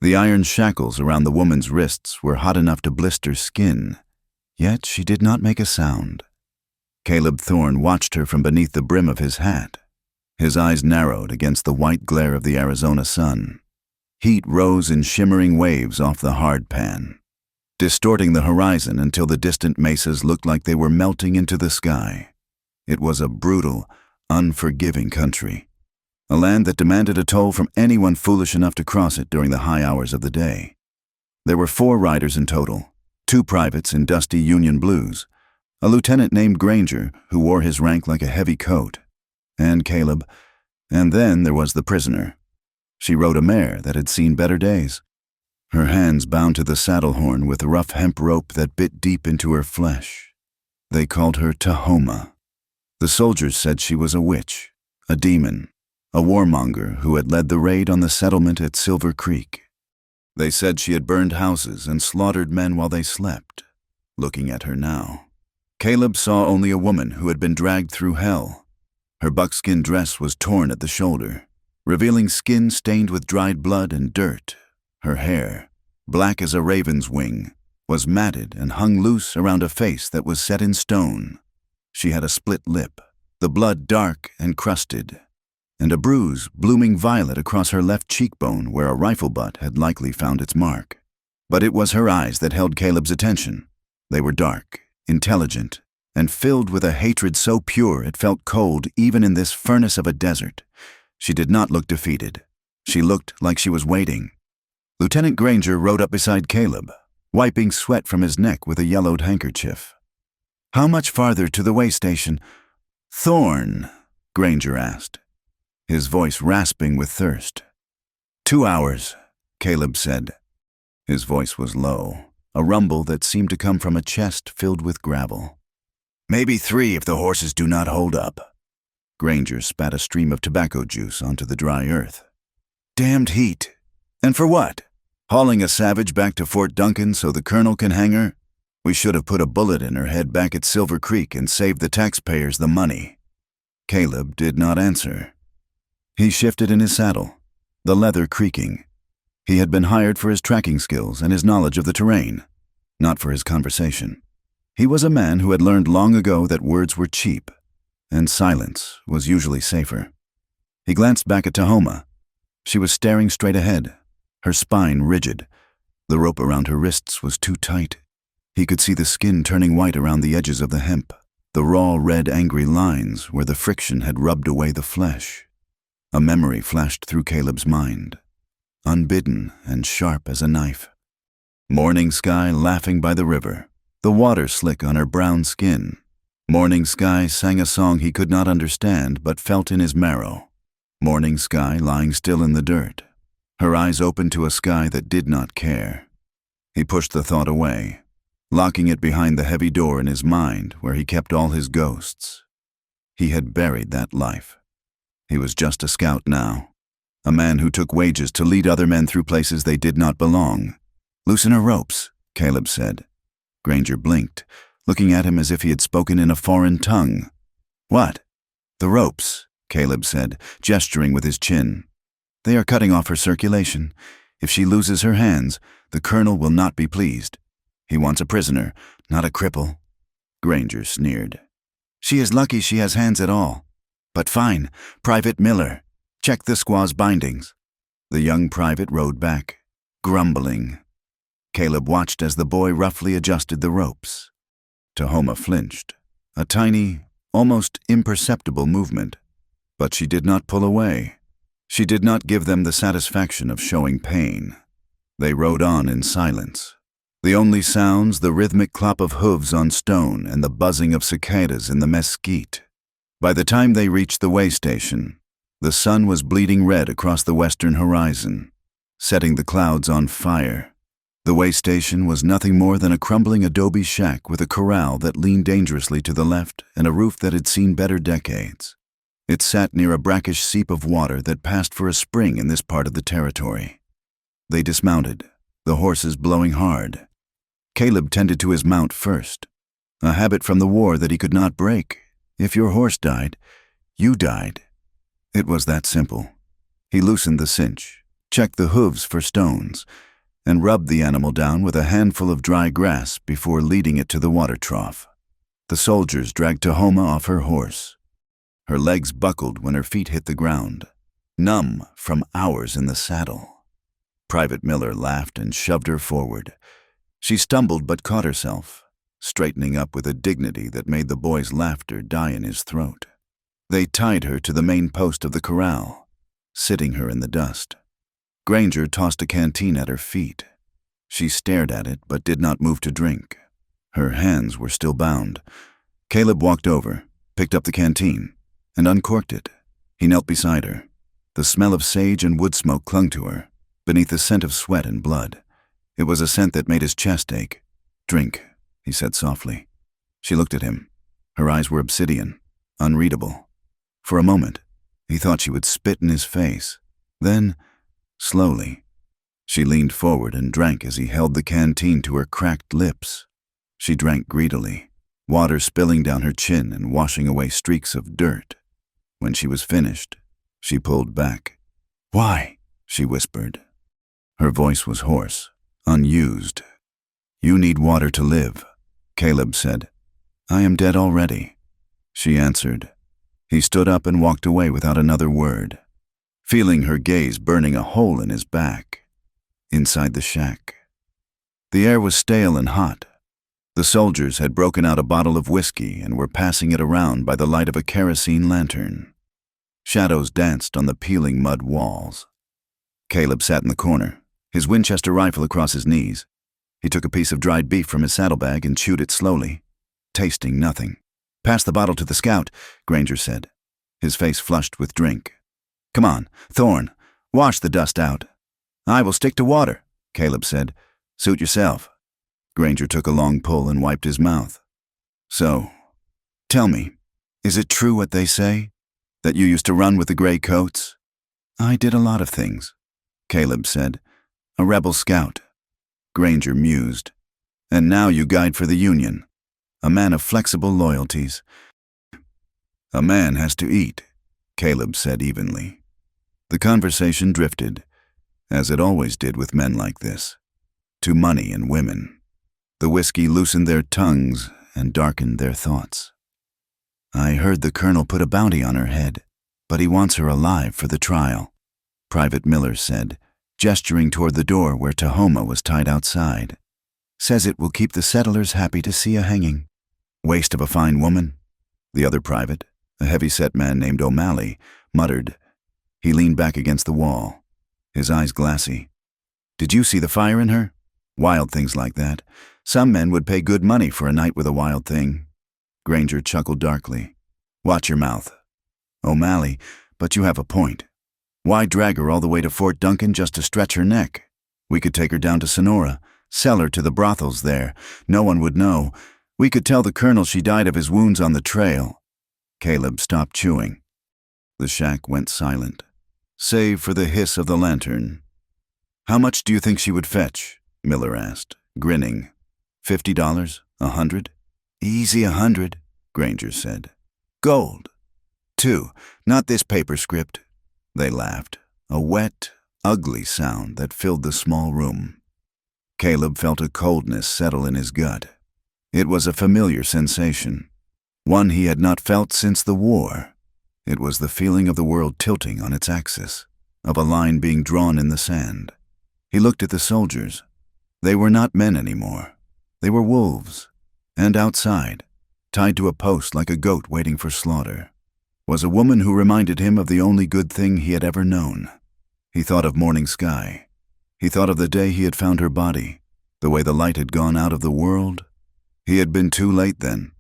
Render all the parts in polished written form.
The iron shackles around the woman's wrists were hot enough to blister skin, yet she did not make a sound. Caleb Thorne watched her from beneath the brim of his hat. His eyes narrowed against the white glare of the Arizona sun. Heat rose in shimmering waves off the hard pan, distorting the horizon until the distant mesas looked like they were melting into the sky. It was a brutal, unforgiving country, a land that demanded a toll from anyone foolish enough to cross it during the high hours of the day. There were 4 riders in total, 2 privates in dusty Union blues, a lieutenant named Granger who wore his rank like a heavy coat, and Caleb, and then there was the prisoner. She rode a mare that had seen better days, her hands bound to the saddle horn with a rough hemp rope that bit deep into her flesh. They called her Tahoma. The soldiers said she was a witch, a demon, a warmonger who had led the raid on the settlement at Silver Creek. They said she had burned houses and slaughtered men while they slept. Looking at her now, Caleb saw only a woman who had been dragged through hell. Her buckskin dress was torn at the shoulder, revealing skin stained with dried blood and dirt. Her hair, black as a raven's wing, was matted and hung loose around a face that was set in stone. She had a split lip, the blood dark and crusted, and a bruise blooming violet across her left cheekbone where a rifle butt had likely found its mark. But it was her eyes that held Caleb's attention. They were dark, intelligent, and filled with a hatred so pure it felt cold even in this furnace of a desert. She did not look defeated. She looked like she was waiting. Lieutenant Granger rode up beside Caleb, wiping sweat from his neck with a yellowed handkerchief. "How much farther to the way station?" "Thorne," Granger asked, his voice rasping with thirst. 2 hours, Caleb said. His voice was low, a rumble that seemed to come from a chest filled with gravel. "Maybe 3 if the horses do not hold up." Granger spat a stream of tobacco juice onto the dry earth. "Damned heat. And for what? Hauling a savage back to Fort Duncan so the colonel can hang her? We should have put a bullet in her head back at Silver Creek and saved the taxpayers the money." Caleb did not answer. He shifted in his saddle, the leather creaking. He had been hired for his tracking skills and his knowledge of the terrain, not for his conversation. He was a man who had learned long ago that words were cheap, and silence was usually safer. He glanced back at Tahoma. She was staring straight ahead, her spine rigid. The rope around her wrists was too tight. He could see the skin turning white around the edges of the hemp, the raw red angry lines where the friction had rubbed away the flesh. A memory flashed through Caleb's mind, unbidden and sharp as a knife. Morning sky laughing by the river, the water slick on her brown skin. Morning sky sang a song he could not understand but felt in his marrow. Morning sky lying still in the dirt, her eyes open to a sky that did not care. He pushed the thought away, locking it behind the heavy door in his mind where he kept all his ghosts. He had buried that life. He was just a scout now, a man who took wages to lead other men through places they did not belong. "Loosen her ropes," Caleb said. Granger blinked, looking at him as if he had spoken in a foreign tongue. "What?" "The ropes," Caleb said, gesturing with his chin. "They are cutting off her circulation. If she loses her hands, the colonel will not be pleased. He wants a prisoner, not a cripple." Granger sneered. "She is lucky she has hands at all. But fine, Private Miller. Check the squaw's bindings." The young private rode back, grumbling. Caleb watched as the boy roughly adjusted the ropes. Tahoma flinched, a tiny, almost imperceptible movement. But she did not pull away. She did not give them the satisfaction of showing pain. They rode on in silence. The only sounds, the rhythmic clop of hooves on stone and the buzzing of cicadas in the mesquite. By the time they reached the way station, the sun was bleeding red across the western horizon, setting the clouds on fire. The way station was nothing more than a crumbling adobe shack with a corral that leaned dangerously to the left and a roof that had seen better decades. It sat near a brackish seep of water that passed for a spring in this part of the territory. They dismounted, the horses blowing hard. Caleb tended to his mount first, a habit from the war that he could not break. If your horse died, you died. It was that simple. He loosened the cinch, checked the hooves for stones, and rubbed the animal down with a handful of dry grass before leading it to the water trough. The soldiers dragged Tahoma off her horse. Her legs buckled when her feet hit the ground, numb from hours in the saddle. Private Miller laughed and shoved her forward. She stumbled but caught herself, straightening up with a dignity that made the boy's laughter die in his throat. They tied her to the main post of the corral, sitting her in the dust. Granger tossed a canteen at her feet. She stared at it but did not move to drink. Her hands were still bound. Caleb walked over, picked up the canteen, and uncorked it. He knelt beside her. The smell of sage and wood smoke clung to her, beneath the scent of sweat and blood. It was a scent that made his chest ache. "Drink," he said softly. She looked at him. Her eyes were obsidian, unreadable. For a moment, he thought she would spit in his face. Then, slowly, she leaned forward and drank as he held the canteen to her cracked lips. She drank greedily, water spilling down her chin and washing away streaks of dirt. When she was finished, she pulled back. "Why?" she whispered. Her voice was hoarse, unused. "You need water to live," Caleb said. "I am dead already," she answered. He stood up and walked away without another word, feeling her gaze burning a hole in his back. Inside the shack, the air was stale and hot. The soldiers had broken out a bottle of whiskey and were passing it around by the light of a kerosene lantern. Shadows danced on the peeling mud walls. Caleb sat in the corner, his Winchester rifle across his knees. He took a piece of dried beef from his saddlebag and chewed it slowly, tasting nothing. "Pass the bottle to the scout," Granger said, his face flushed with drink. "Come on, Thorne, wash the dust out." "I will stick to water," Caleb said. "Suit yourself." Granger took a long pull and wiped his mouth. "So, tell me, is it true what they say? That you used to run with the gray coats?" "I did a lot of things," Caleb said. "A rebel scout." Granger mused. "And now you guide for the Union. A man of flexible loyalties." "A man has to eat," Caleb said evenly. The conversation drifted, as it always did with men like this, to money and women. The whiskey loosened their tongues and darkened their thoughts. "I heard the colonel put a bounty on her head, but he wants her alive for the trial," Private Miller said, gesturing toward the door where Tahoma was tied outside. "Says it will keep the settlers happy to see a hanging." "Waste of a fine woman," the other private, a heavy-set man named O'Malley, muttered. He leaned back against the wall, his eyes glassy. "Did you see the fire in her? Wild things like that. Some men would pay good money for a night with a wild thing." Granger chuckled darkly. "Watch your mouth." "O'Malley, but you have a point. Why drag her all the way to Fort Duncan just to stretch her neck? We could take her down to Sonora, sell her to the brothels there. No one would know. We could tell the colonel she died of his wounds on the trail." Caleb stopped chewing. The shack went silent, save for the hiss of the lantern. "How much do you think she would fetch?" Miller asked, grinning. $50? $100? "Easy $100, Granger said. "Gold. 2, not this paper script." They laughed, a wet, ugly sound that filled the small room. Caleb felt a coldness settle in his gut. It was a familiar sensation, one he had not felt since the war. It was the feeling of the world tilting on its axis, of a line being drawn in the sand. He looked at the soldiers. They were not men anymore. They were wolves, and outside, tied to a post like a goat waiting for slaughter, was a woman who reminded him of the only good thing he had ever known. He thought of morning sky. He thought of the day he had found her body, the way the light had gone out of the world. He had been too late then.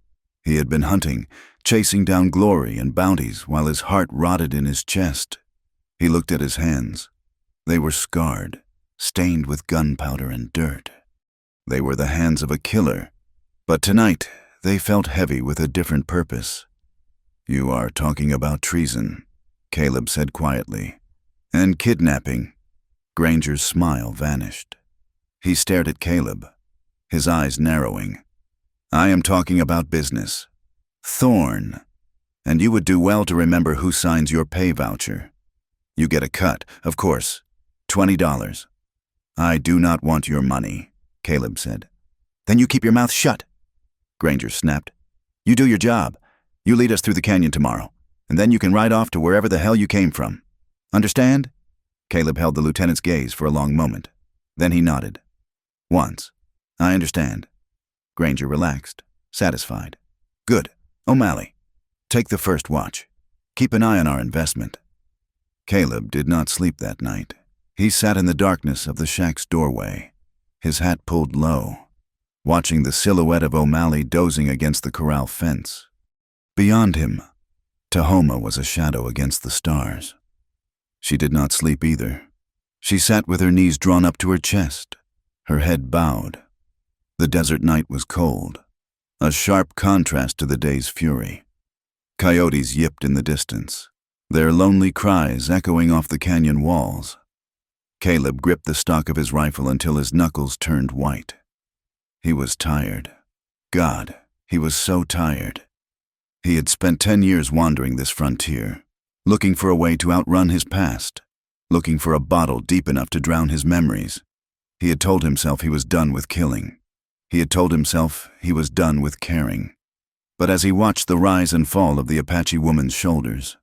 He had been hunting, chasing down glory and bounties while his heart rotted in his chest. He looked at his hands. They were scarred, stained with gunpowder and dirt. They were the hands of a killer, but tonight they felt heavy with a different purpose. "You are talking about treason," Caleb said quietly. "And kidnapping." Granger's smile vanished. He stared at Caleb, his eyes narrowing. "I am talking about business. Thorne. And you would do well to remember who signs your pay voucher. You get a cut, of course. $20. I do not want your money, Caleb said. Then you keep your mouth shut, Granger snapped. You do your job. You lead us through the canyon tomorrow, and then you can ride off to wherever the hell you came from. Understand? Caleb held the lieutenant's gaze for a long moment. Then he nodded. Once. I understand. Granger relaxed, satisfied. Good. O'Malley, take the first watch. Keep an eye on our investment. Caleb did not sleep that night. He sat in the darkness of the shack's doorway, his hat pulled low, watching the silhouette of O'Malley dozing against the corral fence. Beyond him, Tahoma was a shadow against the stars. She did not sleep either. She sat with her knees drawn up to her chest, her head bowed. The desert night was cold, a sharp contrast to the day's fury. Coyotes yipped in the distance, their lonely cries echoing off the canyon walls. Caleb gripped the stock of his rifle until his knuckles turned white. He was tired. God, he was so tired. He had spent 10 years wandering this frontier, looking for a way to outrun his past, looking for a bottle deep enough to drown his memories. He had told himself he was done with killing. He had told himself he was done with caring. But as he watched the rise and fall of the Apache woman's shoulders,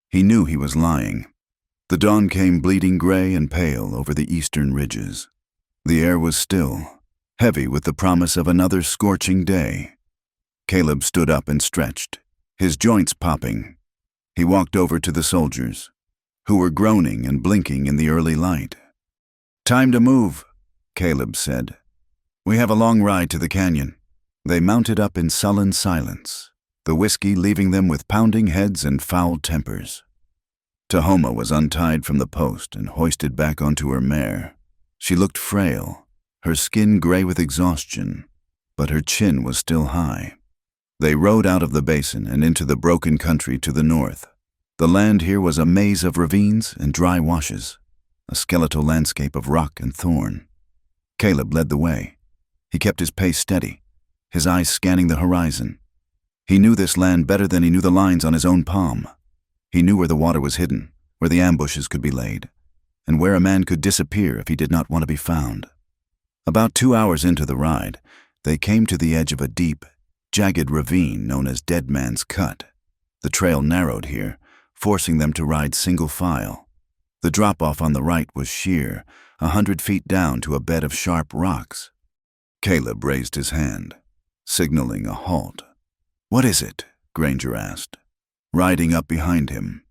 he knew he was lying. The dawn came bleeding gray and pale over the eastern ridges. The air was still, heavy with the promise of another scorching day. Caleb stood up and stretched, his joints popping. He walked over to the soldiers, who were groaning and blinking in the early light. Time to move, Caleb said. We have a long ride to the canyon. They mounted up in sullen silence, the whiskey leaving them with pounding heads and foul tempers. Tahoma was untied from the post and hoisted back onto her mare. She looked frail, her skin gray with exhaustion, but her chin was still high. They rode out of the basin and into the broken country to the north. The land here was a maze of ravines and dry washes, a skeletal landscape of rock and thorn. Caleb led the way. He kept his pace steady, his eyes scanning the horizon. He knew this land better than he knew the lines on his own palm. He knew where the water was hidden, where the ambushes could be laid, and where a man could disappear if he did not want to be found. About 2 hours into the ride, they came to the edge of a deep, jagged ravine known as Dead Man's Cut. The trail narrowed here, forcing them to ride single file. The drop-off on the right was sheer, 100 feet down to a bed of sharp rocks. Caleb raised his hand, signaling a halt. What is it? Granger asked, riding up behind him.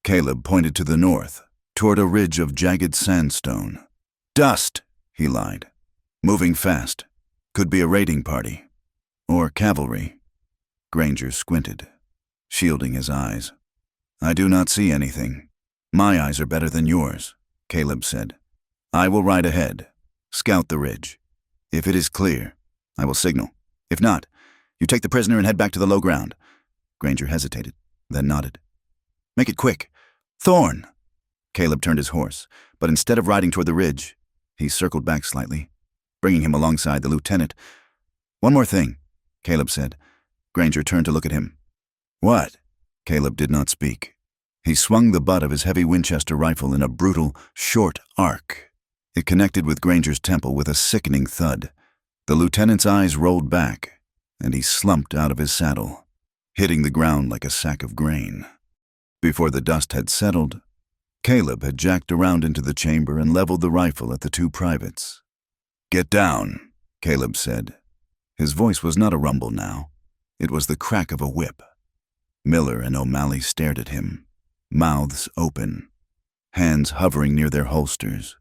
Caleb pointed to the north, toward a ridge of jagged sandstone. Dust, he lied. Moving fast. Could be a raiding party. Or cavalry. Granger squinted, shielding his eyes. I do not see anything. My eyes are better than yours, Caleb said. I will ride ahead, scout the ridge. If it is clear, I will signal. If not, you take the prisoner and head back to the low ground. Granger hesitated, then nodded. Make it quick. Thorn! Caleb turned his horse, but instead of riding toward the ridge, he circled back slightly, bringing him alongside the lieutenant. One more thing, Caleb said. Granger turned to look at him. What? Caleb did not speak. He swung the butt of his heavy Winchester rifle in a brutal, short arc. It connected with Granger's temple with a sickening thud. The lieutenant's eyes rolled back, and he slumped out of his saddle, hitting the ground like a sack of grain. Before the dust had settled, Caleb had jacked around into the chamber and leveled the rifle at the two privates. Get down, Caleb said. His voice was not a rumble now. It was the crack of a whip. Miller and O'Malley stared at him, mouths open, hands hovering near their holsters.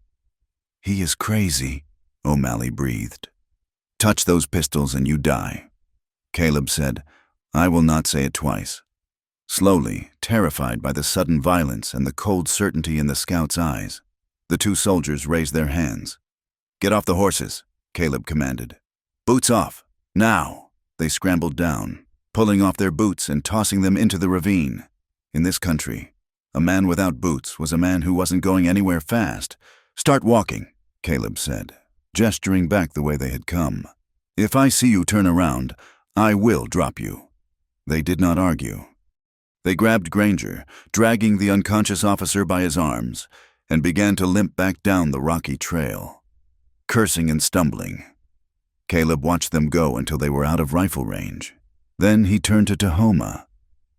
He is crazy, O'Malley breathed. Touch those pistols and you die. Caleb said, I will not say it twice. Slowly, terrified by the sudden violence and the cold certainty in the scout's eyes, the two soldiers raised their hands. Get off the horses, Caleb commanded. Boots off, now. They scrambled down, pulling off their boots and tossing them into the ravine. In this country, a man without boots was a man who wasn't going anywhere fast. Start walking, Caleb said, gesturing back the way they had come. If I see you turn around, I will drop you. They did not argue. They grabbed Granger, dragging the unconscious officer by his arms. and began to limp back down the rocky trail, cursing and stumbling. Caleb watched them go until they were out of rifle range. Then he turned to Tahoma.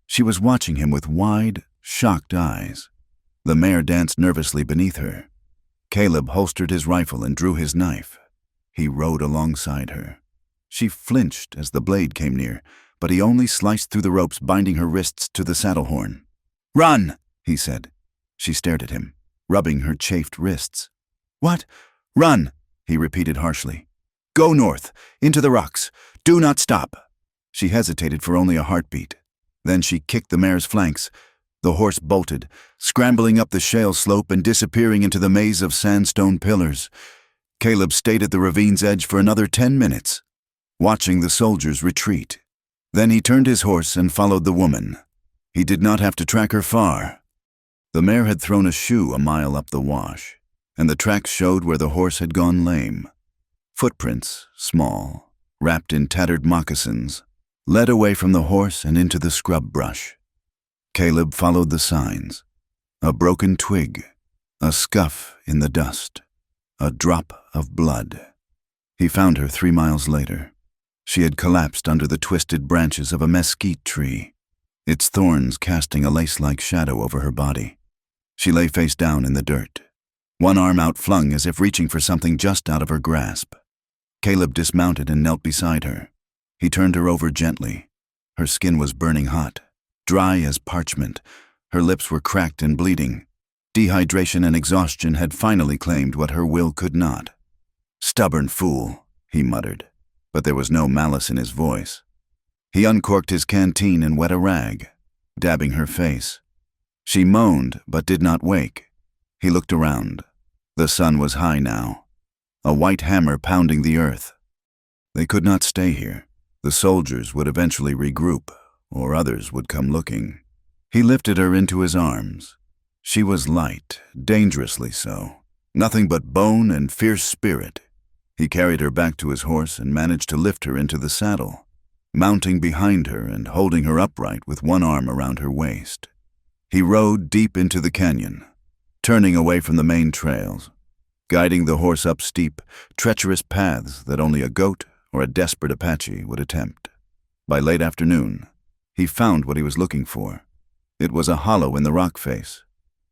She was watching him with wide, shocked eyes. The mare danced nervously beneath her. Caleb holstered his rifle and drew his knife. He rode alongside her. She flinched as the blade came near, but he only sliced through the ropes binding her wrists to the saddle horn. "Run!" he said. She stared at him, rubbing her chafed wrists. "What? Run!" he repeated harshly. "Go north, into the rocks. Do not stop." She hesitated for only a heartbeat. Then she kicked the mare's flanks. The horse bolted, scrambling up the shale slope and disappearing into the maze of sandstone pillars. Caleb stayed at the ravine's edge for another 10 minutes, watching the soldiers retreat. Then he turned his horse and followed the woman. He did not have to track her far. The mare had thrown a shoe a mile up the wash, and the tracks showed where the horse had gone lame. Footprints, small, wrapped in tattered moccasins, led away from the horse and into the scrub brush. Caleb followed the signs. A broken twig, a scuff in the dust, a drop of blood. He found her 3 miles later. She had collapsed under the twisted branches of a mesquite tree, its thorns casting a lace-like shadow over her body. She lay face down in the dirt, one arm outflung as if reaching for something just out of her grasp. Caleb dismounted and knelt beside her. He turned her over gently. Her skin was burning hot, dry as parchment. Her lips were cracked and bleeding. Dehydration and exhaustion had finally claimed what her will could not. "Stubborn fool," he muttered, but there was no malice in his voice. He uncorked his canteen and wet a rag, dabbing her face. She moaned but did not wake. He looked around. The sun was high now, a white hammer pounding the earth. They could not stay here. The soldiers would eventually regroup, or others would come looking. He lifted her into his arms. She was light, dangerously so, nothing but bone and fierce spirit. He carried her back to his horse and managed to lift her into the saddle, mounting behind her and holding her upright with one arm around her waist. He rode deep into the canyon, turning away from the main trails, guiding the horse up steep, treacherous paths that only a goat or a desperate Apache would attempt. By late afternoon, he found what he was looking for. It was a hollow in the rock face,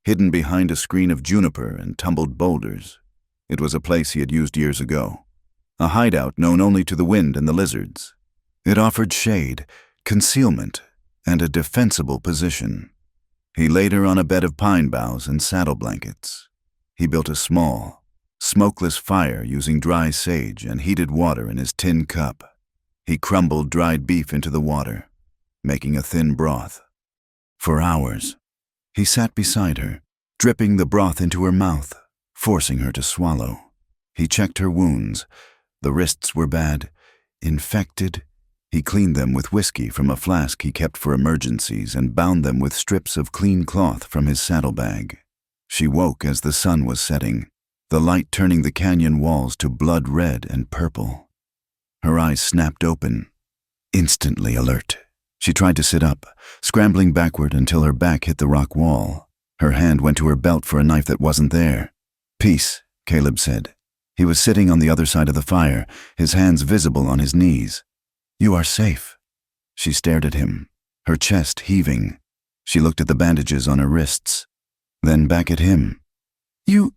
hidden behind a screen of juniper and tumbled boulders. It was a place he had used years ago, a hideout known only to the wind and the lizards. It offered shade, concealment, and a defensible position. He laid her on a bed of pine boughs and saddle blankets. He built a small, smokeless fire using dry sage and heated water in his tin cup. He crumbled dried beef into the water, making a thin broth. For hours, he sat beside her, dripping the broth into her mouth, forcing her to swallow. He checked her wounds. The wrists were bad, infected. He cleaned them with whiskey from a flask he kept for emergencies and bound them with strips of clean cloth from his saddlebag. She woke as the sun was setting, the light turning the canyon walls to blood red and purple. Her eyes snapped open, instantly alert. She tried to sit up, scrambling backward until her back hit the rock wall. Her hand went to her belt for a knife that wasn't there. "Peace," Caleb said. He was sitting on the other side of the fire, his hands visible on his knees. "You are safe." She stared at him, her chest heaving. She looked at the bandages on her wrists, then back at him. You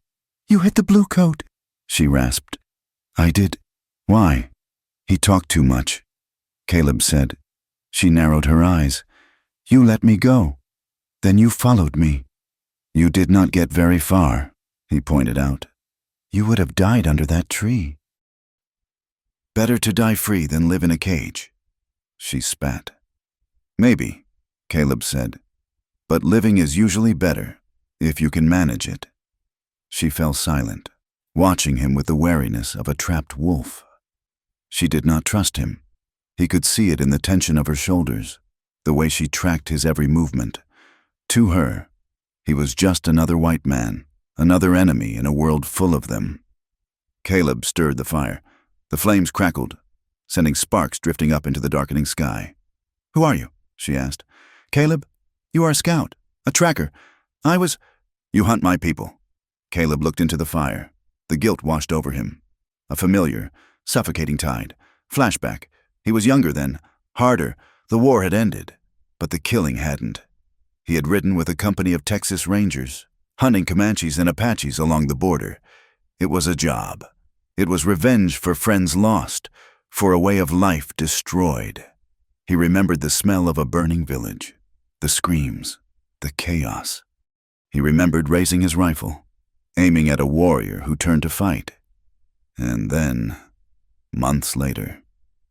hit the blue coat," she rasped. "I did. Why?" "He talked too much," Caleb said. She narrowed her eyes. "You let me go. Then you followed me." "You did not get very far," he pointed out. "You would have died under that tree." "Better to die free than live in a cage," she spat. "Maybe," Caleb said, "but living is usually better, if you can manage it." She fell silent, watching him with the wariness of a trapped wolf. She did not trust him. He could see it in the tension of her shoulders, the way she tracked his every movement. To her, he was just another white man, another enemy in a world full of them. Caleb stirred the fire. The flames crackled, sending sparks drifting up into the darkening sky. "Who are you?" she asked. "Caleb, you are a scout, a tracker. "You hunt my people," Caleb looked into the fire. The guilt washed over him. A familiar, suffocating tide. Flashback. He was younger then, harder. The war had ended, but the killing hadn't. He had ridden with a company of Texas Rangers, hunting Comanches and Apaches along the border. It was a job. It was revenge for friends lost, for a way of life destroyed. He remembered the smell of a burning village, the screams, the chaos. He remembered raising his rifle, aiming at a warrior who turned to fight. And then, months later,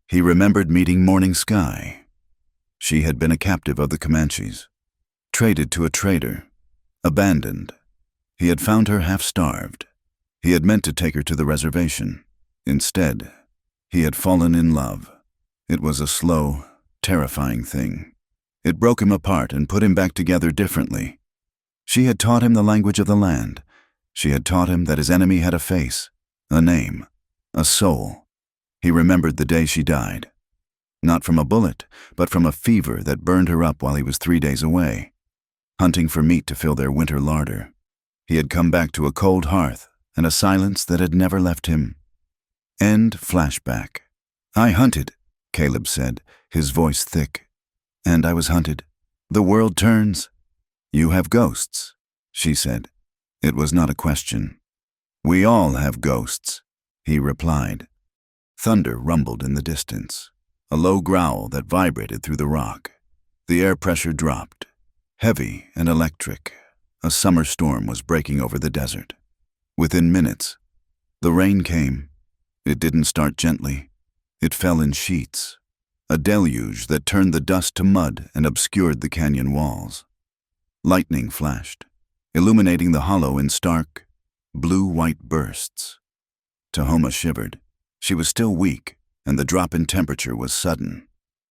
he remembered meeting Morning Sky. She had been a captive of the Comanches, traded to a trader, abandoned. He had found her half-starved. He had meant to take her to the reservation. Instead, he had fallen in love. It was a slow, terrifying thing. It broke him apart and put him back together differently. She had taught him the language of the land. She had taught him that his enemy had a face, a name, a soul. He remembered the day she died. Not from a bullet, but from a fever that burned her up while he was 3 days away, hunting for meat to fill their winter larder. He had come back to a cold hearth and a silence that had never left him. End flashback. I hunted, Caleb said, his voice thick. And I was hunted. The world turns. You have ghosts, she said. It was not a question. We all have ghosts, he replied. Thunder rumbled in the distance, a low growl that vibrated through the rock. The air pressure dropped, heavy and electric. A summer storm was breaking over the desert. Within minutes, the rain came. It didn't start gently. It fell in sheets, a deluge that turned the dust to mud and obscured the canyon walls. Lightning flashed, illuminating the hollow in stark, blue-white bursts. Tahoma shivered. She was still weak, and the drop in temperature was sudden.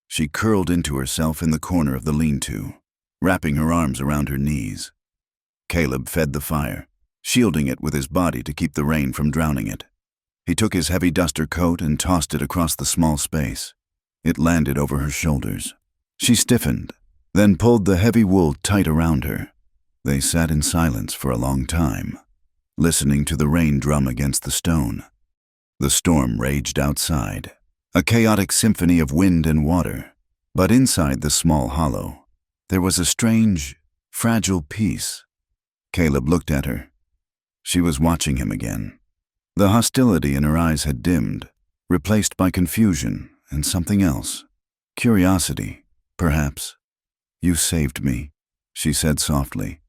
She curled into herself in the corner of the lean-to, wrapping her arms around her knees. Caleb fed the fire, shielding it with his body to keep the rain from drowning it. He took his heavy duster coat and tossed it across the small space. It landed over her shoulders. She stiffened, then pulled the heavy wool tight around her. They sat in silence for a long time, listening to the rain drum against the stone. The storm raged outside, a chaotic symphony of wind and water. But inside the small hollow, there was a strange, fragile peace. Caleb looked at her. She was watching him again. The hostility in her eyes had dimmed, replaced by confusion and something else. Curiosity, perhaps. You saved me, she said softly,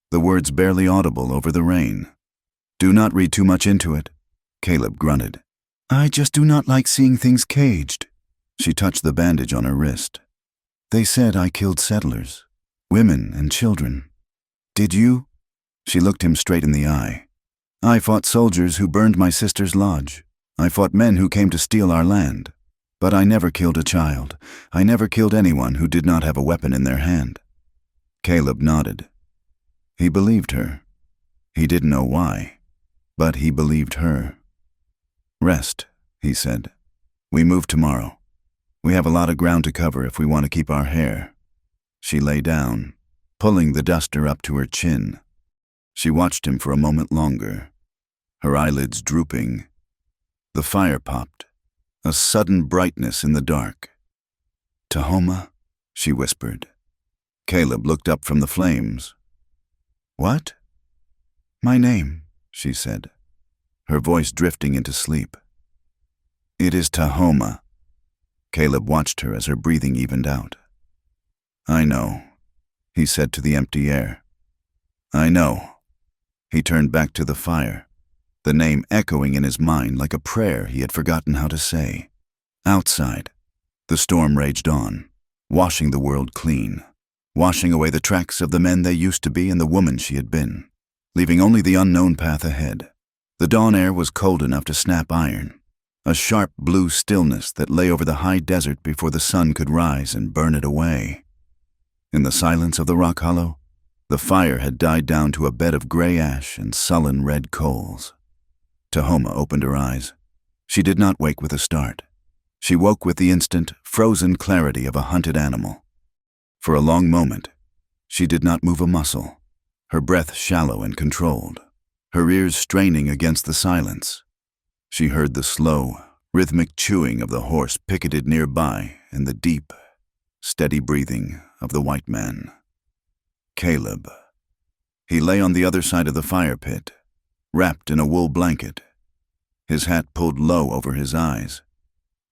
the words barely audible over the rain. Do not read too much into it, Caleb grunted. I just do not like seeing things caged. She touched the bandage on her wrist. They said I killed settlers, women and children. Did you? She looked him straight in the eye. I fought soldiers who burned my sister's lodge. I fought men who came to steal our land. But I never killed a child. I never killed anyone who did not have a weapon in their hand. Caleb nodded. He believed her. He didn't know why, but he believed her. Rest, he said. We move tomorrow. We have a lot of ground to cover if we want to keep our hair. She lay down, pulling the duster up to her chin. She watched him for a moment longer, her eyelids drooping. The fire popped, a sudden brightness in the dark. Tahoma, she whispered. Caleb looked up from the flames. What? My name, she said, her voice drifting into sleep. It is Tahoma. Caleb watched her as her breathing evened out. I know, he said to the empty air. I know. He turned back to the fire, the name echoing in his mind like a prayer he had forgotten how to say. Outside, the storm raged on, washing the world clean, washing away the tracks of the men they used to be and the woman she had been, leaving only the unknown path ahead. The dawn air was cold enough to snap iron, a sharp blue stillness that lay over the high desert before the sun could rise and burn it away. In the silence of the rock hollow, the fire had died down to a bed of gray ash and sullen red coals. Tahoma opened her eyes. She did not wake with a start. She woke with the instant, frozen clarity of a hunted animal. For a long moment, she did not move a muscle, her breath shallow and controlled. her ears straining against the silence. She heard the slow, rhythmic chewing of the horse picketed nearby and the deep, steady breathing of the white man. Caleb. He lay on the other side of the fire pit, wrapped in a wool blanket, his hat pulled low over his eyes.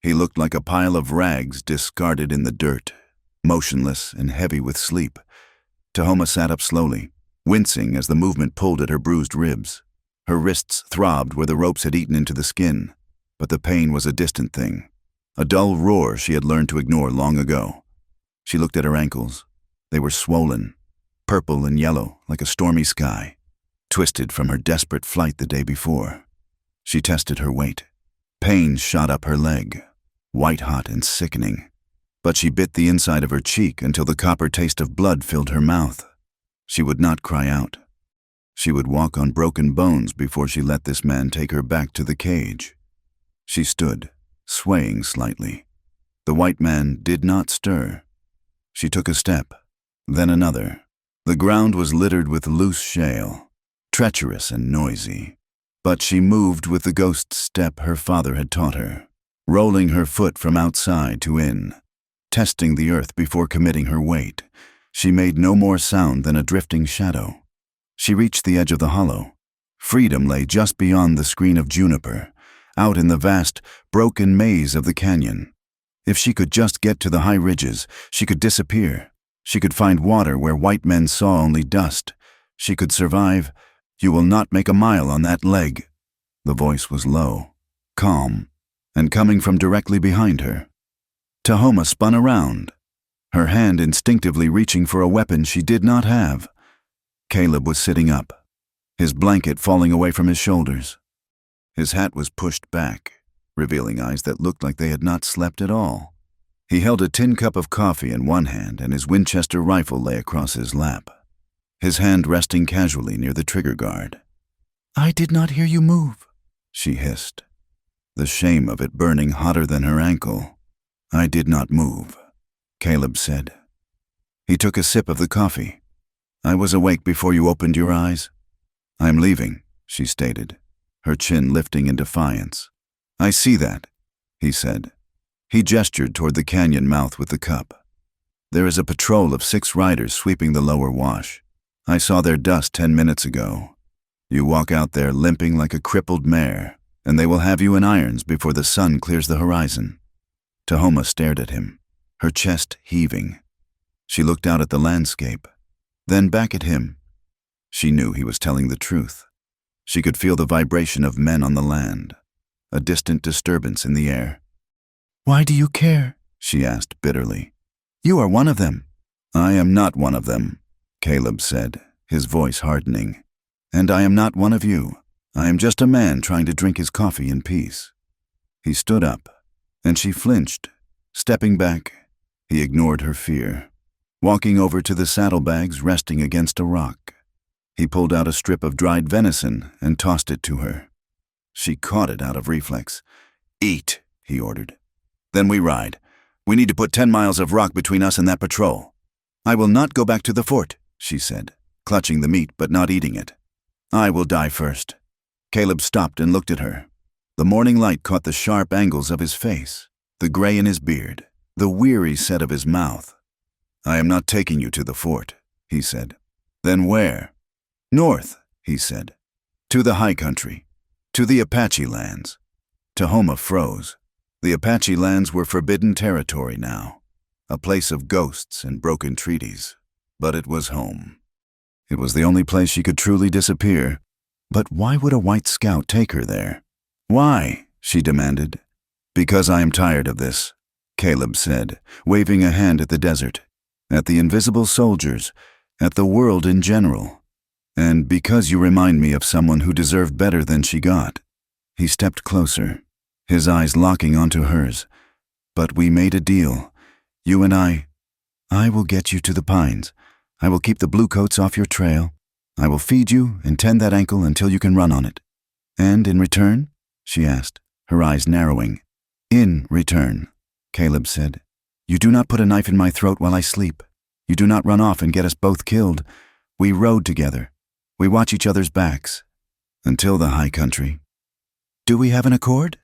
He looked like a pile of rags discarded in the dirt, motionless and heavy with sleep. Tahoma sat up slowly, wincing as the movement pulled at her bruised ribs. Her wrists throbbed where the ropes had eaten into the skin, but the pain was a distant thing, a dull roar she had learned to ignore long ago. She looked at her ankles. They were swollen, purple and yellow like a stormy sky, twisted from her desperate flight the day before. She tested her weight. Pain shot up her leg, white-hot and sickening, but she bit the inside of her cheek until the copper taste of blood filled her mouth. She would not cry out. She would walk on broken bones before she let this man take her back to the cage. She stood, swaying slightly. The white man did not stir. She took a step, then another. The ground was littered with loose shale, treacherous and noisy. But she moved with the ghost step her father had taught her, rolling her foot from outside to in, testing the earth before committing her weight. She made no more sound than a drifting shadow. She reached the edge of the hollow. Freedom lay just beyond the screen of juniper, out in the vast, broken maze of the canyon. If she could just get to the high ridges, she could disappear. She could find water where white men saw only dust. She could survive. "You will not make a mile on that leg." The voice was low, calm, and coming from directly behind her. Tahoma spun around, her hand instinctively reaching for a weapon she did not have. Caleb was sitting up, his blanket falling away from his shoulders. His hat was pushed back, revealing eyes that looked like they had not slept at all. He held a tin cup of coffee in one hand and his Winchester rifle lay across his lap, his hand resting casually near the trigger guard. "I did not hear you move," she hissed, the shame of it burning hotter than her ankle. "I did not move," Caleb said. He took a sip of the coffee. "I was awake before you opened your eyes." "I'm leaving," she stated, her chin lifting in defiance. "I see that," he said. He gestured toward the canyon mouth with the cup. "There is a patrol of 6 riders sweeping the lower wash. I saw their dust 10 minutes ago. You walk out there limping like a crippled mare, and they will have you in irons before the sun clears the horizon." Tahoma stared at him, her chest heaving. She looked out at the landscape, then back at him. She knew he was telling the truth. She could feel the vibration of men on the land, a distant disturbance in the air. "Why do you care?" she asked bitterly. "You are one of them." "I am not one of them," Caleb said, his voice hardening. "And I am not one of you. I am just a man trying to drink his coffee in peace." He stood up, and she flinched. Stepping back, he ignored her fear, walking over to the saddlebags resting against a rock. He pulled out a strip of dried venison and tossed it to her. She caught it out of reflex. "Eat," he ordered. "Then we ride. We need to put 10 miles of rock between us and that patrol." "I will not go back to the fort," she said, clutching the meat but not eating it. "I will die first." Caleb stopped and looked at her. The morning light caught the sharp angles of his face, the gray in his beard, the weary set of his mouth. "I am not taking you to the fort," he said. "Then where?" "North," he said. "To the high country. To the Apache lands." Tahoma froze. The Apache lands were forbidden territory now, a place of ghosts and broken treaties. But it was home. It was the only place she could truly disappear. But why would a white scout take her there? "Why?" she demanded. "Because I am tired of this," Caleb said, waving a hand at the desert, at the invisible soldiers, at the world in general. "And because you remind me of someone who deserved better than she got." He stepped closer, his eyes locking onto hers. "But we made a deal. You and I will get you to the pines. I will keep the bluecoats off your trail. I will feed you and tend that ankle until you can run on it." "And in return?" she asked, her eyes narrowing. "In return," Caleb said. "You do not put a knife in my throat while I sleep. You do not run off and get us both killed. We rode together. We watch each other's backs. Until the high country. Do we have an accord?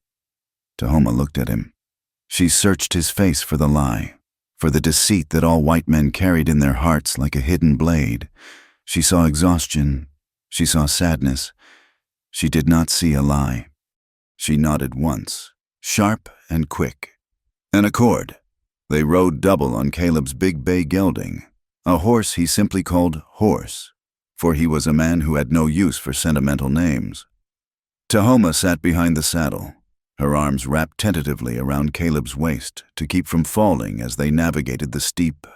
Tahoma looked at him. She searched his face for the lie, for the deceit that all white men carried in their hearts like a hidden blade. She saw exhaustion. She saw sadness. She did not see a lie. She nodded once, sharp and quick. An accord. They rode double on Caleb's big bay gelding, a horse he simply called Horse, for he was a man who had no use for sentimental names. Tahoma sat behind the saddle, her arms wrapped tentatively around Caleb's waist to keep from falling as they navigated the steep,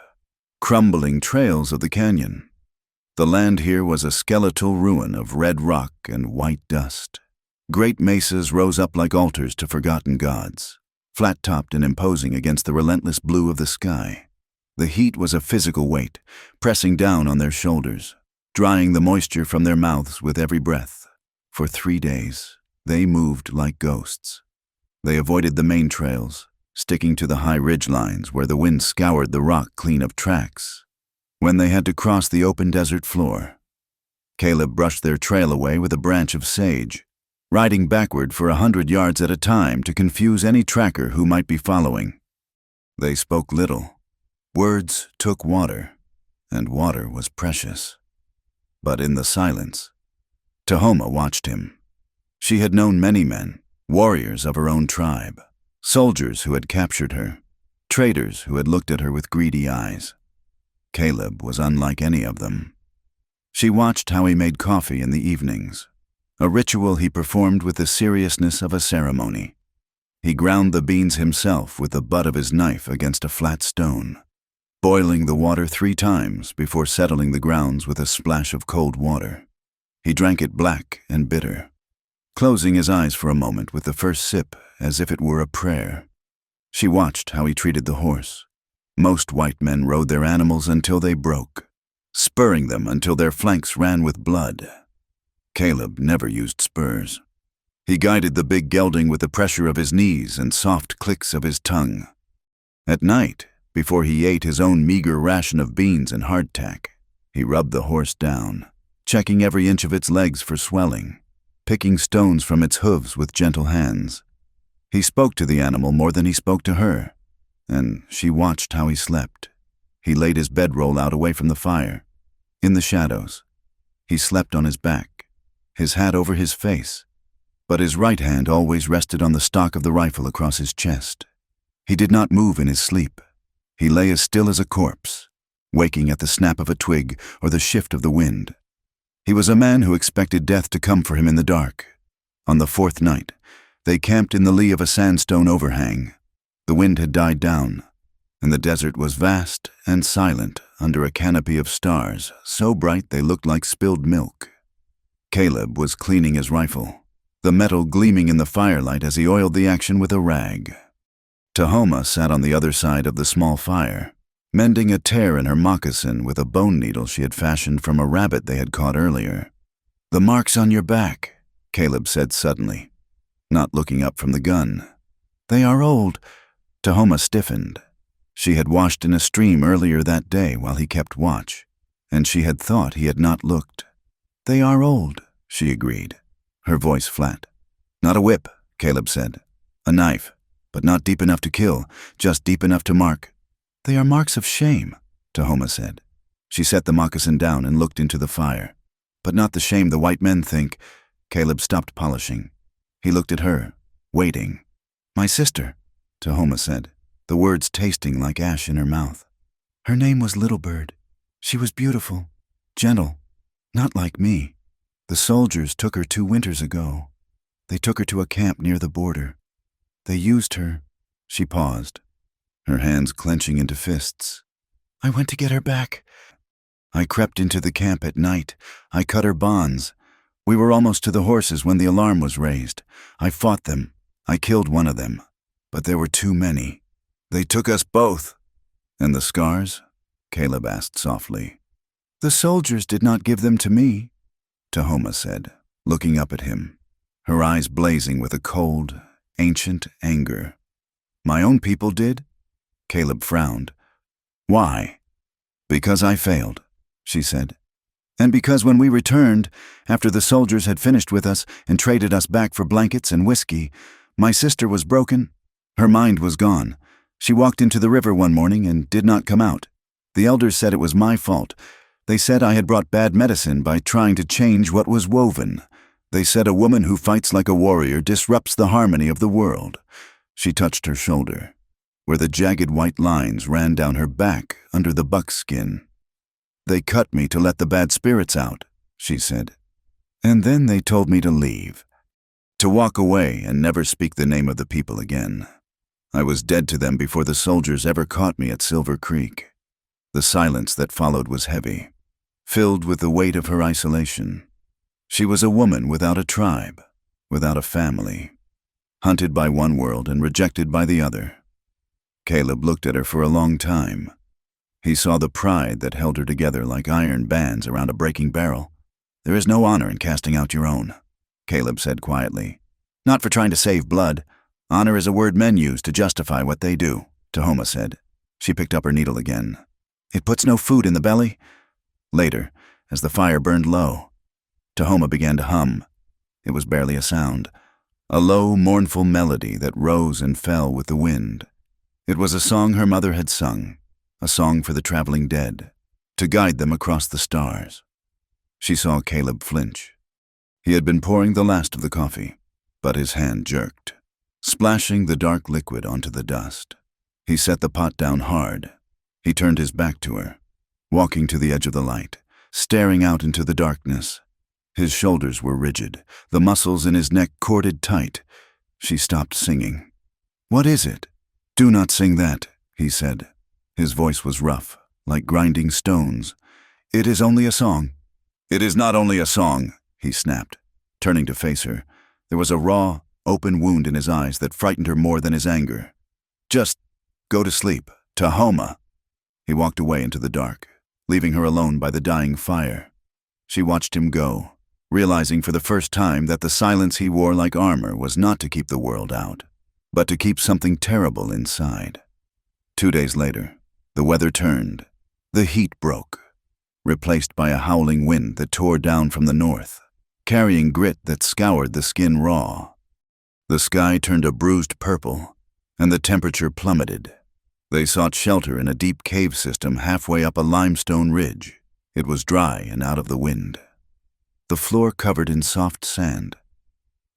crumbling trails of the canyon. The land here was a skeletal ruin of red rock and white dust. Great mesas rose up like altars to forgotten gods, flat-topped and imposing against the relentless blue of the sky. The heat was a physical weight, pressing down on their shoulders, drying the moisture from their mouths with every breath. For 3 days, they moved like ghosts. They avoided the main trails, sticking to the high ridge lines where the wind scoured the rock clean of tracks. When they had to cross the open desert floor, Caleb brushed their trail away with a branch of sage, riding backward for 100 yards at a time to confuse any tracker who might be following. They spoke little. Words took water, and water was precious. But in the silence, Tahoma watched him. She had known many men, warriors of her own tribe, soldiers who had captured her, traders who had looked at her with greedy eyes. Caleb was unlike any of them. She watched how he made coffee in the evenings, a ritual he performed with the seriousness of a ceremony. He ground the beans himself with the butt of his knife against a flat stone, boiling the water 3 times before settling the grounds with a splash of cold water. He drank it black and bitter, closing his eyes for a moment with the first sip as if it were a prayer. She watched how he treated the horse. Most white men rode their animals until they broke, spurring them until their flanks ran with blood. Caleb never used spurs. He guided the big gelding with the pressure of his knees and soft clicks of his tongue. At night, before he ate his own meager ration of beans and hardtack, he rubbed the horse down, checking every inch of its legs for swelling, picking stones from its hooves with gentle hands. He spoke to the animal more than he spoke to her, and she watched how he slept. He laid his bedroll out away from the fire, in the shadows. He slept on his back, his hat over his face, but his right hand always rested on the stock of the rifle across his chest. He did not move in his sleep. He lay as still as a corpse, waking at the snap of a twig or the shift of the wind. He was a man who expected death to come for him in the dark. On the 4th night, they camped in the lee of a sandstone overhang. The wind had died down, and the desert was vast and silent under a canopy of stars so bright they looked like spilled milk. Caleb was cleaning his rifle, the metal gleaming in the firelight as he oiled the action with a rag. Tahoma sat on the other side of the small fire, mending a tear in her moccasin with a bone needle she had fashioned from a rabbit they had caught earlier. "The marks on your back," Caleb said suddenly, not looking up from the gun. "They are old." Tahoma stiffened. She had washed in a stream earlier that day while he kept watch, and she had thought he had not looked. "They are old," she agreed, her voice flat. "Not a whip," Caleb said. "A knife, but not deep enough to kill, just deep enough to mark." "They are marks of shame," Tahoma said. She set the moccasin down and looked into the fire. "But not the shame the white men think." Caleb stopped polishing. He looked at her, waiting. "My sister," Tahoma said, the words tasting like ash in her mouth. "Her name was Little Bird. She was beautiful, gentle, not like me. The soldiers took her 2 winters ago. They took her to a camp near the border. They used her." She paused, her hands clenching into fists. "I went to get her back. I crept into the camp at night. I cut her bonds. We were almost to the horses when the alarm was raised. I fought them. I killed one of them. But there were too many. They took us both." "And the scars?" Caleb asked softly. "The soldiers did not give them to me," Tahoma said, looking up at him, her eyes blazing with a cold, ancient anger. "My own people did?" Caleb frowned. "Why?" "Because I failed," she said. And because when we returned, after the soldiers had finished with us and traded us back for blankets and whiskey, my sister was broken. Her mind was gone. She walked into the river one morning and did not come out. The elders said it was my fault. They said I had brought bad medicine by trying to change what was woven. They said a woman who fights like a warrior disrupts the harmony of the world. She touched her shoulder, where the jagged white lines ran down her back under the buckskin. They cut me to let the bad spirits out, she said. And then they told me to leave, to walk away and never speak the name of the people again. I was dead to them before the soldiers ever caught me at Silver Creek. The silence that followed was heavy, filled with the weight of her isolation. She was a woman without a tribe, without a family, hunted by one world and rejected by the other. Caleb looked at her for a long time. He saw the pride that held her together like iron bands around a breaking barrel. "There is no honor in casting out your own," Caleb said quietly. "Not for trying to save blood. Honor is a word men use to justify what they do," Tahoma said. She picked up her needle again. "It puts no food in the belly." Later, as the fire burned low, Tahoma began to hum. It was barely a sound, a low, mournful melody that rose and fell with the wind. It was a song her mother had sung, a song for the traveling dead, to guide them across the stars. She saw Caleb flinch. He had been pouring the last of the coffee, but his hand jerked, splashing the dark liquid onto the dust. He set the pot down hard. He turned his back to her, walking to the edge of the light, staring out into the darkness. His shoulders were rigid, the muscles in his neck corded tight. She stopped singing. "What is it?" "Do not sing that," he said. His voice was rough, like grinding stones. "It is only a song." "It is not only a song," he snapped, turning to face her. There was a raw, open wound in his eyes that frightened her more than his anger. "Just go to sleep, Tahoma." He walked away into the dark, leaving her alone by the dying fire. She watched him go, realizing for the first time that the silence he wore like armor was not to keep the world out, but to keep something terrible inside. 2 days later, the weather turned. The heat broke, replaced by a howling wind that tore down from the north, carrying grit that scoured the skin raw. The sky turned a bruised purple, and the temperature plummeted. They sought shelter in a deep cave system halfway up a limestone ridge. It was dry and out of the wind, the floor covered in soft sand.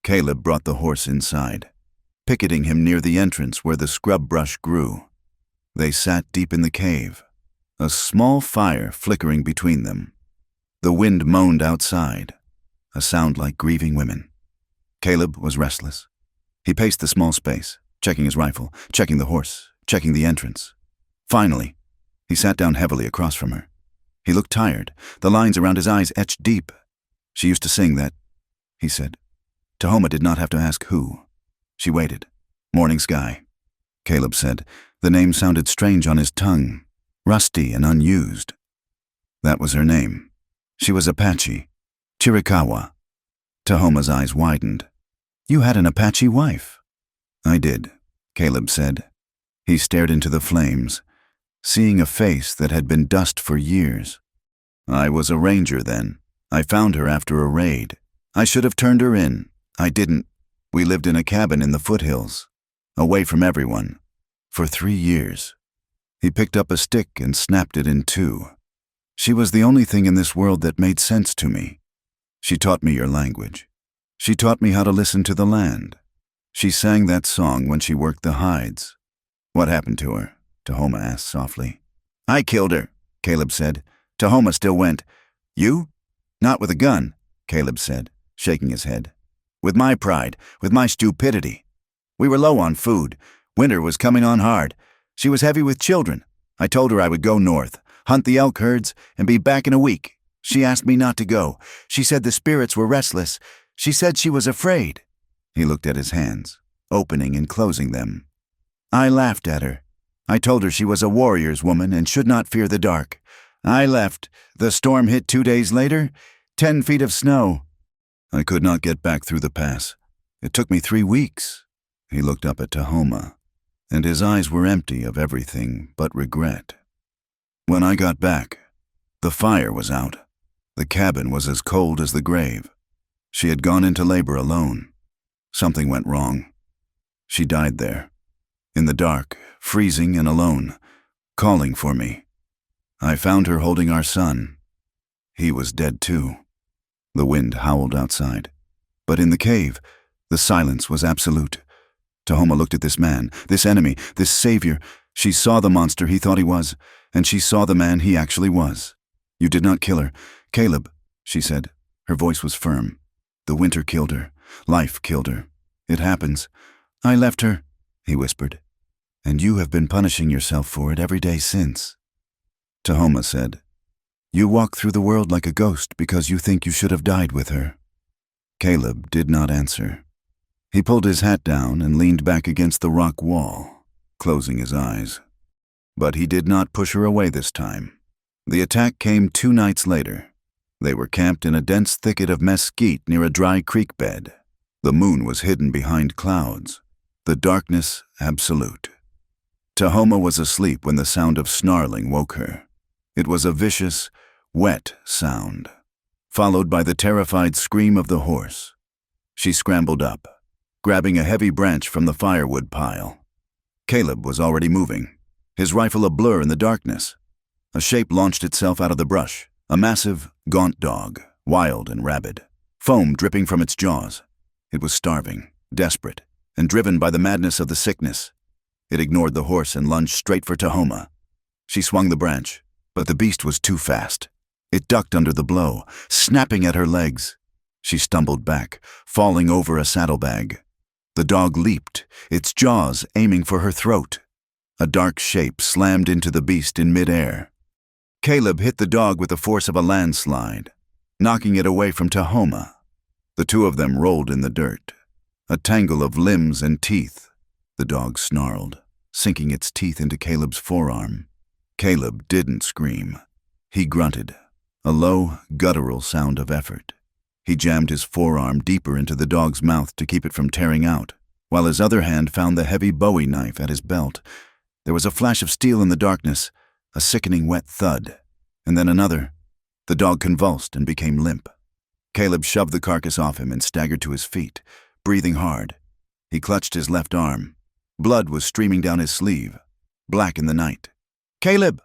Caleb brought the horse inside, picketing him near the entrance where the scrub brush grew. They sat deep in the cave, a small fire flickering between them. The wind moaned outside, a sound like grieving women. Caleb was restless. He paced the small space, checking his rifle, checking the horse, checking the entrance. Finally, he sat down heavily across from her. He looked tired, the lines around his eyes etched deep. "She used to sing that," he said. Tahoma did not have to ask who. She waited. "Morning Sky," Caleb said. The name sounded strange on his tongue, rusty and unused. That was her name. She was Apache, Chiricahua. Tahoma's eyes widened. "You had an Apache wife." "I did," Caleb said. He stared into the flames, seeing a face that had been dust for years. "I was a ranger then. I found her after a raid. I should have turned her in. I didn't. We lived in a cabin in the foothills, away from everyone, for 3 years. He picked up a stick and snapped it in two. She was the only thing in this world that made sense to me. She taught me your language. She taught me how to listen to the land. She sang that song when she worked the hides." "What happened to her?" Tahoma asked softly. "I killed her," Caleb said. Tahoma still went. "You?" "Not with a gun," Caleb said, shaking his head. "With my pride, with my stupidity. We were low on food. Winter was coming on hard. She was heavy with children. I told her I would go north, hunt the elk herds, and be back in a week. She asked me not to go. She said the spirits were restless. She said she was afraid." He looked at his hands, opening and closing them. "I laughed at her. I told her she was a warrior's woman and should not fear the dark. I left. The storm hit 2 days later, 10 feet of snow. I could not get back through the pass. It took me 3 weeks." He looked up at Tahoma, and his eyes were empty of everything but regret. "When I got back, the fire was out. The cabin was as cold as the grave. She had gone into labor alone. Something went wrong. She died there, in the dark, freezing and alone, calling for me. I found her holding our son. He was dead too. The wind howled outside. But in the cave, the silence was absolute. Tahoma looked at this man, this enemy, this savior. She saw the monster he thought he was, and she saw the man he actually was. "You did not kill her, Caleb," she said. Her voice was firm. "The winter killed her. Life killed her. It happens. I left her," he whispered. "And you have been punishing yourself for it every day since." Tahoma said, "You walk through the world like a ghost because you think you should have died with her." Caleb did not answer. He pulled his hat down and leaned back against the rock wall, closing his eyes. But he did not push her away this time. The attack came 2 nights later. They were camped in a dense thicket of mesquite near a dry creek bed. The moon was hidden behind clouds. The darkness absolute. Tahoma was asleep when the sound of snarling woke her. It was a vicious, wet sound, followed by the terrified scream of the horse. She scrambled up, grabbing a heavy branch from the firewood pile. Caleb was already moving, his rifle a blur in the darkness. A shape launched itself out of the brush, a massive, gaunt dog, wild and rabid, foam dripping from its jaws. It was starving, desperate, and driven by the madness of the sickness. It ignored the horse and lunged straight for Tahoma. She swung the branch, but the beast was too fast. It ducked under the blow, snapping at her legs. She stumbled back, falling over a saddlebag. The dog leaped, its jaws aiming for her throat. A dark shape slammed into the beast in midair. Caleb hit the dog with the force of a landslide, knocking it away from Tahoma. The two of them rolled in the dirt, a tangle of limbs and teeth. The dog snarled, sinking its teeth into Caleb's forearm. Caleb didn't scream. He grunted, a low, guttural sound of effort. He jammed his forearm deeper into the dog's mouth to keep it from tearing out, while his other hand found the heavy Bowie knife at his belt. There was a flash of steel in the darkness, a sickening wet thud, and then another. The dog convulsed and became limp. Caleb shoved the carcass off him and staggered to his feet, breathing hard. He clutched his left arm. Blood was streaming down his sleeve, black in the night. "Caleb!"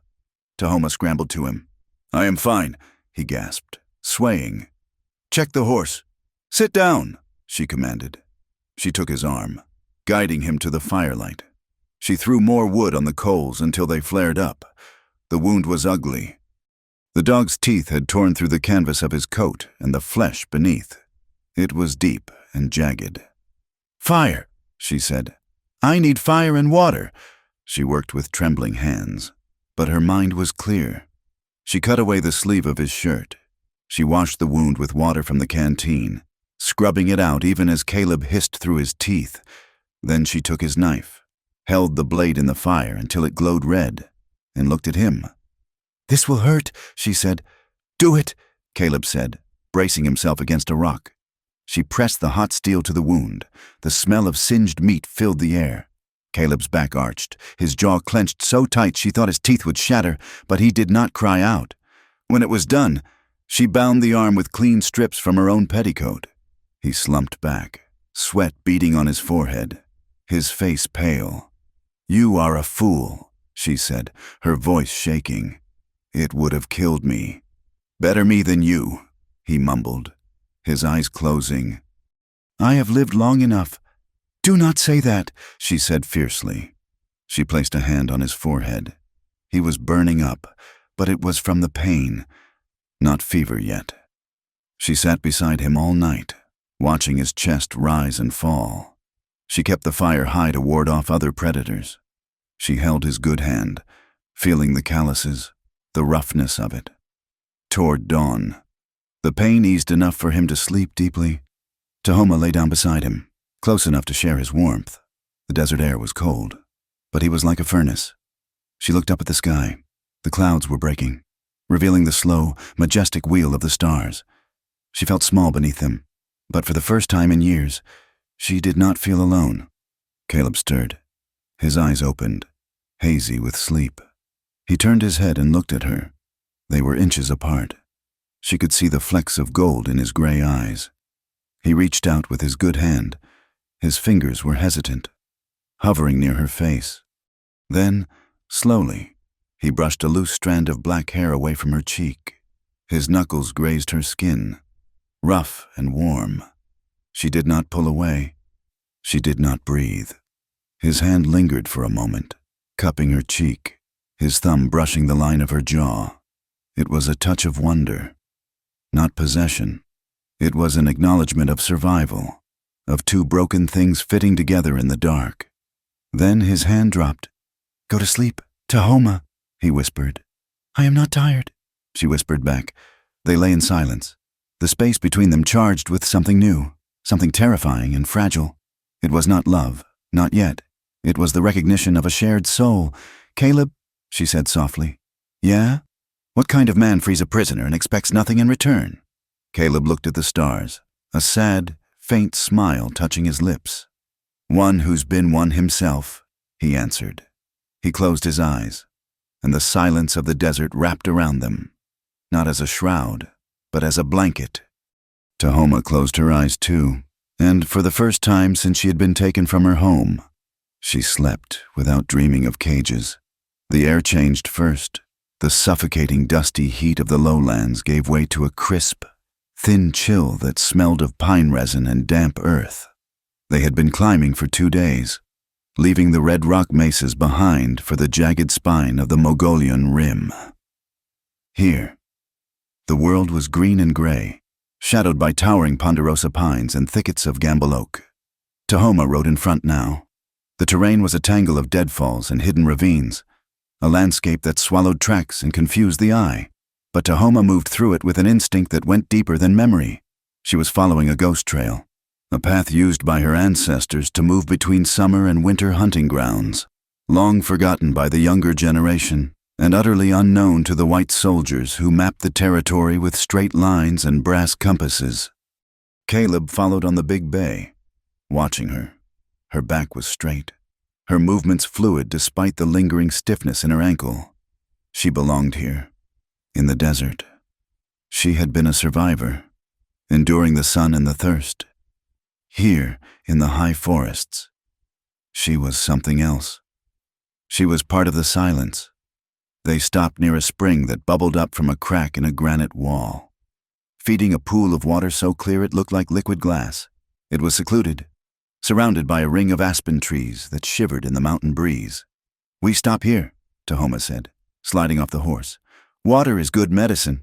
Tahoma scrambled to him. "I am fine," he gasped, swaying. "Check the horse." "Sit down," she commanded. She took his arm, guiding him to the firelight. She threw more wood on the coals until they flared up. The wound was ugly. The dog's teeth had torn through the canvas of his coat and the flesh beneath. It was deep and jagged. "Fire," she said. "I need fire and water." She worked with trembling hands, but her mind was clear. She cut away the sleeve of his shirt. She washed the wound with water from the canteen, scrubbing it out even as Caleb hissed through his teeth. Then she took his knife, held the blade in the fire until it glowed red, and looked at him. "This will hurt," she said. "Do it," Caleb said, bracing himself against a rock. She pressed the hot steel to the wound. The smell of singed meat filled the air. Caleb's back arched, his jaw clenched so tight she thought his teeth would shatter, but he did not cry out. When it was done, she bound the arm with clean strips from her own petticoat. He slumped back, sweat beading on his forehead, his face pale. "You are a fool," she said, her voice shaking. "It would have killed me." "Better me than you," he mumbled, his eyes closing. "I have lived long enough." "Do not say that," she said fiercely. She placed a hand on his forehead. He was burning up, but it was from the pain, not fever yet. She sat beside him all night, watching his chest rise and fall. She kept the fire high to ward off other predators. She held his good hand, feeling the calluses, the roughness of it. Toward dawn, the pain eased enough for him to sleep deeply. Tahoma lay down beside him, close enough to share his warmth. The desert air was cold, but he was like a furnace. She looked up at the sky. The clouds were breaking, revealing the slow, majestic wheel of the stars. She felt small beneath them, but for the first time in years, she did not feel alone. Caleb stirred. His eyes opened, hazy with sleep. He turned his head and looked at her. They were inches apart. She could see the flecks of gold in his gray eyes. He reached out with his good hand. His fingers were hesitant, hovering near her face. Then, slowly, he brushed a loose strand of black hair away from her cheek. His knuckles grazed her skin, rough and warm. She did not pull away. She did not breathe. His hand lingered for a moment, cupping her cheek, his thumb brushing the line of her jaw. It was a touch of wonder, not possession. It was an acknowledgement of survival, of two broken things fitting together in the dark. Then his hand dropped. "Go to sleep, Tahoma," he whispered. "I am not tired," she whispered back. They lay in silence, the space between them charged with something new, something terrifying and fragile. It was not love, not yet. It was the recognition of a shared soul. "Caleb," she said softly. "Yeah? What kind of man frees a prisoner and expects nothing in return?" Caleb looked at the stars, a sad, faint smile touching his lips. "One who's been one himself," he answered. He closed his eyes, and the silence of the desert wrapped around them, not as a shroud, but as a blanket. Tahoma closed her eyes too, and for the first time since she had been taken from her home, she slept without dreaming of cages. The air changed first. The suffocating, dusty heat of the lowlands gave way to a crisp, thin chill that smelled of pine resin and damp earth. They had been climbing for 2 days, leaving the red rock mesas behind for the jagged spine of the Mongolian rim. Here, the world was green and gray, shadowed by towering ponderosa pines and thickets of gamble oak. Tahoma rode in front now. The terrain was a tangle of deadfalls and hidden ravines, a landscape that swallowed tracks and confused the eye. But Tahoma moved through it with an instinct that went deeper than memory. She was following a ghost trail, a path used by her ancestors to move between summer and winter hunting grounds, long forgotten by the younger generation and utterly unknown to the white soldiers who mapped the territory with straight lines and brass compasses. Caleb followed on the big bay, watching her. Her back was straight, her movements fluid despite the lingering stiffness in her ankle. She belonged here, in the desert. She had been a survivor, enduring the sun and the thirst. Here, in the high forests, she was something else. She was part of the silence. They stopped near a spring that bubbled up from a crack in a granite wall, feeding a pool of water so clear it looked like liquid glass. It was secluded, surrounded by a ring of aspen trees that shivered in the mountain breeze. "We stop here," Tahoma said, sliding off the horse. "Water is good medicine."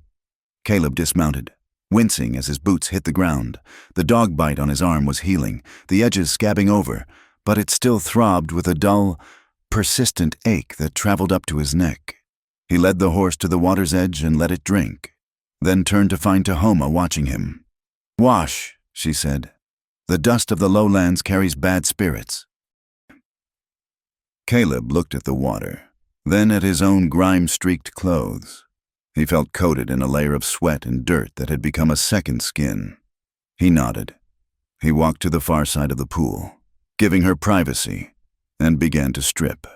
Caleb dismounted, wincing as his boots hit the ground. The dog bite on his arm was healing, the edges scabbing over, but it still throbbed with a dull, persistent ache that traveled up to his neck. He led the horse to the water's edge and let it drink, then turned to find Tahoma watching him. "Wash," she said. "The dust of the lowlands carries bad spirits." Caleb looked at the water, then at his own grime-streaked clothes. He felt coated in a layer of sweat and dirt that had become a second skin. He nodded. He walked to the far side of the pool, giving her privacy, and began to strip.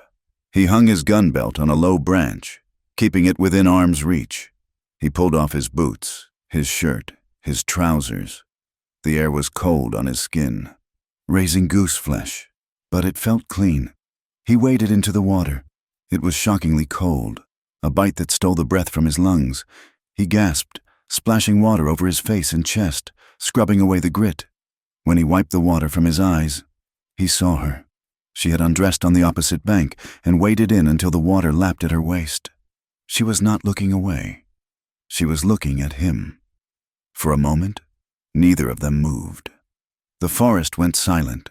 He hung his gun belt on a low branch, keeping it within arm's reach. He pulled off his boots, his shirt, his trousers. The air was cold on his skin, raising goose flesh, but it felt clean. He waded into the water. It was shockingly cold, a bite that stole the breath from his lungs. He gasped, splashing water over his face and chest, scrubbing away the grit. When he wiped the water from his eyes, he saw her. She had undressed on the opposite bank and waded in until the water lapped at her waist. She was not looking away. She was looking at him. For a moment, neither of them moved. The forest went silent,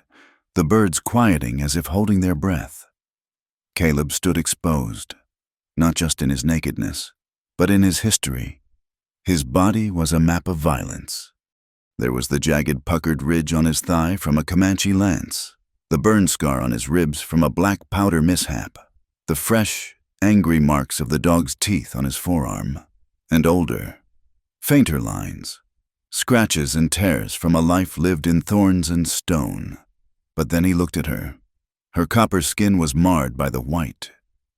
the birds quieting as if holding their breath. Caleb stood exposed, not just in his nakedness, but in his history. His body was a map of violence. There was the jagged, puckered ridge on his thigh from a Comanche lance, the burn scar on his ribs from a black powder mishap, the fresh, angry marks of the dog's teeth on his forearm, and older, fainter lines, scratches and tears from a life lived in thorns and stone. But then he looked at her. Her copper skin was marred by the white,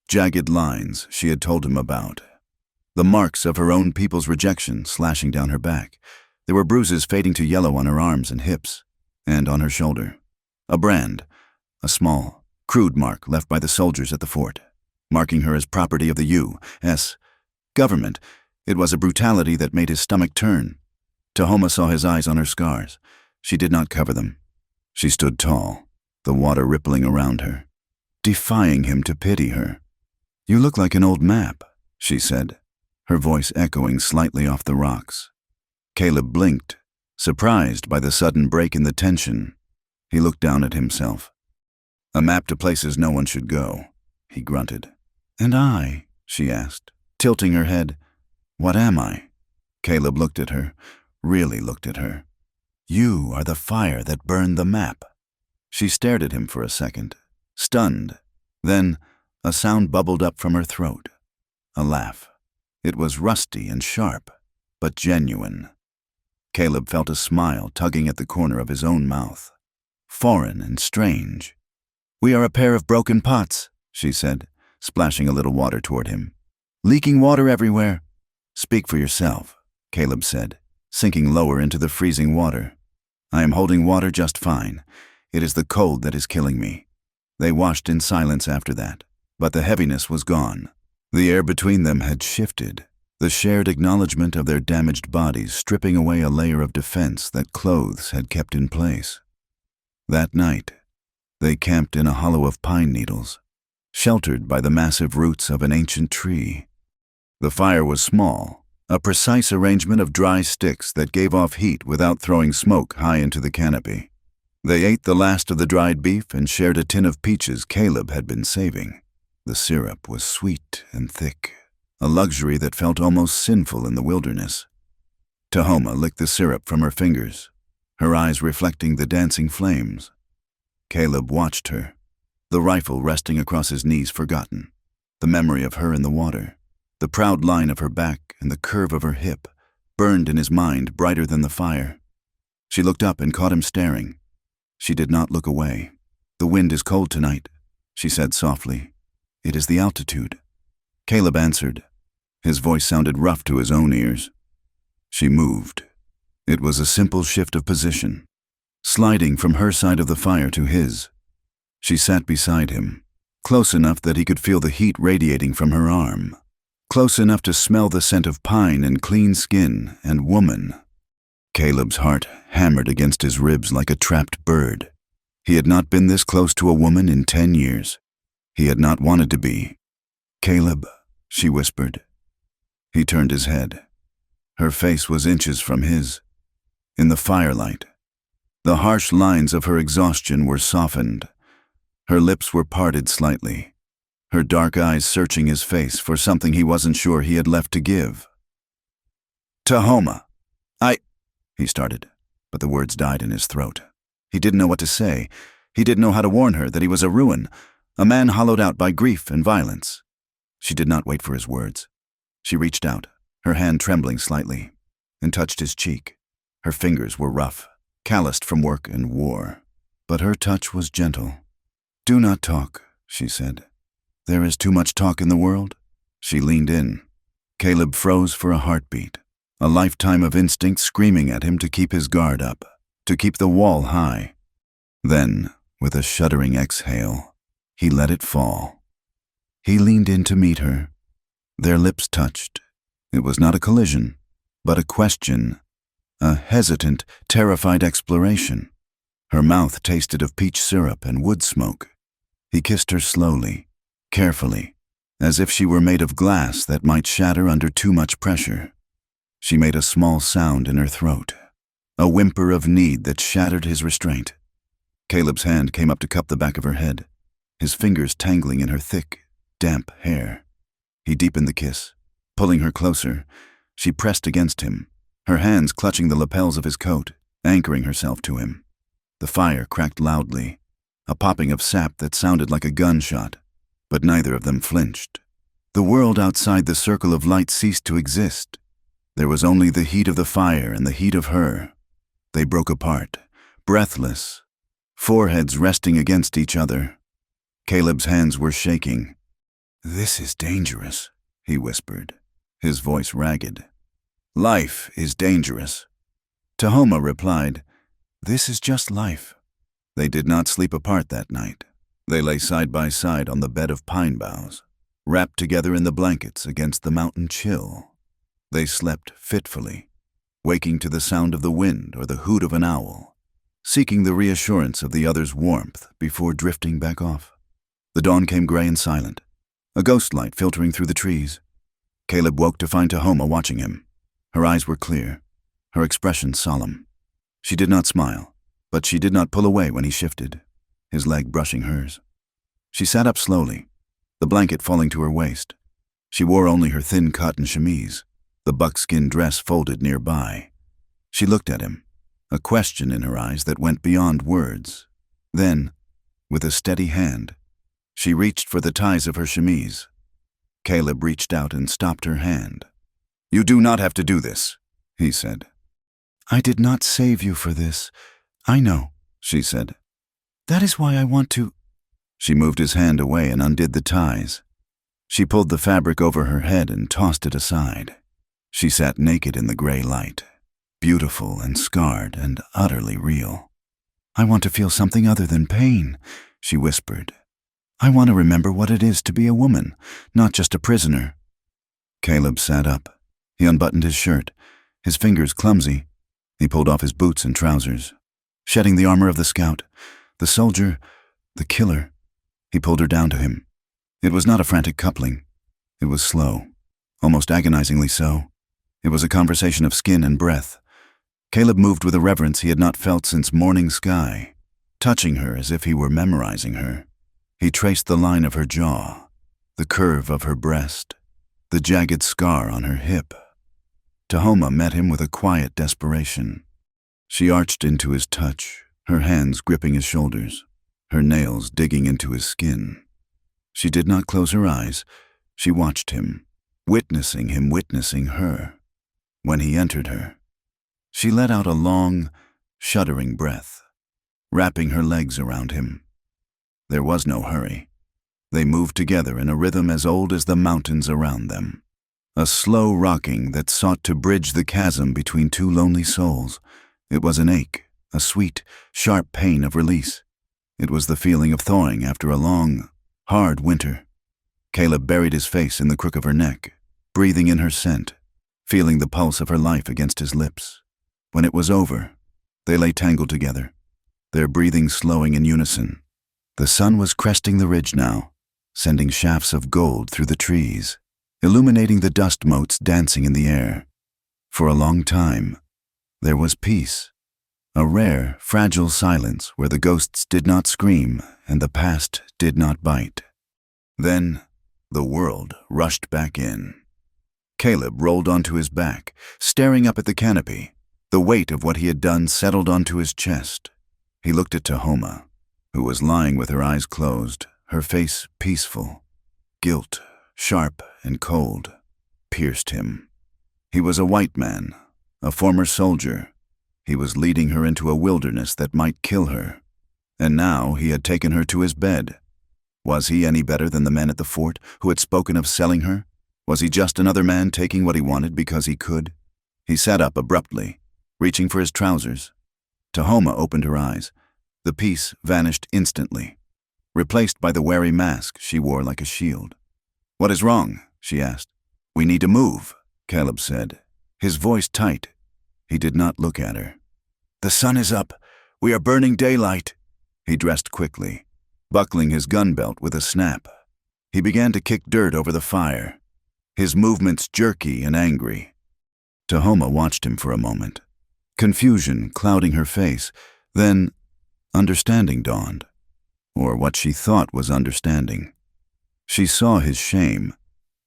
jagged lines she had told him about. The marks of her own people's rejection slashing down her back. There were bruises fading to yellow on her arms and hips, and on her shoulder. A brand, a small, crude mark left by the soldiers at the fort, marking her as property of the U.S. government. It was a brutality that made his stomach turn. Tahoma saw his eyes on her scars. She did not cover them. She stood tall, the water rippling around her, defying him to pity her. "You look like an old map," she said, her voice echoing slightly off the rocks. Caleb blinked, surprised by the sudden break in the tension. He looked down at himself. "A map to places no one should go," he grunted. "And I?" she asked, tilting her head. "What am I?" Caleb looked at her, really looked at her. "You are the fire that burned the map." She stared at him for a second, stunned. Then a sound bubbled up from her throat. A laugh. It was rusty and sharp, but genuine. Caleb felt a smile tugging at the corner of his own mouth. Foreign and strange. "We are a pair of broken pots," she said, splashing a little water toward him. "Leaking water everywhere." "Speak for yourself," Caleb said, sinking lower into the freezing water. "I am holding water just fine. It is the cold that is killing me." They washed in silence after that, but the heaviness was gone. The air between them had shifted, the shared acknowledgement of their damaged bodies stripping away a layer of defense that clothes had kept in place. That night, they camped in a hollow of pine needles, sheltered by the massive roots of an ancient tree. The fire was small, a precise arrangement of dry sticks that gave off heat without throwing smoke high into the canopy. They ate the last of the dried beef and shared a tin of peaches Caleb had been saving. The syrup was sweet and thick, a luxury that felt almost sinful in the wilderness. Tahoma licked the syrup from her fingers, her eyes reflecting the dancing flames. Caleb watched her, the rifle resting across his knees forgotten, the memory of her in the water, the proud line of her back and the curve of her hip, burned in his mind brighter than the fire. She looked up and caught him staring. She did not look away. "The wind is cold tonight," she said softly. "It is the altitude." Caleb answered. His voice sounded rough to his own ears. She moved. It was a simple shift of position, sliding from her side of the fire to his. She sat beside him, close enough that he could feel the heat radiating from her arm, close enough to smell the scent of pine and clean skin and woman. Caleb's heart hammered against his ribs like a trapped bird. He had not been this close to a woman in 10 years. He had not wanted to be. "Caleb," she whispered. He turned his head. Her face was inches from his. In the firelight, the harsh lines of her exhaustion were softened. Her lips were parted slightly, her dark eyes searching his face for something he wasn't sure he had left to give. "Tahoma, he started, but the words died in his throat. He didn't know what to say. He didn't know how to warn her that he was a ruin, a man hollowed out by grief and violence. She did not wait for his words. She reached out, her hand trembling slightly, and touched his cheek. Her fingers were rough, calloused from work and war, but her touch was gentle. "Do not talk," she said. "There is too much talk in the world." She leaned in. Caleb froze for a heartbeat, a lifetime of instinct screaming at him to keep his guard up, to keep the wall high. Then, with a shuddering exhale, he let it fall. He leaned in to meet her. Their lips touched. It was not a collision, but a question, a hesitant, terrified exploration. Her mouth tasted of peach syrup and wood smoke. He kissed her slowly, carefully, as if she were made of glass that might shatter under too much pressure. She made a small sound in her throat, a whimper of need that shattered his restraint. Caleb's hand came up to cup the back of her head, his fingers tangling in her thick, damp hair. He deepened the kiss, pulling her closer. She pressed against him, her hands clutching the lapels of his coat, anchoring herself to him. The fire cracked loudly, a popping of sap that sounded like a gunshot, but neither of them flinched. The world outside the circle of light ceased to exist. There was only the heat of the fire and the heat of her. They broke apart, breathless, foreheads resting against each other. Caleb's hands were shaking. "This is dangerous," he whispered. his voice ragged. "Life is dangerous." Tahoma replied, "This is just life." They did not sleep apart that night. They lay side by side on the bed of pine boughs, wrapped together in the blankets against the mountain chill. They slept fitfully, waking to the sound of the wind or the hoot of an owl, seeking the reassurance of the other's warmth before drifting back off. The dawn came gray and silent, a ghost light filtering through the trees. Caleb woke to find Tahoma watching him. Her eyes were clear, her expression solemn. She did not smile, but she did not pull away when he shifted, his leg brushing hers. She sat up slowly, the blanket falling to her waist. She wore only her thin cotton chemise, the buckskin dress folded nearby. She looked at him, a question in her eyes that went beyond words. Then, with a steady hand, she reached for the ties of her chemise. Caleb reached out and stopped her hand. "You do not have to do this," he said. "I did not save you for this. I know," she said. "That is why I want to—" She moved his hand away and undid the ties. She pulled the fabric over her head and tossed it aside. She sat naked in the gray light, beautiful and scarred and utterly real. "I want to feel something other than pain," she whispered. "I want to remember what it is to be a woman, not just a prisoner." Caleb sat up. He unbuttoned his shirt, his fingers clumsy. He pulled off his boots and trousers, shedding the armor of the scout, the soldier, the killer. He pulled her down to him. It was not a frantic coupling. It was slow, almost agonizingly so. It was a conversation of skin and breath. Caleb moved with a reverence he had not felt since morning sky, touching her as if he were memorizing her. He traced the line of her jaw, the curve of her breast, the jagged scar on her hip. Tahoma met him with a quiet desperation. She arched into his touch, her hands gripping his shoulders, her nails digging into his skin. She did not close her eyes. She watched him witnessing her. When he entered her, she let out a long, shuddering breath, wrapping her legs around him. There was no hurry. They moved together in a rhythm as old as the mountains around them, a slow rocking that sought to bridge the chasm between two lonely souls. It was an ache, a sweet, sharp pain of release. It was the feeling of thawing after a long, hard winter. Caleb buried his face in the crook of her neck, breathing in her scent, feeling the pulse of her life against his lips. When it was over, they lay tangled together, their breathing slowing in unison. The sun was cresting the ridge now, sending shafts of gold through the trees, illuminating the dust motes dancing in the air. For a long time, there was peace, a rare, fragile silence where the ghosts did not scream and the past did not bite. Then, the world rushed back in. Caleb rolled onto his back, staring up at the canopy. The weight of what he had done settled onto his chest. He looked at Tahoma, who was lying with her eyes closed, her face peaceful. Guilt, sharp and cold, pierced him. He was a white man, a former soldier. He was leading her into a wilderness that might kill her. And now he had taken her to his bed. Was he any better than the men at the fort who had spoken of selling her? Was he just another man taking what he wanted because he could? He sat up abruptly, reaching for his trousers. Tahoma opened her eyes. The peace vanished instantly, replaced by the wary mask she wore like a shield. "What is wrong?" she asked. "We need to move," Caleb said, his voice tight. He did not look at her. "The sun is up. We are burning daylight." He dressed quickly, buckling his gun belt with a snap. He began to kick dirt over the fire, his movements jerky and angry. Tahoma watched him for a moment, confusion clouding her face. Then, understanding dawned, or what she thought was understanding. She saw his shame,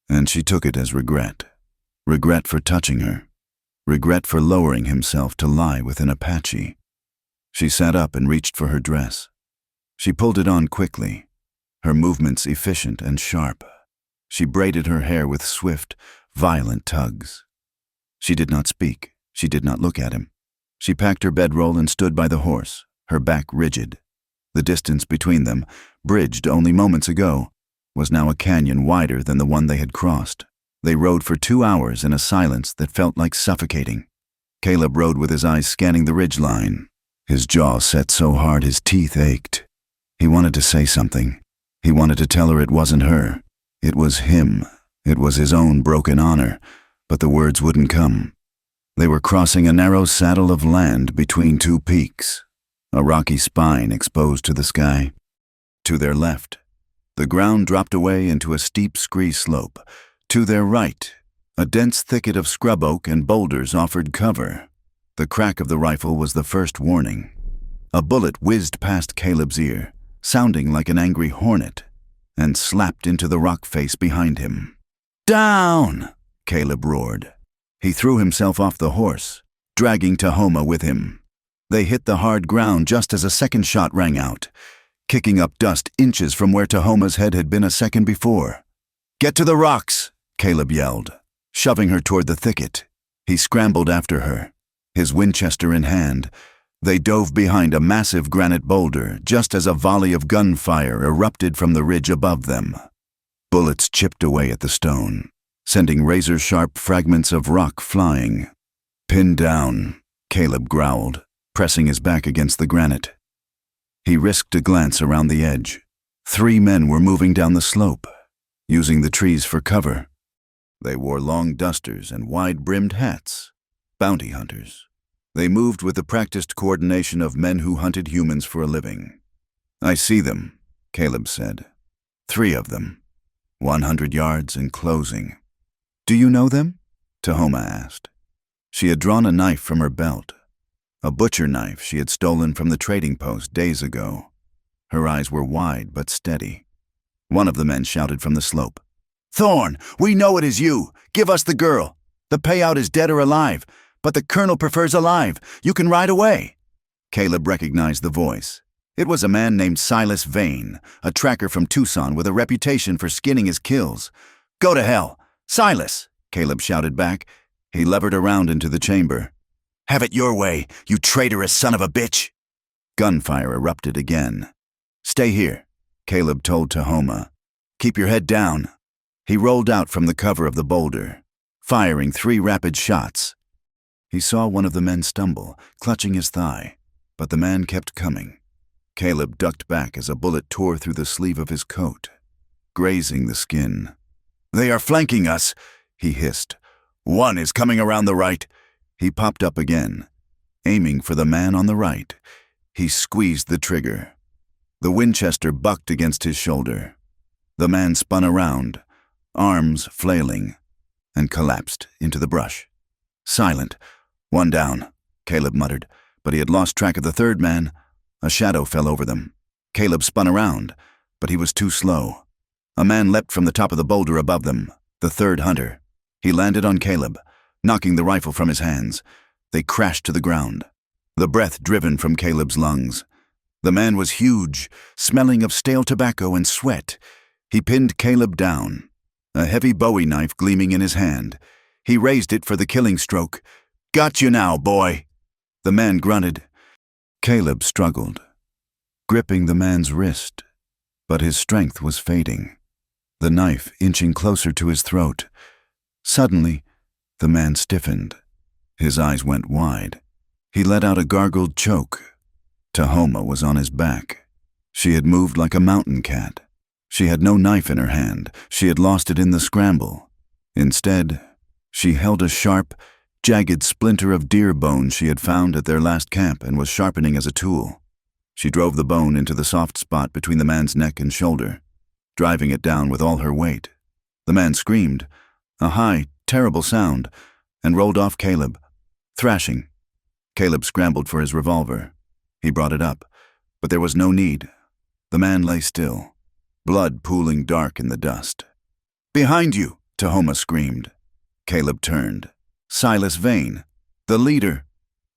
and she took it as regret. Regret for touching her. Regret for lowering himself to lie with an Apache. She sat up and reached for her dress. She pulled it on quickly, her movements efficient and sharp. She braided her hair with swift, violent tugs. She did not speak. She did not look at him. She packed her bedroll and stood by the horse, her back rigid. The distance between them, bridged only moments ago, was now a canyon wider than the one they had crossed. They rode for 2 hours in a silence that felt like suffocating. Caleb rode with his eyes scanning the ridgeline. His jaw set so hard his teeth ached. He wanted to say something. He wanted to tell her it wasn't her. It was him. It was his own broken honor, but the words wouldn't come. They were crossing a narrow saddle of land between 2 peaks, a rocky spine exposed to the sky. To their left, the ground dropped away into a steep scree slope. To their right, a dense thicket of scrub oak and boulders offered cover. The crack of the rifle was the first warning. A bullet whizzed past Caleb's ear, sounding like an angry hornet, and slapped into the rock face behind him. "Down!" Caleb roared. He threw himself off the horse, dragging Tahoma with him. They hit the hard ground just as a second shot rang out, kicking up dust inches from where Tahoma's head had been a second before. "Get to the rocks!" Caleb yelled, shoving her toward the thicket. He scrambled after her, his Winchester in hand. They dove behind a massive granite boulder just as a volley of gunfire erupted from the ridge above them. Bullets chipped away at the stone, sending razor-sharp fragments of rock flying. "Pinned down," Caleb growled, pressing his back against the granite. He risked a glance around the edge. 3 men were moving down the slope, using the trees for cover. They wore long dusters and wide-brimmed hats, bounty hunters. They moved with the practiced coordination of men who hunted humans for a living. "I see them," Caleb said. 3 of them, 100 yards and closing. "Do you know them?" Tahoma asked. She had drawn a knife from her belt, a butcher knife she had stolen from the trading post days ago. Her eyes were wide but steady. One of the men shouted from the slope, "Thorn, we know it is you! Give us the girl! The payout is dead or alive, but the colonel prefers alive. You can ride away." Caleb recognized the voice. It was a man named Silas Vane, a tracker from Tucson with a reputation for skinning his kills. "Go to hell! Silas!" Caleb shouted back. He levered around into the chamber. "Have it your way, you traitorous son of a bitch!" Gunfire erupted again. "Stay here," Caleb told Tahoma. "Keep your head down." He rolled out from the cover of the boulder, firing 3 rapid shots. He saw one of the men stumble, clutching his thigh, but the man kept coming. Caleb ducked back as a bullet tore through the sleeve of his coat, grazing the skin. "They are flanking us," he hissed. "One is coming around the right." He popped up again, aiming for the man on the right. He squeezed the trigger. The Winchester bucked against his shoulder. The man spun around, arms flailing, and collapsed into the brush. "Silent. 1 down," Caleb muttered, but he had lost track of the 3rd man. A shadow fell over them. Caleb spun around, but he was too slow. A man leapt from the top of the boulder above them, the 3rd hunter. He landed on Caleb, knocking the rifle from his hands. They crashed to the ground, the breath driven from Caleb's lungs. The man was huge, smelling of stale tobacco and sweat. He pinned Caleb down, a heavy Bowie knife gleaming in his hand. He raised it for the killing stroke. "Got you now, boy." The man grunted. Caleb struggled, gripping the man's wrist, but his strength was fading, the knife inching closer to his throat. Suddenly, the man stiffened. His eyes went wide. He let out a gargled choke. Tahoma was on his back. She had moved like a mountain cat. She had no knife in her hand. She had lost it in the scramble. Instead, she held a sharp, jagged splinter of deer bone she had found at their last camp and was sharpening as a tool. She drove the bone into the soft spot between the man's neck and shoulder, driving it down with all her weight. The man screamed, a high, terrible sound, and rolled off Caleb, thrashing. Caleb scrambled for his revolver. He brought it up, but there was no need. The man lay still, blood pooling dark in the dust. "Behind you!" Tahoma screamed. Caleb turned. Silas Vane, the leader,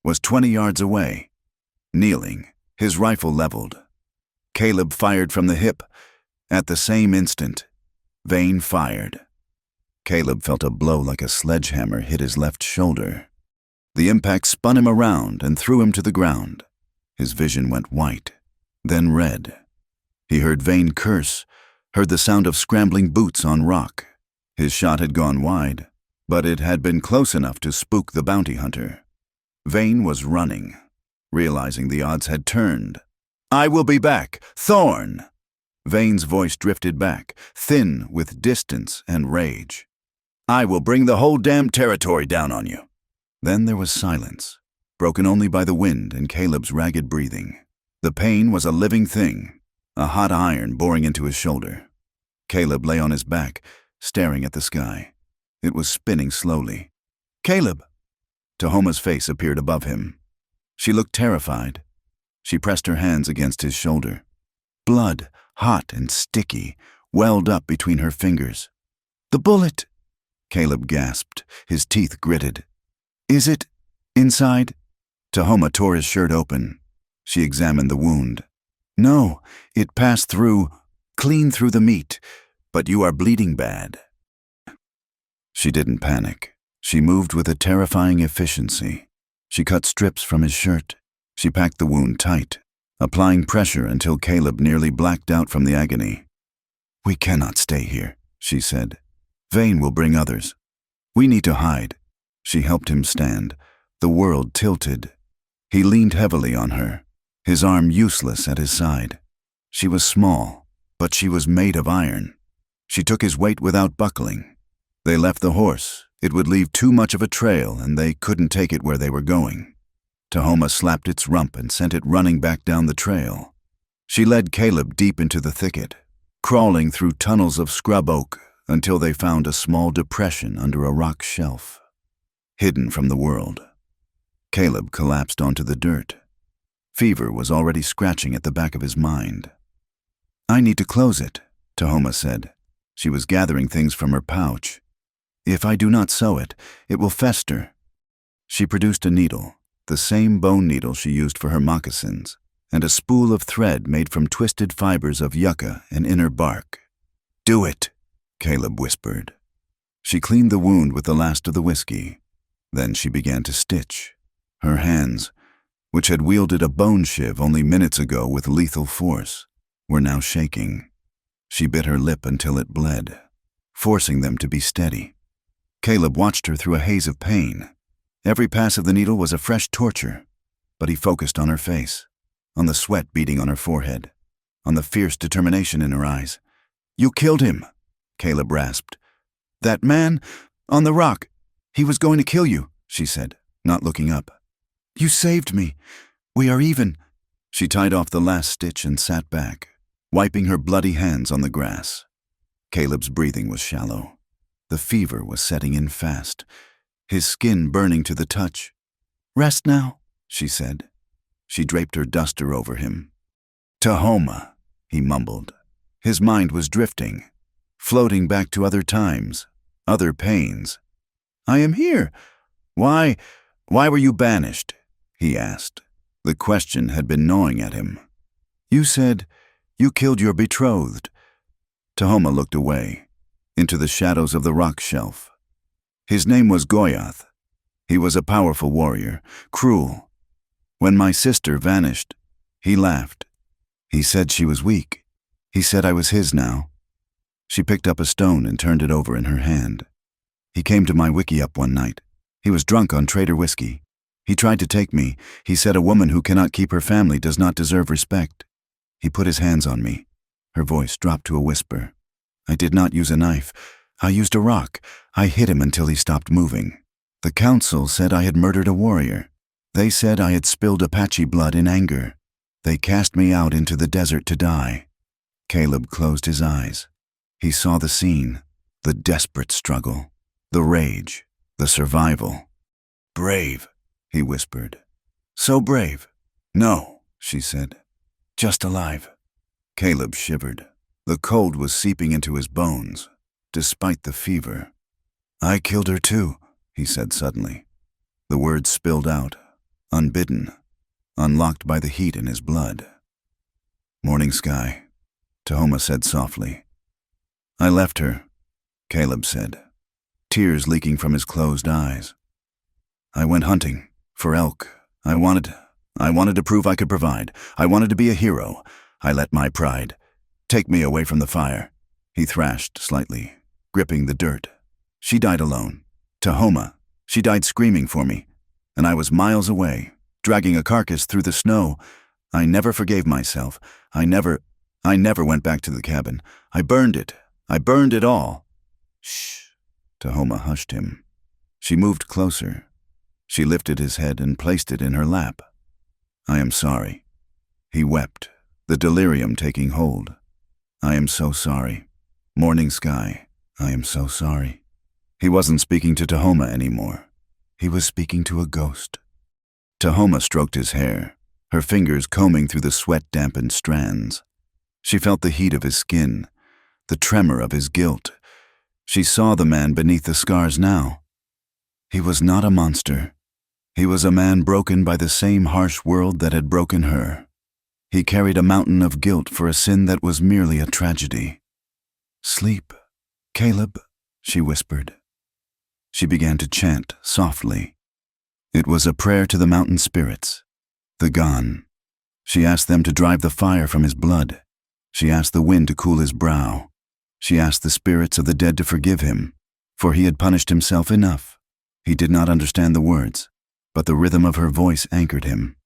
was 20 yards away, kneeling, his rifle leveled. Caleb fired from the hip. At the same instant, Vane fired. Caleb felt a blow like a sledgehammer hit his left shoulder. The impact spun him around and threw him to the ground. His vision went white, then red. He heard Vane curse, heard the sound of scrambling boots on rock. His shot had gone wide, but it had been close enough to spook the bounty hunter. Vane was running, realizing the odds had turned. "I will be back, Thorn!" Vane's voice drifted back, thin with distance and rage. "I will bring the whole damn territory down on you." Then there was silence, broken only by the wind and Caleb's ragged breathing. The pain was a living thing, a hot iron boring into his shoulder. Caleb lay on his back, staring at the sky. It was spinning slowly. "Caleb!" Tahoma's face appeared above him. She looked terrified. She pressed her hands against his shoulder. Blood, hot and sticky, welled up between her fingers. "The bullet!" Caleb gasped, his teeth gritted. "Is it inside?" Tahoma tore his shirt open. She examined the wound. "No, it passed through, clean through the meat, but you are bleeding bad." She didn't panic. She moved with a terrifying efficiency. She cut strips from his shirt. She packed the wound tight, applying pressure until Caleb nearly blacked out from the agony. "We cannot stay here," she said. "Vane will bring others. We need to hide." She helped him stand. The world tilted. He leaned heavily on her, his arm useless at his side. She was small, but she was made of iron. She took his weight without buckling. They left the horse. It would leave too much of a trail, and they couldn't take it where they were going. Tahoma slapped its rump and sent it running back down the trail. She led Caleb deep into the thicket, crawling through tunnels of scrub oak until they found a small depression under a rock shelf. Hidden from the world. Caleb collapsed onto the dirt. Fever was already scratching at the back of his mind. "I need to close it," Tahoma said. She was gathering things from her pouch. "If I do not sew it, it will fester." She produced a needle, the same bone needle she used for her moccasins, and a spool of thread made from twisted fibers of yucca and inner bark. "Do it," Caleb whispered. She cleaned the wound with the last of the whiskey. Then she began to stitch. Her hands, which had wielded a bone shiv only minutes ago with lethal force, were now shaking. She bit her lip until it bled, forcing them to be steady. Caleb watched her through a haze of pain. Every pass of the needle was a fresh torture, but he focused on her face, on the sweat beading on her forehead, on the fierce determination in her eyes. "You killed him," Caleb rasped. "That man on the rock, he was going to kill you," she said, not looking up. "You saved me. We are even." She tied off the last stitch and sat back, wiping her bloody hands on the grass. Caleb's breathing was shallow. The fever was setting in fast, his skin burning to the touch. "Rest now," she said. She draped her duster over him. "Tahoma," he mumbled. His mind was drifting, floating back to other times, other pains. "I am here. Why were you banished?" he asked. The question had been gnawing at him. "You said you killed your betrothed." Tahoma looked away, into the shadows of the rock shelf. His name was Goyath. He was a powerful warrior, cruel. When my sister vanished, he laughed. He said she was weak. He said I was his now. She picked up a stone and turned it over in her hand. "He came to my wickiup one night. He was drunk on trader whiskey. He tried to take me. He said a woman who cannot keep her family does not deserve respect. He put his hands on me." Her voice dropped to a whisper. "I did not use a knife. I used a rock. I hit him until he stopped moving. The council said I had murdered a warrior. They said I had spilled Apache blood in anger. They cast me out into the desert to die." Caleb closed his eyes. He saw the scene, the desperate struggle, the rage, the survival. "Brave," he whispered. "So brave." "No," she said. "Just alive." Caleb shivered. The cold was seeping into his bones, despite the fever. "I killed her too," he said suddenly. The words spilled out, unbidden, unlocked by the heat in his blood. "Morning sky," Tahoma said softly. "I left her," Caleb said, tears leaking from his closed eyes. "I went hunting, for elk. I wanted to prove I could provide. I wanted to be a hero. I let my pride take me away from the fire." He thrashed slightly, gripping the dirt. She died alone. Tahoma, she died screaming for me. And I was miles away, dragging a carcass through the snow. I never forgave myself. I never went back to the cabin. I burned it. I burned it all. Shh. Tahoma hushed him. She moved closer. She lifted his head and placed it in her lap. I am sorry. He wept, the delirium taking hold. I am so sorry. Morning sky, I am so sorry. He wasn't speaking to Tahoma anymore. He was speaking to a ghost. Tahoma stroked his hair, her fingers combing through the sweat-dampened strands. She felt the heat of his skin, the tremor of his guilt. She saw the man beneath the scars now. He was not a monster. He was a man broken by the same harsh world that had broken her. He carried a mountain of guilt for a sin that was merely a tragedy. Sleep, Caleb, she whispered. She began to chant softly. It was a prayer to the mountain spirits, the gone. She asked them to drive the fire from his blood. She asked the wind to cool his brow. She asked the spirits of the dead to forgive him, for he had punished himself enough. He did not understand the words, but the rhythm of her voice anchored him.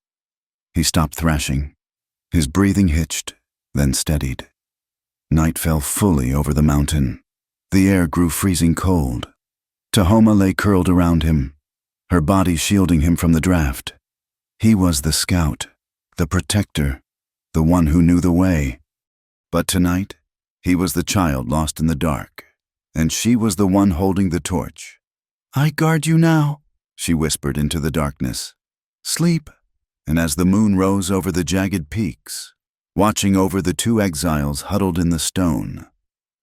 He stopped thrashing. His breathing hitched, then steadied. Night fell fully over the mountain. The air grew freezing cold. Tahoma lay curled around him, her body shielding him from the draft. He was the scout, the protector, the one who knew the way. But tonight, he was the child lost in the dark, and she was the one holding the torch. I guard you now, she whispered into the darkness. Sleep. And as the moon rose over the jagged peaks, watching over the two exiles huddled in the stone,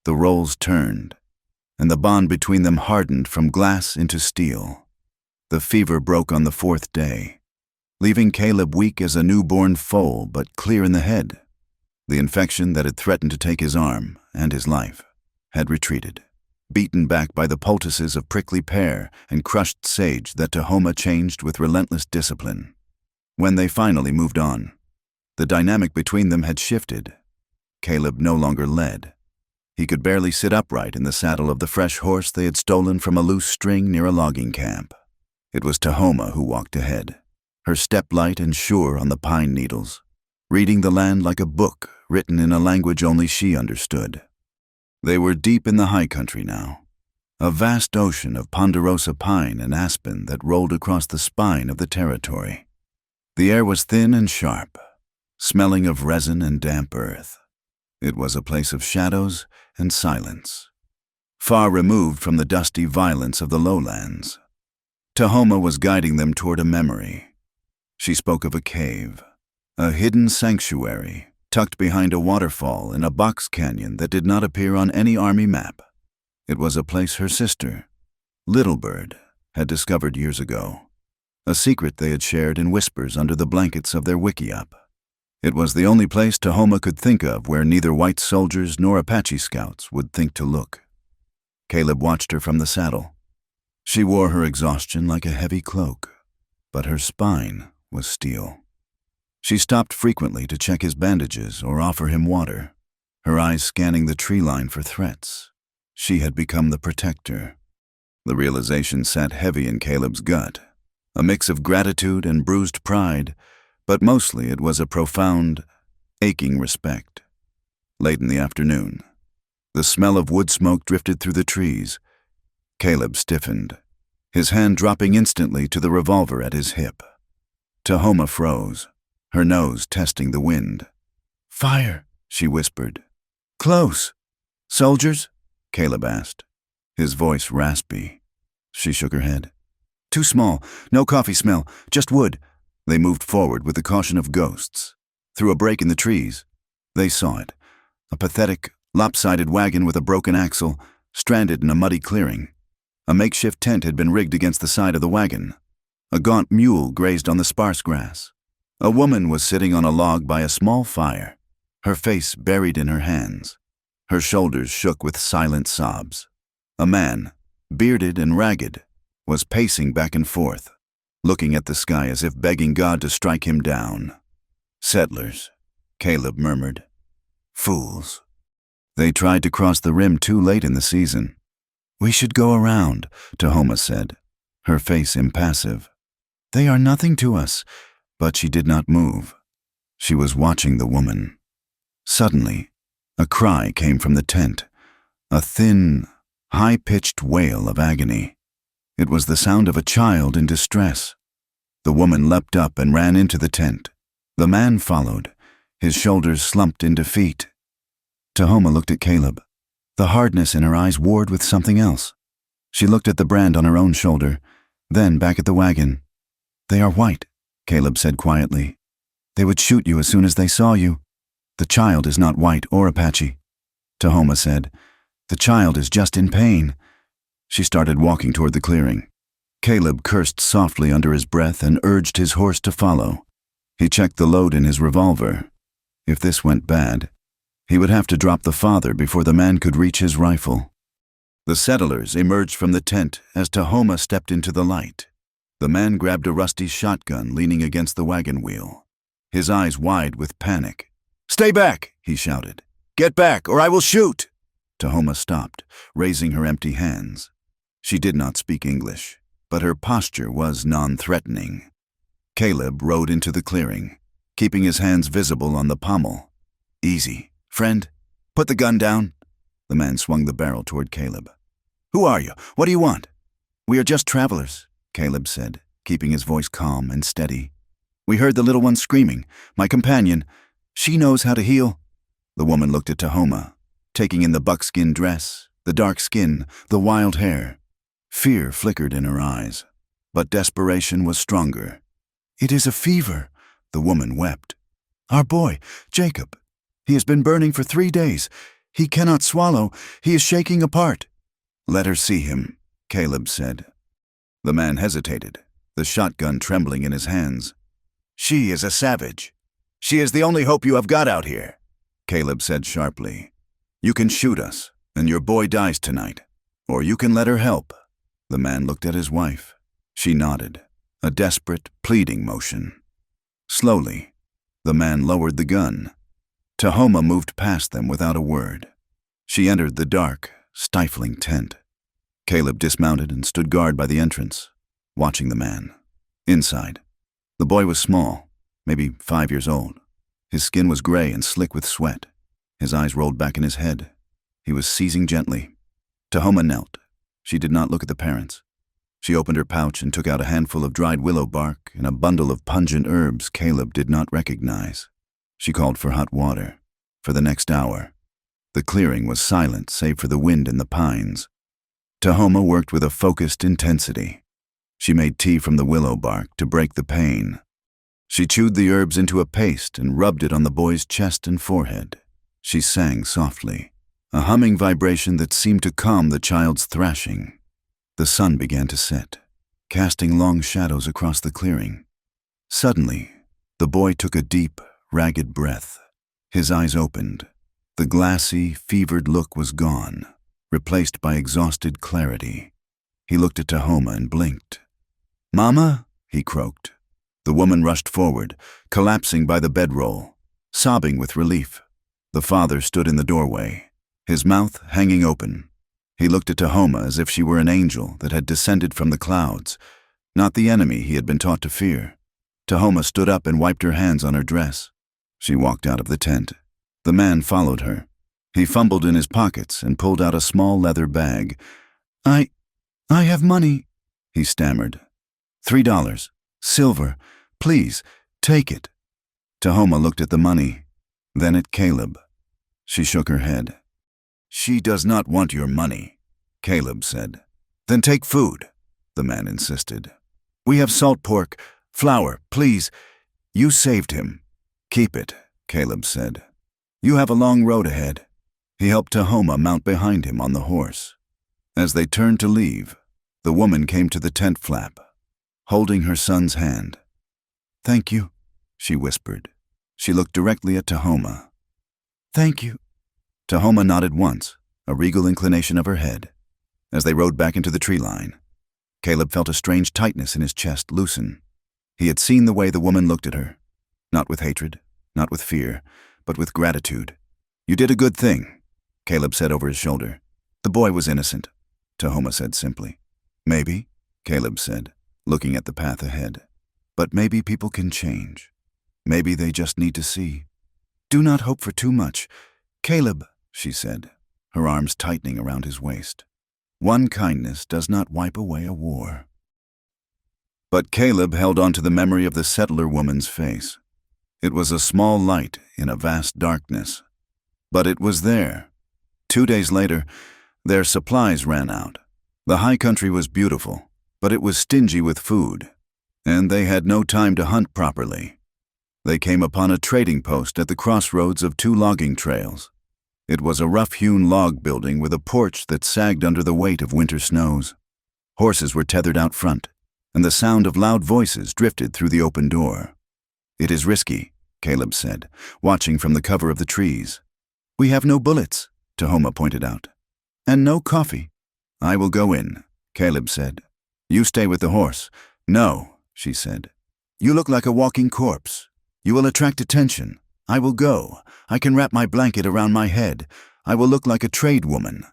the roles turned, and the bond between them hardened from glass into steel. The fever broke on the fourth day, leaving Caleb weak as a newborn foal but clear in the head. The infection that had threatened to take his arm and his life had retreated, beaten back by the poultices of prickly pear and crushed sage that Tahoma changed with relentless discipline. When they finally moved on, the dynamic between them had shifted. Caleb no longer led. He could barely sit upright in the saddle of the fresh horse they had stolen from a loose string near a logging camp. It was Tahoma who walked ahead, her step light and sure on the pine needles, reading the land like a book written in a language only she understood. They were deep in the high country now, a vast ocean of ponderosa pine and aspen that rolled across the spine of the territory. The air was thin and sharp, smelling of resin and damp earth. It was a place of shadows and silence, far removed from the dusty violence of the lowlands. Tahoma was guiding them toward a memory. She spoke of a cave, a hidden sanctuary tucked behind a waterfall in a box canyon that did not appear on any army map. It was a place her sister, Little Bird, had discovered years ago, a secret they had shared in whispers under the blankets of their wickiup. It was the only place Tahoma could think of where neither white soldiers nor Apache scouts would think to look. Caleb watched her from the saddle. She wore her exhaustion like a heavy cloak, but her spine was steel. She stopped frequently to check his bandages or offer him water, her eyes scanning the tree line for threats. She had become the protector. The realization sat heavy in Caleb's gut, a mix of gratitude and bruised pride, but mostly it was a profound, aching respect. Late in the afternoon, the smell of wood smoke drifted through the trees. Caleb stiffened, his hand dropping instantly to the revolver at his hip. Tahoma froze, her nose testing the wind. Fire, she whispered. Close. Soldiers? Caleb asked, his voice raspy. She shook her head. Too small, no coffee smell, just wood. They moved forward with the caution of ghosts. Through a break in the trees, they saw it, a pathetic, lopsided wagon with a broken axle, stranded in a muddy clearing. A makeshift tent had been rigged against the side of the wagon. A gaunt mule grazed on the sparse grass. A woman was sitting on a log by a small fire, her face buried in her hands. Her shoulders shook with silent sobs. A man, bearded and ragged, was pacing back and forth, looking at the sky as if begging God to strike him down. Settlers, Caleb murmured. Fools. They tried to cross the rim too late in the season. We should go around, Tahoma said, her face impassive. They are nothing to us, but she did not move. She was watching the woman. Suddenly, a cry came from the tent, a thin, high-pitched wail of agony. It was the sound of a child in distress. The woman leapt up and ran into the tent. The man followed, his shoulders slumped in defeat. Tahoma looked at Caleb. The hardness in her eyes warred with something else. She looked at the brand on her own shoulder, then back at the wagon. They are white, Caleb said quietly. They would shoot you as soon as they saw you. The child is not white or Apache, Tahoma said. The child is just in pain. She started walking toward the clearing. Caleb cursed softly under his breath and urged his horse to follow. He checked the load in his revolver. If this went bad, he would have to drop the father before the man could reach his rifle. The settlers emerged from the tent as Tahoma stepped into the light. The man grabbed a rusty shotgun leaning against the wagon wheel, his eyes wide with panic. "Stay back!" he shouted. "Get back, or I will shoot!" Tahoma stopped, raising her empty hands. She did not speak English, but her posture was non-threatening. Caleb rode into the clearing, keeping his hands visible on the pommel. "Easy, friend. Put the gun down." The man swung the barrel toward Caleb. "Who are you? What do you want?" "We are just travelers," Caleb said, keeping his voice calm and steady. "We heard the little one screaming. My companion. She knows how to heal." The woman looked at Tahoma, taking in the buckskin dress, the dark skin, the wild hair. Fear flickered in her eyes, but desperation was stronger. "It is a fever," the woman wept. "Our boy, Jacob. He has been burning for 3 days. He cannot swallow. He is shaking apart." "Let her see him," Caleb said. The man hesitated, the shotgun trembling in his hands. "She is a savage. She is the only hope you have got out here," Caleb said sharply. "You can shoot us, and your boy dies tonight. Or you can let her help." The man looked at his wife. She nodded, a desperate, pleading motion. Slowly, the man lowered the gun. Tahoma moved past them without a word. She entered the dark, stifling tent. Caleb dismounted and stood guard by the entrance, watching the man. Inside, the boy was small, maybe 5 years old. His skin was gray and slick with sweat. His eyes rolled back in his head. He was seizing gently. Tahoma knelt. She did not look at the parents. She opened her pouch and took out a handful of dried willow bark and a bundle of pungent herbs Caleb did not recognize. She called for hot water. For the next hour, the clearing was silent save for the wind in the pines. Tahoma worked with a focused intensity. She made tea from the willow bark to break the pain. She chewed the herbs into a paste and rubbed it on the boy's chest and forehead. She sang softly, a humming vibration that seemed to calm the child's thrashing. The sun began to set, casting long shadows across the clearing. Suddenly, the boy took a deep, ragged breath. His eyes opened. The glassy, fevered look was gone, replaced by exhausted clarity. He looked at Tahoma and blinked. "Mama?" he croaked. The woman rushed forward, collapsing by the bedroll, sobbing with relief. The father stood in the doorway, his mouth hanging open. He looked at Tahoma as if she were an angel that had descended from the clouds, not the enemy he had been taught to fear. Tahoma stood up and wiped her hands on her dress. She walked out of the tent. The man followed her. He fumbled in his pockets and pulled out a small leather bag. I have money," he stammered. $3, silver. Please, take it." Tahoma looked at the money, then at Caleb. She shook her head. "She does not want your money," Caleb said. "Then take food," the man insisted. "We have salt pork, flour, please. You saved him." "Keep it," Caleb said. "You have a long road ahead." He helped Tahoma mount behind him on the horse. As they turned to leave, the woman came to the tent flap, holding her son's hand. "Thank you," she whispered. She looked directly at Tahoma. "Thank you." Tahoma nodded once, a regal inclination of her head. As they rode back into the tree line, Caleb felt a strange tightness in his chest loosen. He had seen the way the woman looked at her, not with hatred, not with fear, but with gratitude. "You did a good thing," Caleb said over his shoulder. "The boy was innocent. Tahoma said simply. Maybe, Caleb said, looking at the path ahead. But maybe people can change. Maybe they just need to see. Do not hope for too much. Caleb, she said, her arms tightening around his waist. One kindness does not wipe away a war. But Caleb held on to the memory of the settler woman's face. It was a small light in a vast darkness. But it was there. 2 days later, their supplies ran out. The high country was beautiful, but it was stingy with food, and they had no time to hunt properly. They came upon a trading post at the crossroads of 2 logging trails. It was a rough-hewn log building with a porch that sagged under the weight of winter snows. Horses were tethered out front, and the sound of loud voices drifted through the open door. It is risky, Caleb said, watching from the cover of the trees. We have no bullets, Tahoma pointed out. And no coffee. I will go in, Caleb said. You stay with the horse. No, she said. You look like a walking corpse. You will attract attention. I will go. I can wrap my blanket around my head. I will look like a trade woman.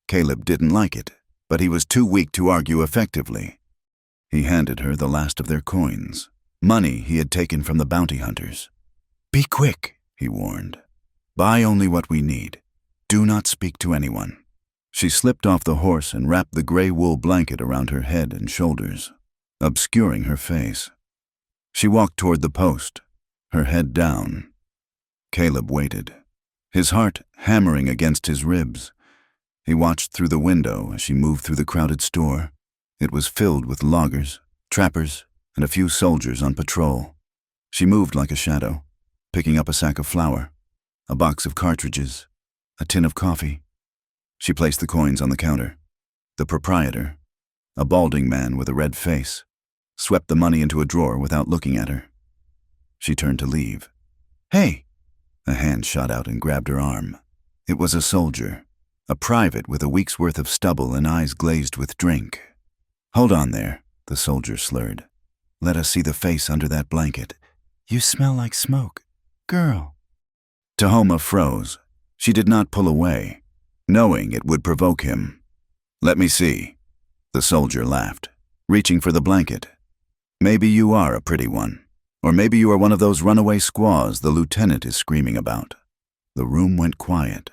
Caleb didn't like it, but he was too weak to argue effectively. He handed her the last of their coins, money he had taken from the bounty hunters. Be quick, he warned. Buy only what we need. Do not speak to anyone. She slipped off the horse and wrapped the gray wool blanket around her head and shoulders, obscuring her face. She walked toward the post, her head down. Caleb waited, his heart hammering against his ribs. He watched through the window as she moved through the crowded store. It was filled with loggers, trappers, and a few soldiers on patrol. She moved like a shadow, picking up a sack of flour, a box of cartridges, a tin of coffee. She placed the coins on the counter. The proprietor, a balding man with a red face, swept the money into a drawer without looking at her. She turned to leave. Hey! A hand shot out and grabbed her arm. It was a soldier, a private with a week's worth of stubble and eyes glazed with drink. Hold on there, the soldier slurred. Let us see the face under that blanket. You smell like smoke. Girl. Tahoma froze. She did not pull away, knowing it would provoke him. Let me see. The soldier laughed, reaching for the blanket. Maybe you are a pretty one. Or maybe you are one of those runaway squaws the lieutenant is screaming about. The room went quiet.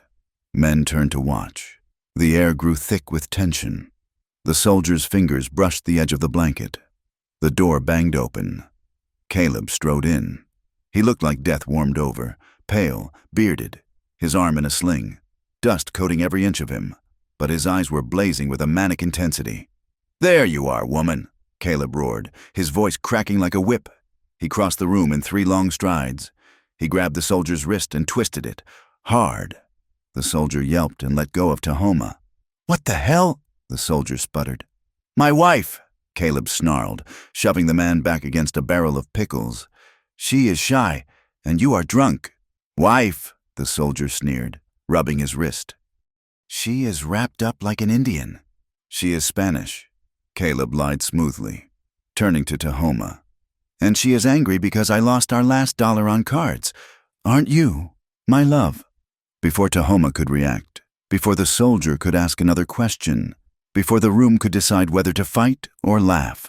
Men turned to watch. The air grew thick with tension. The soldier's fingers brushed the edge of the blanket. The door banged open. Caleb strode in. He looked like death warmed over, pale, bearded, his arm in a sling, dust coating every inch of him, but his eyes were blazing with a manic intensity. There you are, woman, Caleb roared, his voice cracking like a whip. He crossed the room in 3 long strides. He grabbed the soldier's wrist and twisted it, hard. The soldier yelped and let go of Tahoma. What the hell? The soldier sputtered. My wife, Caleb snarled, shoving the man back against a barrel of pickles. She is shy, and you are drunk. Wife, the soldier sneered, rubbing his wrist. She is wrapped up like an Indian. She is Spanish, Caleb lied smoothly, turning to Tahoma. And she is angry because I lost our last dollar on cards. Aren't you, my love? Before Tahoma could react, before the soldier could ask another question, before the room could decide whether to fight or laugh,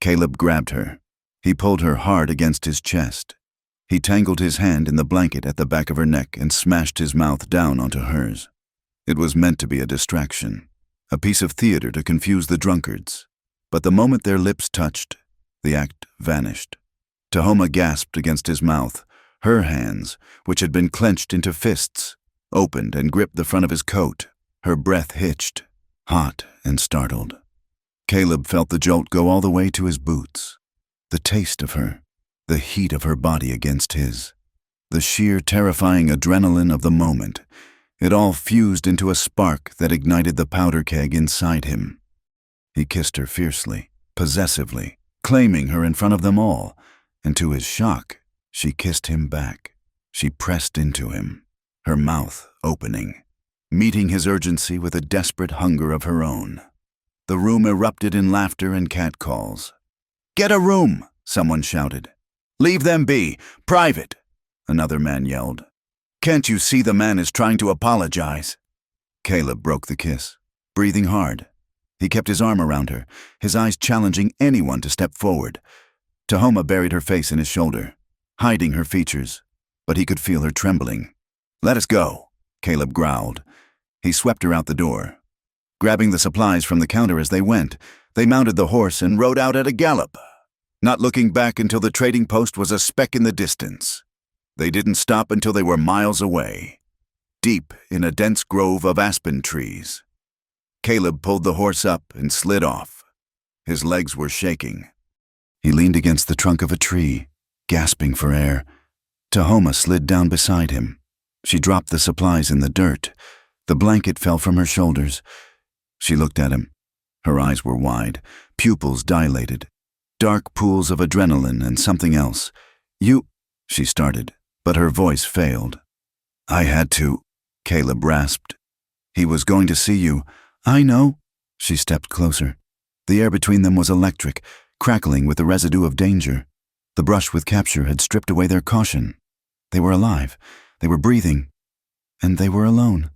Caleb grabbed her. He pulled her hard against his chest. He tangled his hand in the blanket at the back of her neck and smashed his mouth down onto hers. It was meant to be a distraction, a piece of theater to confuse the drunkards. But the moment their lips touched, the act vanished. Tahoma gasped against his mouth. Her hands, which had been clenched into fists, opened and gripped the front of his coat. Her breath hitched, hot and startled. Caleb felt the jolt go all the way to his boots. The taste of her, the heat of her body against his, the sheer terrifying adrenaline of the moment, it all fused into a spark that ignited the powder keg inside him. He kissed her fiercely, possessively, claiming her in front of them all, and to his shock, she kissed him back. She pressed into him, her mouth opening, meeting his urgency with a desperate hunger of her own. The room erupted in laughter and catcalls. Get a room, someone shouted. Leave them be, private, another man yelled. Can't you see the man is trying to apologize? Caleb broke the kiss, breathing hard, He kept his arm around her, his eyes challenging anyone to step forward. Tahoma buried her face in his shoulder, hiding her features, but he could feel her trembling. "Let us go," Caleb growled. He swept her out the door. Grabbing the supplies from the counter as they went, they mounted the horse and rode out at a gallop, not looking back until the trading post was a speck in the distance. They didn't stop until they were miles away, deep in a dense grove of aspen trees. Caleb pulled the horse up and slid off. His legs were shaking. He leaned against the trunk of a tree, gasping for air. Tahoma slid down beside him. She dropped the supplies in the dirt. The blanket fell from her shoulders. She looked at him. Her eyes were wide, pupils dilated, dark pools of adrenaline and something else. "You," she started, but her voice failed. "I had to," Caleb rasped. "He was going to see you." "I know." She stepped closer. The air between them was electric, crackling with the residue of danger. The brush with capture had stripped away their caution. They were alive. They were breathing. And they were alone.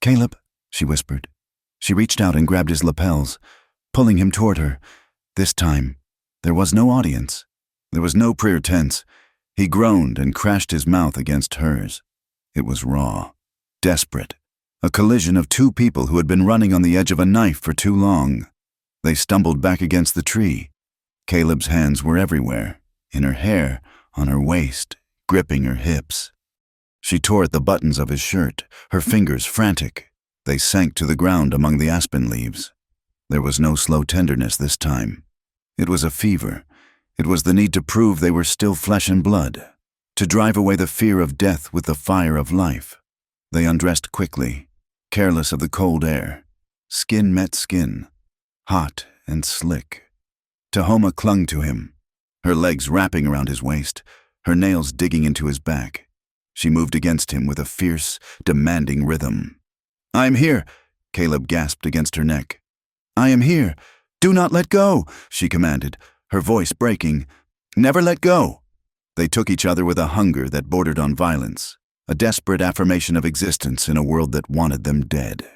"Caleb," she whispered. She reached out and grabbed his lapels, pulling him toward her. This time, there was no audience. There was no pretense. He groaned and crashed his mouth against hers. It was raw, desperate. A collision of two people who had been running on the edge of a knife for too long. They stumbled back against the tree. Caleb's hands were everywhere, in her hair, on her waist, gripping her hips. She tore at the buttons of his shirt, her fingers frantic. They sank to the ground among the aspen leaves. There was no slow tenderness this time. It was a fever. It was the need to prove they were still flesh and blood, to drive away the fear of death with the fire of life. They undressed quickly, careless of the cold air. Skin met skin, hot and slick. Tahoma clung to him, her legs wrapping around his waist, her nails digging into his back. She moved against him with a fierce, demanding rhythm. "I'm here," Caleb gasped against her neck. "I am here. Do not let go," she commanded, her voice breaking. "Never let go." They took each other with a hunger that bordered on violence, a desperate affirmation of existence in a world that wanted them dead.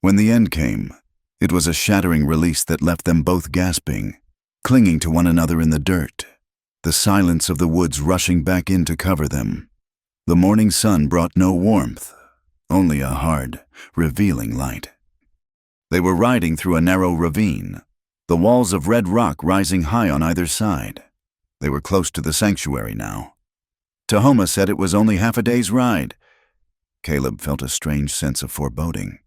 When the end came, it was a shattering release that left them both gasping, clinging to one another in the dirt, the silence of the woods rushing back in to cover them. The morning sun brought no warmth, only a hard, revealing light. They were riding through a narrow ravine, the walls of red rock rising high on either side. They were close to the sanctuary now. Tahoma said it was only half a day's ride. Caleb felt a strange sense of foreboding.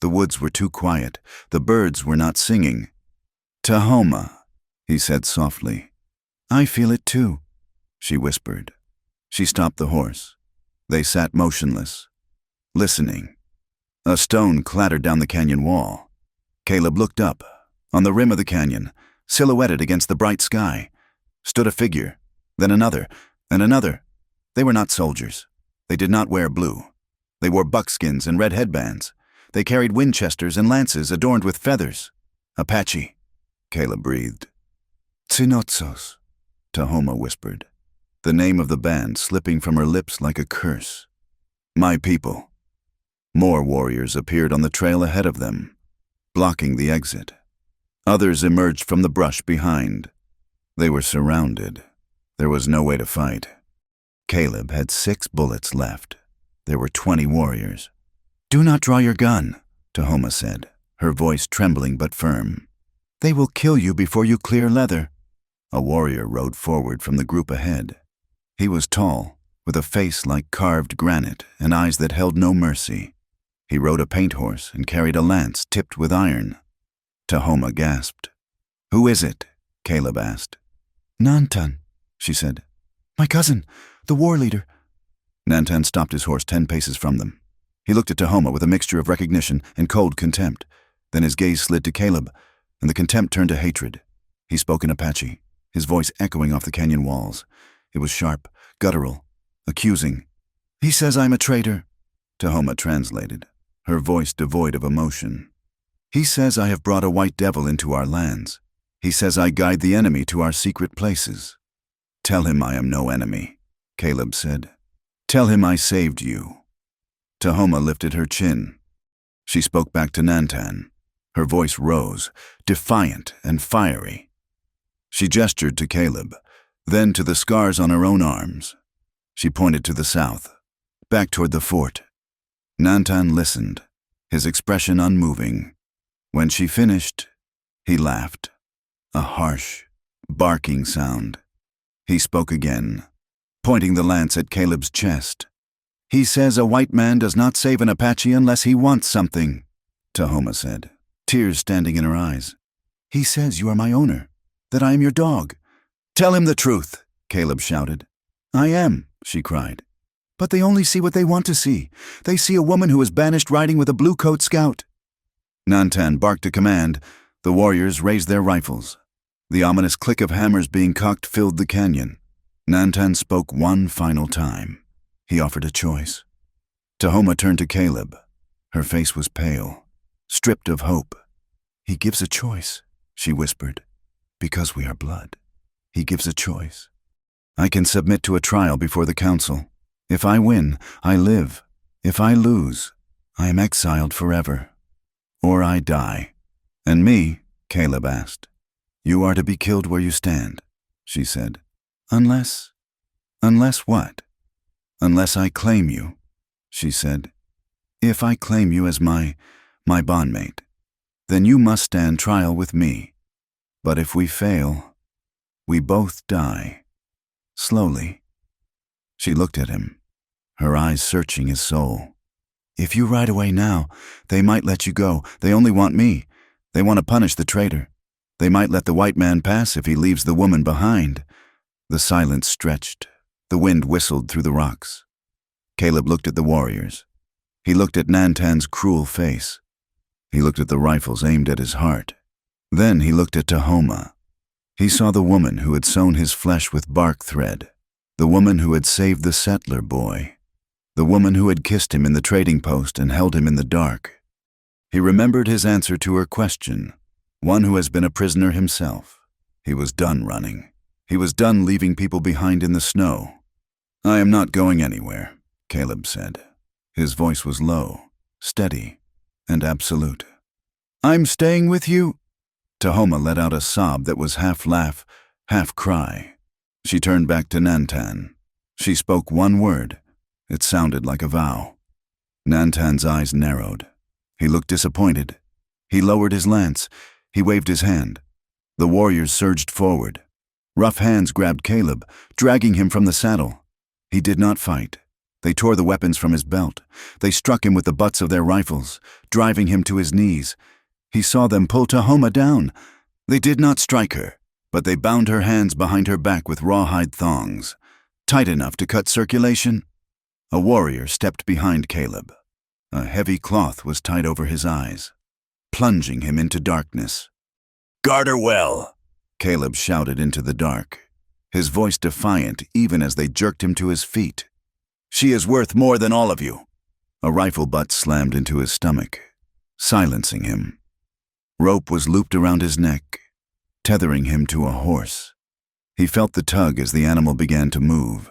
The woods were too quiet. The birds were not singing. "Tahoma," he said softly. "I feel it too," she whispered. She stopped the horse. They sat motionless, listening. A stone clattered down the canyon wall. Caleb looked up. On the rim of the canyon, silhouetted against the bright sky, stood a figure, then another, and another. They were not soldiers. They did not wear blue. They wore buckskins and red headbands. They carried Winchesters and lances adorned with feathers. "Apache," Caleb breathed. "Tsinotsos," Tahoma whispered, the name of the band slipping from her lips like a curse. "My people." More warriors appeared on the trail ahead of them, blocking the exit. Others emerged from the brush behind. They were surrounded. There was no way to fight. Caleb had 6 bullets left. There were 20 warriors. "Do not draw your gun," Tahoma said, her voice trembling but firm. "They will kill you before you clear leather." A warrior rode forward from the group ahead. He was tall, with a face like carved granite and eyes that held no mercy. He rode a paint horse and carried a lance tipped with iron. Tahoma gasped. "Who is it?" Caleb asked. "Nantan," she said. "My cousin, the war leader." Nantan stopped his horse 10 paces from them. He looked at Tahoma with a mixture of recognition and cold contempt. Then his gaze slid to Caleb, and the contempt turned to hatred. He spoke in Apache, his voice echoing off the canyon walls. It was sharp, guttural, accusing. "He says I'm a traitor," Tahoma translated, her voice devoid of emotion. "He says I have brought a white devil into our lands. He says I guide the enemy to our secret places." "Tell him I am no enemy," Caleb said. "Tell him I saved you." Tahoma lifted her chin. She spoke back to Nantan, Her voice rose, defiant and fiery. She gestured to Caleb, then to the scars on her own arms. She pointed to the south, back toward the fort. Nantan listened, his expression unmoving. When she finished, he laughed, a harsh, barking sound. He spoke again, pointing the lance at Caleb's chest. "He says a white man does not save an Apache unless he wants something," Tahoma said, tears standing in her eyes. "He says you are my owner, that I am your dog." "Tell him the truth," Caleb shouted. "I am," she cried. "But they only see what they want to see. They see a woman who is banished riding with a blue-coat scout." Nantan barked a command. The warriors raised their rifles. The ominous click of hammers being cocked filled the canyon. Nantan spoke one final time. He offered a choice. Tahoma turned to Caleb. Her face was pale, stripped of hope. "He gives a choice," she whispered. "Because we are blood. He gives a choice. I can submit to a trial before the council. If I win, I live. If I lose, I am exiled forever. Or I die." "And me?" Caleb asked. "You are to be killed where you stand," she said. Unless what?" "Unless I claim you," she said. "If I claim you as my bondmate, then you must stand trial with me. But if we fail, we both die. Slowly." She looked at him, her eyes searching his soul. "If you ride away now, they might let you go. They only want me. They want to punish the traitor. They might let the white man pass if he leaves the woman behind." The silence stretched. The wind whistled through the rocks. Caleb looked at the warriors. He looked at Nantan's cruel face. He looked at the rifles aimed at his heart. Then he looked at Tahoma. He saw the woman who had sewn his flesh with bark thread, the woman who had saved the settler boy, the woman who had kissed him in the trading post and held him in the dark. He remembered his answer to her question, one who has been a prisoner himself. He was done running. He was done leaving people behind in the snow. "I am not going anywhere," Caleb said. His voice was low, steady, and absolute. "I'm staying with you." Tahoma let out a sob that was half laugh, half cry. She turned back to Nantan. She spoke one word. It sounded like a vow. Nantan's eyes narrowed. He looked disappointed. He lowered his lance. He waved his hand. The warriors surged forward. Rough hands grabbed Caleb, dragging him from the saddle. He did not fight. They tore the weapons from his belt. They struck him with the butts of their rifles, driving him to his knees. He saw them pull Tahoma down. They did not strike her, but they bound her hands behind her back with rawhide thongs, tight enough to cut circulation. A warrior stepped behind Caleb. A heavy cloth was tied over his eyes, plunging him into darkness. "Guard her well," Caleb shouted into the dark, his voice defiant even as they jerked him to his feet. "She is worth more than all of you." A rifle butt slammed into his stomach, silencing him. Rope was looped around his neck, tethering him to a horse. He felt the tug as the animal began to move.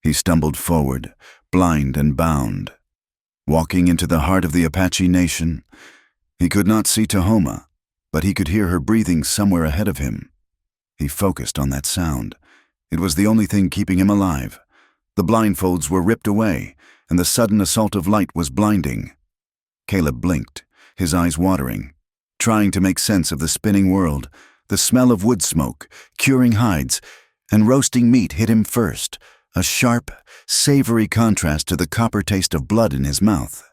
He stumbled forward, blind and bound. Walking into the heart of the Apache nation, he could not see Tahoma, but he could hear her breathing somewhere ahead of him. He focused on that sound. It was the only thing keeping him alive. The blindfolds were ripped away, and the sudden assault of light was blinding. Caleb blinked, his eyes watering, trying to make sense of the spinning world. The smell of wood smoke, curing hides, and roasting meat hit him first, a sharp, savory contrast to the copper taste of blood in his mouth.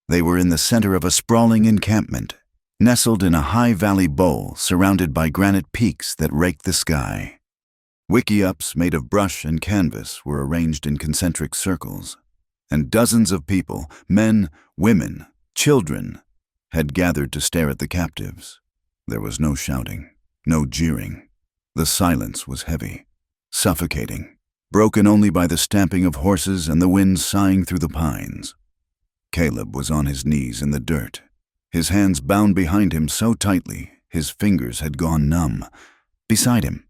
They were in the center of a sprawling encampment, nestled in a high valley bowl surrounded by granite peaks that raked the sky. Wickiups made of brush and canvas were arranged in concentric circles, and dozens of people, men, women, children, had gathered to stare at the captives. There was no shouting, no jeering. The silence was heavy, suffocating, broken only by the stamping of horses and the wind sighing through the pines. Caleb was on his knees in the dirt, his hands bound behind him so tightly his fingers had gone numb. Beside him,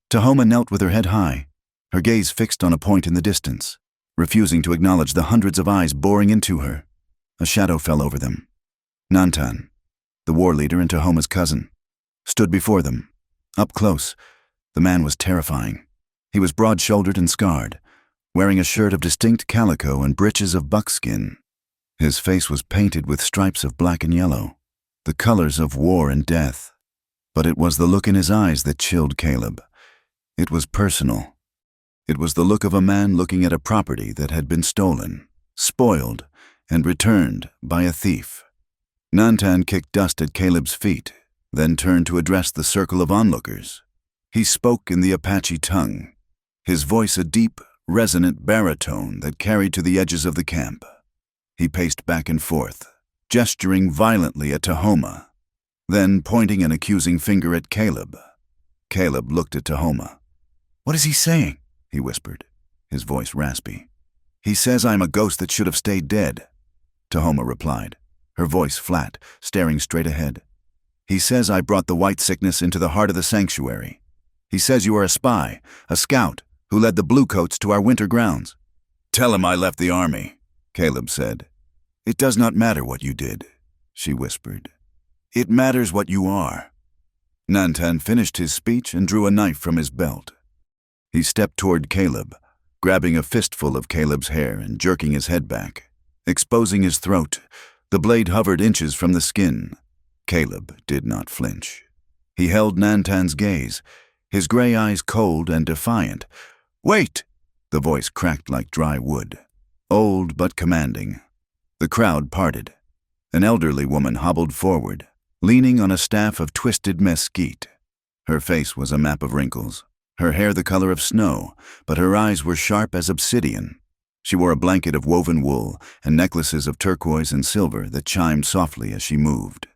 Tahoma knelt with her head high, her gaze fixed on a point in the distance, refusing to acknowledge the hundreds of eyes boring into her. A shadow fell over them. "Nantan," the war leader and Tahoma's cousin, stood before them. Up close, the man was terrifying. He was broad-shouldered and scarred, wearing a shirt of distinct calico and breeches of buckskin. His face was painted with stripes of black and yellow, the colors of war and death. But it was the look in his eyes that chilled Caleb. It was personal. It was the look of a man looking at a property that had been stolen, spoiled, and returned by a thief. Nantan kicked dust at Caleb's feet, then turned to address the circle of onlookers. He spoke in the Apache tongue, his voice a deep, resonant baritone that carried to the edges of the camp. He paced back and forth, gesturing violently at Tahoma, then pointing an accusing finger at Caleb. Caleb looked at Tahoma. "What is he saying?" he whispered, his voice raspy. "He says I'm a ghost that should have stayed dead," Tahoma replied, her voice flat, staring straight ahead. "He says I brought the white sickness into the heart of the sanctuary. He says you are a spy, a scout, who led the bluecoats to our winter grounds." "Tell him I left the army," Caleb said. "It does not matter what you did," she whispered. "It matters what you are." Nantan finished his speech and drew a knife from his belt. He stepped toward Caleb, grabbing a fistful of Caleb's hair and jerking his head back, exposing his throat. The blade hovered inches from the skin. Caleb did not flinch. He held Nantan's gaze, his gray eyes cold and defiant. "Wait!" The voice cracked like dry wood, old but commanding. The crowd parted. An elderly woman hobbled forward, leaning on a staff of twisted mesquite. Her face was a map of wrinkles, her hair the color of snow, but her eyes were sharp as obsidian. She wore a blanket of woven wool and necklaces of turquoise and silver that chimed softly as she moved.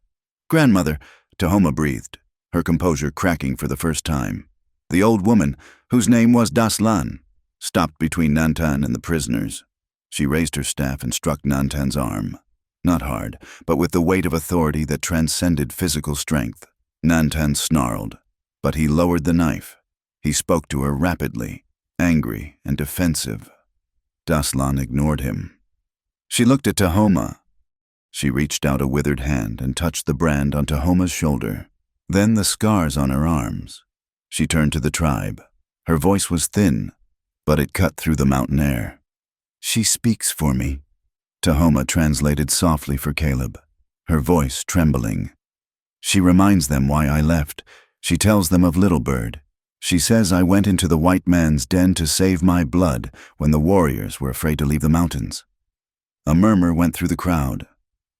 "Grandmother," Tahoma breathed, her composure cracking for the first time. The old woman, whose name was Daslan, stopped between Nantan and the prisoners. She raised her staff and struck Nantan's arm. Not hard, but with the weight of authority that transcended physical strength. Nantan snarled, but he lowered the knife. He spoke to her rapidly, angry and defensive. Daslan ignored him. She looked at Tahoma. She reached out a withered hand and touched the brand on Tahoma's shoulder, then the scars on her arms. She turned to the tribe. Her voice was thin, but it cut through the mountain air. "She speaks for me," Tahoma translated softly for Caleb, her voice trembling. "She reminds them why I left. She tells them of Little Bird. She says I went into the white man's den to save my blood when the warriors were afraid to leave the mountains." A murmur went through the crowd.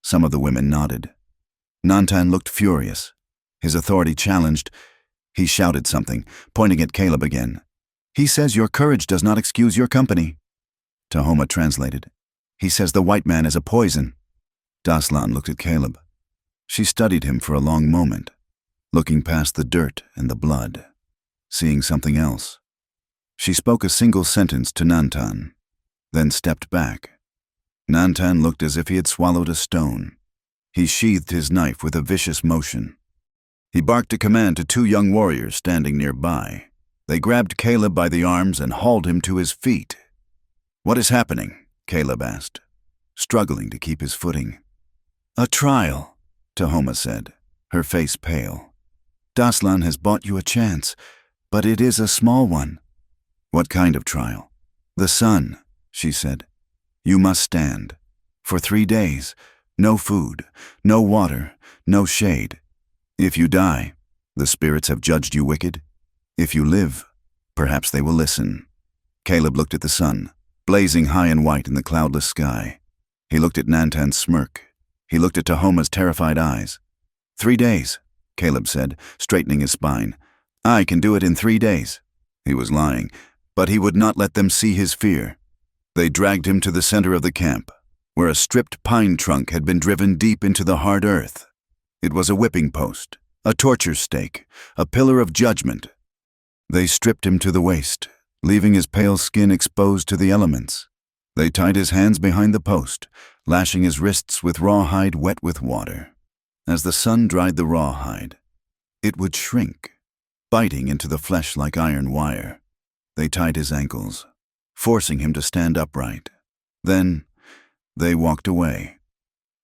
Some of the women nodded. Nantan looked furious. His authority challenged. He shouted something, pointing at Caleb again. "He says your courage does not excuse your company." Tahoma translated. "He says the white man is a poison." Daslan looked at Caleb. She studied him for a long moment, looking past the dirt and the blood, seeing something else. She spoke a single sentence to Nantan, then stepped back. Nantan looked as if he had swallowed a stone. He sheathed his knife with a vicious motion. He barked a command to two young warriors standing nearby. They grabbed Caleb by the arms and hauled him to his feet. "What is happening?" Caleb asked, struggling to keep his footing. "A trial," Tahoma said, her face pale. "Daslan has bought you a chance, but it is a small one." "What kind of trial?" "The sun," she said. "You must stand. For 3 days, no food, no water, no shade. If you die, the spirits have judged you wicked. If you live, perhaps they will listen." Caleb looked at the sun, blazing high and white in the cloudless sky. He looked at Nantan's smirk. He looked at Tahoma's terrified eyes. 3 days, Caleb said, straightening his spine. "I can do it in 3 days." He was lying, but he would not let them see his fear. They dragged him to the center of the camp, where a stripped pine trunk had been driven deep into the hard earth. It was a whipping post, a torture stake, a pillar of judgment. They stripped him to the waist, leaving his pale skin exposed to the elements. They tied his hands behind the post, lashing his wrists with rawhide wet with water. As the sun dried the rawhide, it would shrink, biting into the flesh like iron wire. They tied his ankles, forcing him to stand upright. Then they walked away.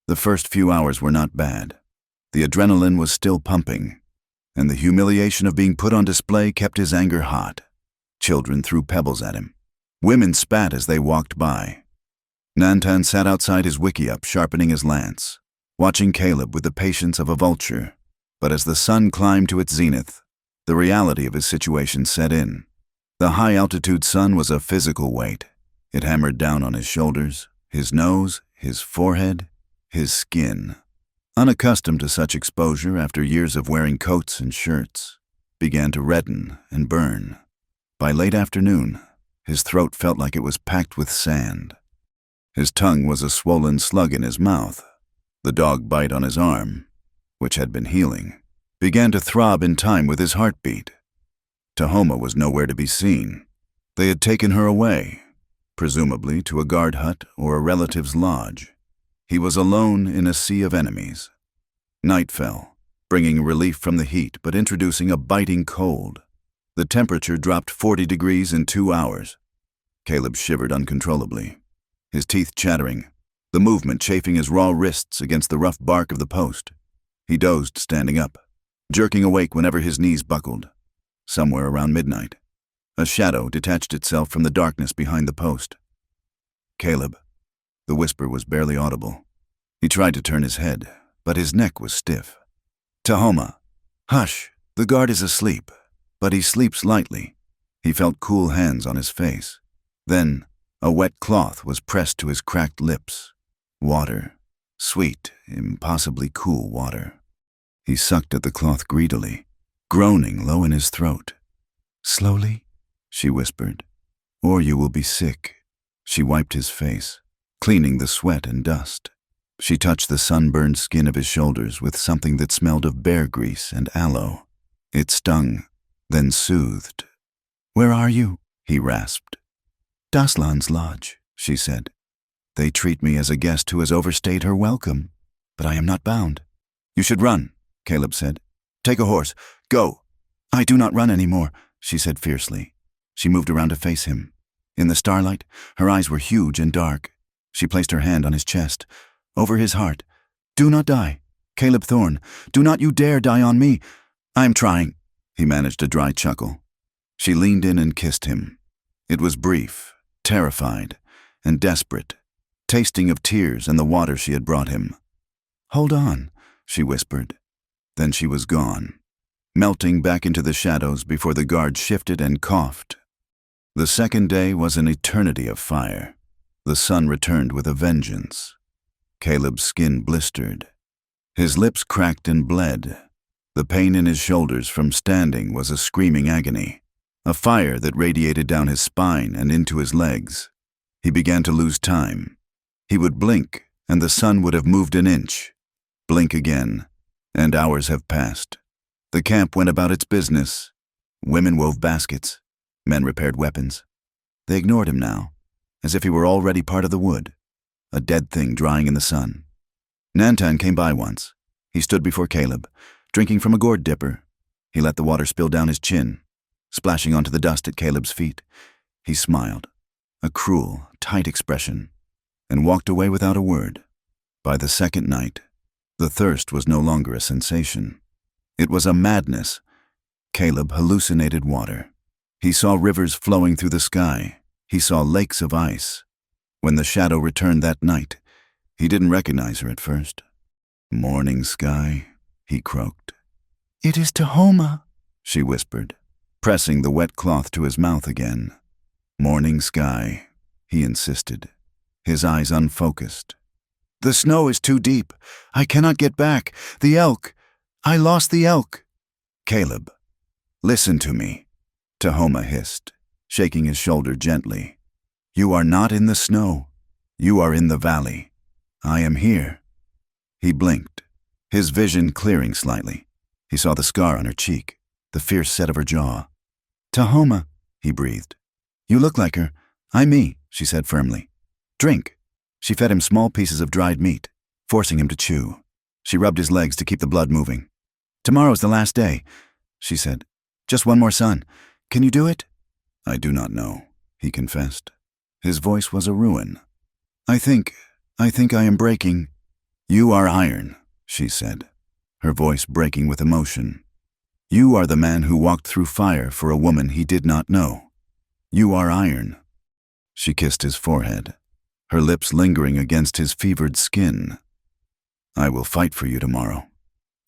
The first few hours were not bad. The adrenaline was still pumping, and the humiliation of being put on display kept his anger hot. Children threw pebbles at him. Women spat as they walked by. Nantan sat outside his wickiup, sharpening his lance, watching Caleb with the patience of a vulture. But as the sun climbed to its zenith, the reality of his situation set in. The high-altitude sun was a physical weight. It hammered down on his shoulders, his nose, his forehead, his skin. Unaccustomed to such exposure after years of wearing coats and shirts, began to redden and burn. By late afternoon, his throat felt like it was packed with sand. His tongue was a swollen slug in his mouth. The dog bite on his arm, which had been healing, began to throb in time with his heartbeat. Tahoma was nowhere to be seen. They had taken her away, presumably to a guard hut or a relative's lodge. He was alone in a sea of enemies. Night fell, bringing relief from the heat but introducing a biting cold. The temperature dropped 40 degrees in 2 hours. Caleb shivered uncontrollably, his teeth chattering, the movement chafing his raw wrists against the rough bark of the post. He dozed standing up, jerking awake whenever his knees buckled. Somewhere around midnight, a shadow detached itself from the darkness behind the post. Caleb. The whisper was barely audible. He tried to turn his head, but his neck was stiff. Tahoma. Hush, the guard is asleep, but he sleeps lightly. He felt cool hands on his face. Then, a wet cloth was pressed to his cracked lips. Water. Sweet, impossibly cool water. He sucked at the cloth greedily, groaning low in his throat. Slowly, she whispered, or you will be sick. She wiped his face, cleaning the sweat and dust. She touched the sunburned skin of his shoulders with something that smelled of bear grease and aloe. It stung, then soothed. Where are you? He rasped. Daslan's lodge, she said. They treat me as a guest who has overstayed her welcome, but I am not bound. You should run, Caleb said. Take a horse. Go. I do not run anymore, she said fiercely. She moved around to face him. In the starlight, her eyes were huge and dark. She placed her hand on his chest, over his heart. Do not die. Caleb Thorne, do not you dare die on me. I am trying. He managed a dry chuckle. She leaned in and kissed him. It was brief, terrified, and desperate, tasting of tears and the water she had brought him. Hold on, she whispered. Then she was gone, melting back into the shadows before the guard shifted and coughed. The second day was an eternity of fire. The sun returned with a vengeance. Caleb's skin blistered. His lips cracked and bled. The pain in his shoulders from standing was a screaming agony, a fire that radiated down his spine and into his legs. He began to lose time. He would blink, and the sun would have moved an inch. Blink again, and hours have passed. The camp went about its business. Women wove baskets. Men repaired weapons. They ignored him now, as if he were already part of the wood, a dead thing drying in the sun. Nantan came by once. He stood before Caleb, drinking from a gourd dipper. He let the water spill down his chin, splashing onto the dust at Caleb's feet. He smiled, a cruel, tight expression, and walked away without a word. By the second night, the thirst was no longer a sensation. It was a madness. Caleb hallucinated water. He saw rivers flowing through the sky. He saw lakes of ice. When the shadow returned that night, he didn't recognize her at first. Morning sky, he croaked. It is Tahoma, she whispered, pressing the wet cloth to his mouth again. Morning sky, he insisted, his eyes unfocused. The snow is too deep. I cannot get back. The elk. I lost the elk. Caleb, listen to me, Tahoma hissed, shaking his shoulder gently. You are not in the snow. You are in the valley. I am here. He blinked, his vision clearing slightly. He saw the scar on her cheek, the fierce set of her jaw. Tahoma, he breathed. You look like her. I'm me, she said firmly. Drink. She fed him small pieces of dried meat, forcing him to chew. She rubbed his legs to keep the blood moving. Tomorrow's the last day, she said. Just one more sun. Can you do it? I do not know, he confessed. His voice was a ruin. I think I am breaking. You are iron, she said. her voice breaking with emotion. You are the man who walked through fire for a woman he did not know. You are iron. She kissed his forehead, her lips lingering against his fevered skin. I will fight for you tomorrow.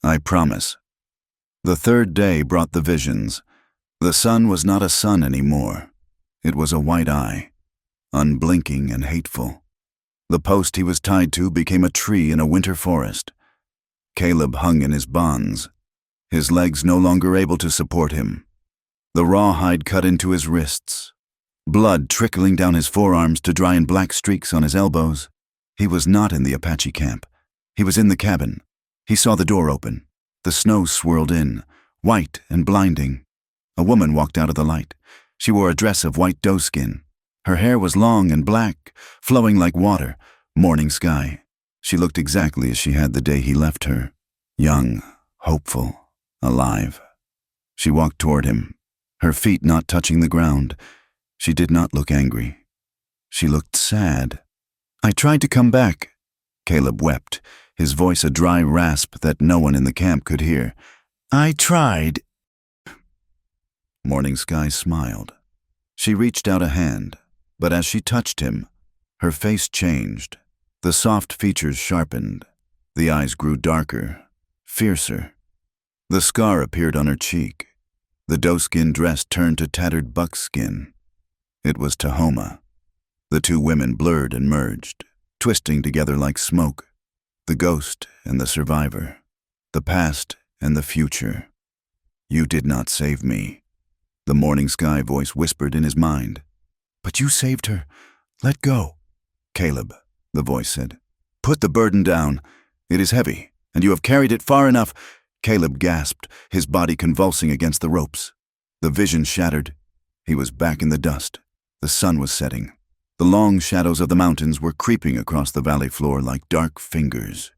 I promise. The third day brought the visions. The sun was not a sun anymore. It was a white eye, unblinking and hateful. The post he was tied to became a tree in a winter forest. Caleb hung in his bonds, his legs no longer able to support him. The rawhide cut into his wrists, blood trickling down his forearms to dry in black streaks on his elbows. He was not in the Apache camp. He was in the cabin. He saw the door open. The snow swirled in, white and blinding. A woman walked out of the light. She wore a dress of white doeskin. Her hair was long and black, flowing like water, morning sky. She looked exactly as she had the day he left her, young, hopeful, alive. She walked toward him, her feet not touching the ground. She did not look angry. She looked sad. I tried to come back. Caleb wept, his voice a dry rasp that no one in the camp could hear. I tried. Morning Sky smiled. She reached out a hand, but as she touched him, her face changed. The soft features sharpened. The eyes grew darker, fiercer. The scar appeared on her cheek. The doeskin dress turned to tattered buckskin. It was Tahoma. The two women blurred and merged, twisting together like smoke. The ghost and the survivor. The past and the future. You did not save me. The Morning Sky voice whispered in his mind. But you saved her. Let go. Caleb, the voice said. Put the burden down. It is heavy, and you have carried it far enough. Caleb gasped, his body convulsing against the ropes. The vision shattered. He was back in the dust. The sun was setting. The long shadows of the mountains were creeping across the valley floor like dark fingers.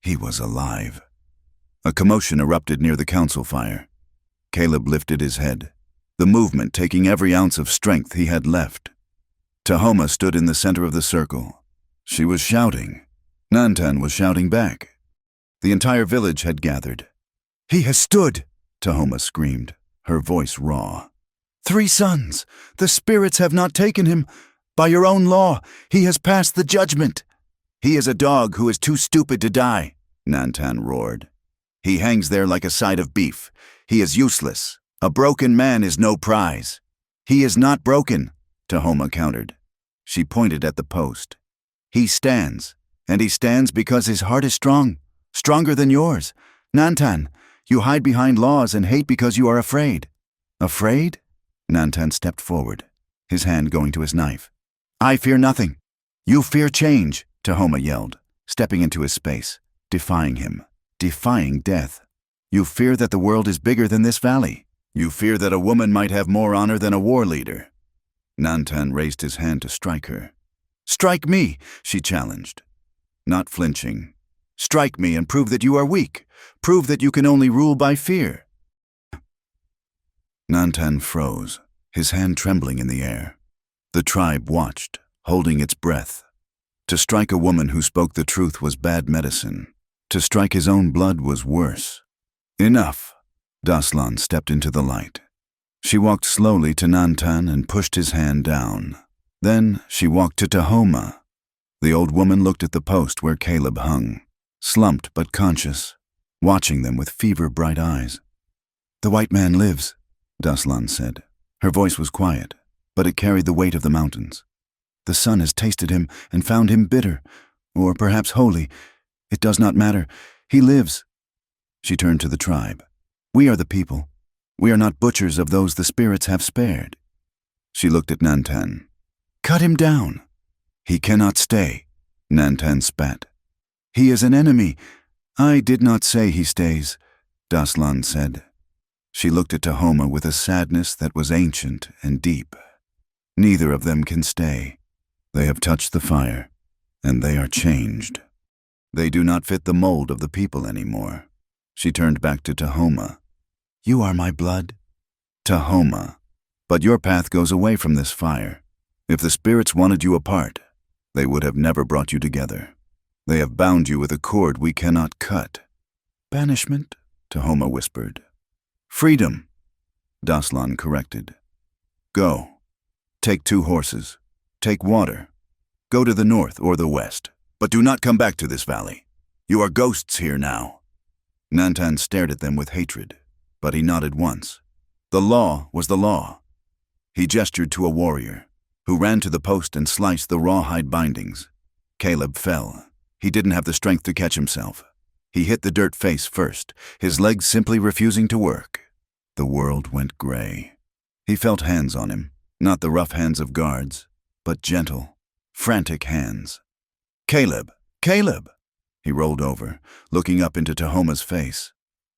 He was alive. A commotion erupted near the council fire. Caleb lifted his head, the movement taking every ounce of strength he had left. Tahoma stood in the center of the circle. She was shouting. Nantan was shouting back. The entire village had gathered. He has stood, Tahoma screamed, her voice raw. 3 sons! The spirits have not taken him. By your own law, he has passed the judgment. He is a dog who is too stupid to die, Nantan roared. He hangs there like a side of beef. He is useless. A broken man is no prize. He is not broken, Tahoma countered. She pointed at the post. He stands, and he stands because his heart is strong, stronger than yours. Nantan, you hide behind laws and hate because you are afraid. Afraid? Nantan stepped forward, his hand going to his knife. I fear nothing. You fear change, Tahoma yelled, stepping into his space, defying him, defying death. You fear that the world is bigger than this valley. You fear that a woman might have more honor than a war leader. Nantan raised his hand to strike her. Strike me, she challenged, not flinching. Strike me and prove that you are weak. Prove that you can only rule by fear. Nantan froze, his hand trembling in the air. The tribe watched, holding its breath. To strike a woman who spoke the truth was bad medicine. To strike his own blood was worse. Enough. Daslan stepped into the light. She walked slowly to Nantan and pushed his hand down. Then she walked to Tahoma. The old woman looked at the post where Caleb hung, slumped but conscious, watching them with fever-bright eyes. The white man lives, Daslan said. Her voice was quiet, but it carried the weight of the mountains. The sun has tasted him and found him bitter, or perhaps holy. It does not matter. He lives. She turned to the tribe. We are the people. We are not butchers of those the spirits have spared. She looked at Nantan. Cut him down. He cannot stay, Nantan spat. He is an enemy. I did not say he stays, Daslan said. She looked at Tahoma with a sadness that was ancient and deep. Neither of them can stay. They have touched the fire, and they are changed. They do not fit the mold of the people anymore. She turned back to Tahoma. You are my blood. Tahoma, but your path goes away from this fire. If the spirits wanted you apart, they would have never brought you together. They have bound you with a cord we cannot cut. Banishment, Tahoma whispered. Freedom, Daslan corrected. Go. Take 2 horses. Take water. Go to the north or the west, but do not come back to this valley. You are ghosts here now. Nantan stared at them with hatred, but he nodded once. The law was the law. He gestured to a warrior, who ran to the post and sliced the rawhide bindings. Caleb fell. He didn't have the strength to catch himself. He hit the dirt face first, his legs simply refusing to work. The world went gray. He felt hands on him, not the rough hands of guards, but gentle, frantic hands. Caleb! Caleb! He rolled over, looking up into Tahoma's face.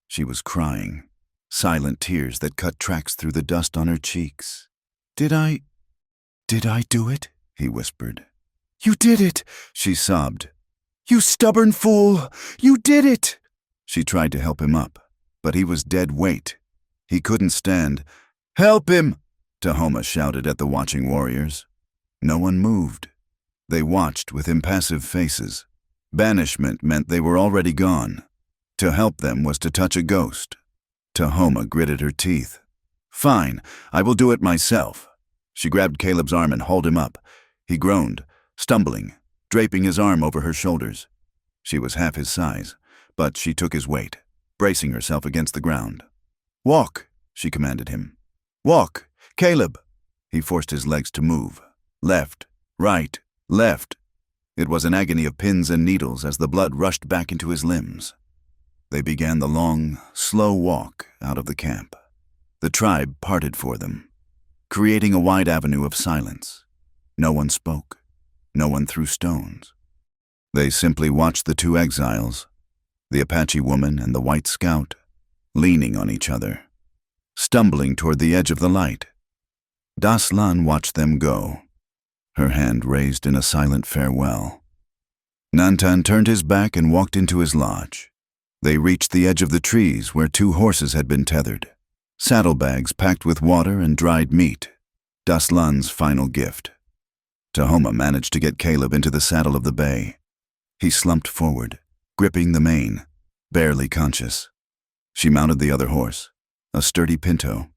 She was crying, silent tears that cut tracks through the dust on her cheeks. Did I do it? He whispered. You did it, she sobbed. You stubborn fool! You did it! She tried to help him up, but he was dead weight. He couldn't stand. Help him! Tahoma shouted at the watching warriors. No one moved. They watched with impassive faces. Banishment meant they were already gone. To help them was to touch a ghost. Tahoma gritted her teeth. Fine, I will do it myself. She grabbed Caleb's arm and hauled him up. He groaned, stumbling, draping his arm over her shoulders. She was half his size, but she took his weight, bracing herself against the ground. Walk, she commanded him. Walk, Caleb. He forced his legs to move. Left, right, left. It was an agony of pins and needles as the blood rushed back into his limbs. They began the long, slow walk out of the camp. The tribe parted for them, creating a wide avenue of silence. No one spoke. No one threw stones. They simply watched the 2 exiles, the Apache woman and the white scout, leaning on each other, stumbling toward the edge of the light. Daslan watched them go, her hand raised in a silent farewell. Nantan turned his back and walked into his lodge. They reached the edge of the trees where 2 horses had been tethered, saddlebags packed with water and dried meat, Daslan's final gift. Tahoma managed to get Caleb into the saddle of the bay. He slumped forward, gripping the mane, barely conscious. She mounted the other horse, a sturdy pinto.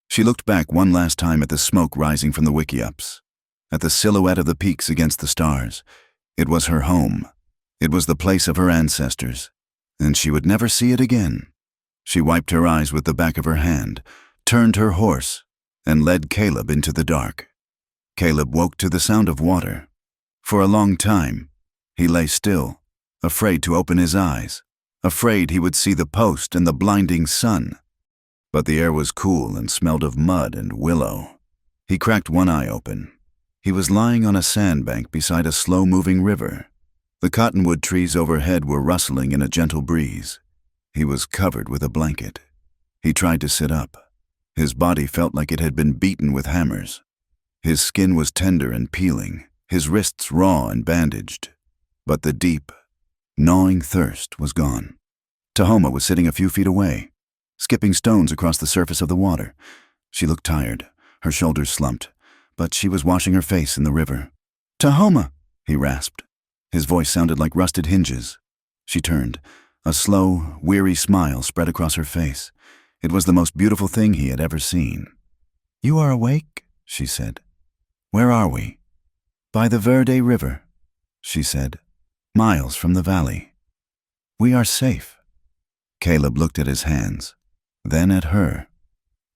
She looked back one last time at the smoke rising from the wickiups, at the silhouette of the peaks against the stars. It was her home. It was the place of her ancestors, and she would never see it again. She wiped her eyes with the back of her hand, turned her horse, and led Caleb into the dark. Caleb woke to the sound of water. For a long time, he lay still, afraid to open his eyes, afraid he would see the post and the blinding sun. But the air was cool and smelled of mud and willow. He cracked one eye open. He was lying on a sandbank beside a slow-moving river. The cottonwood trees overhead were rustling in a gentle breeze. He was covered with a blanket. He tried to sit up. His body felt like it had been beaten with hammers. His skin was tender and peeling, his wrists raw and bandaged. But the deep, gnawing thirst was gone. Tahoma was sitting a few feet away, skipping stones across the surface of the water. She looked tired, her shoulders slumped, but she was washing her face in the river. Tahoma, he rasped. His voice sounded like rusted hinges. She turned. A slow, weary smile spread across her face. It was the most beautiful thing he had ever seen. You are awake, she said. Where are we? By the Verde River, she said, miles from the valley. We are safe. Caleb looked at his hands, then at her.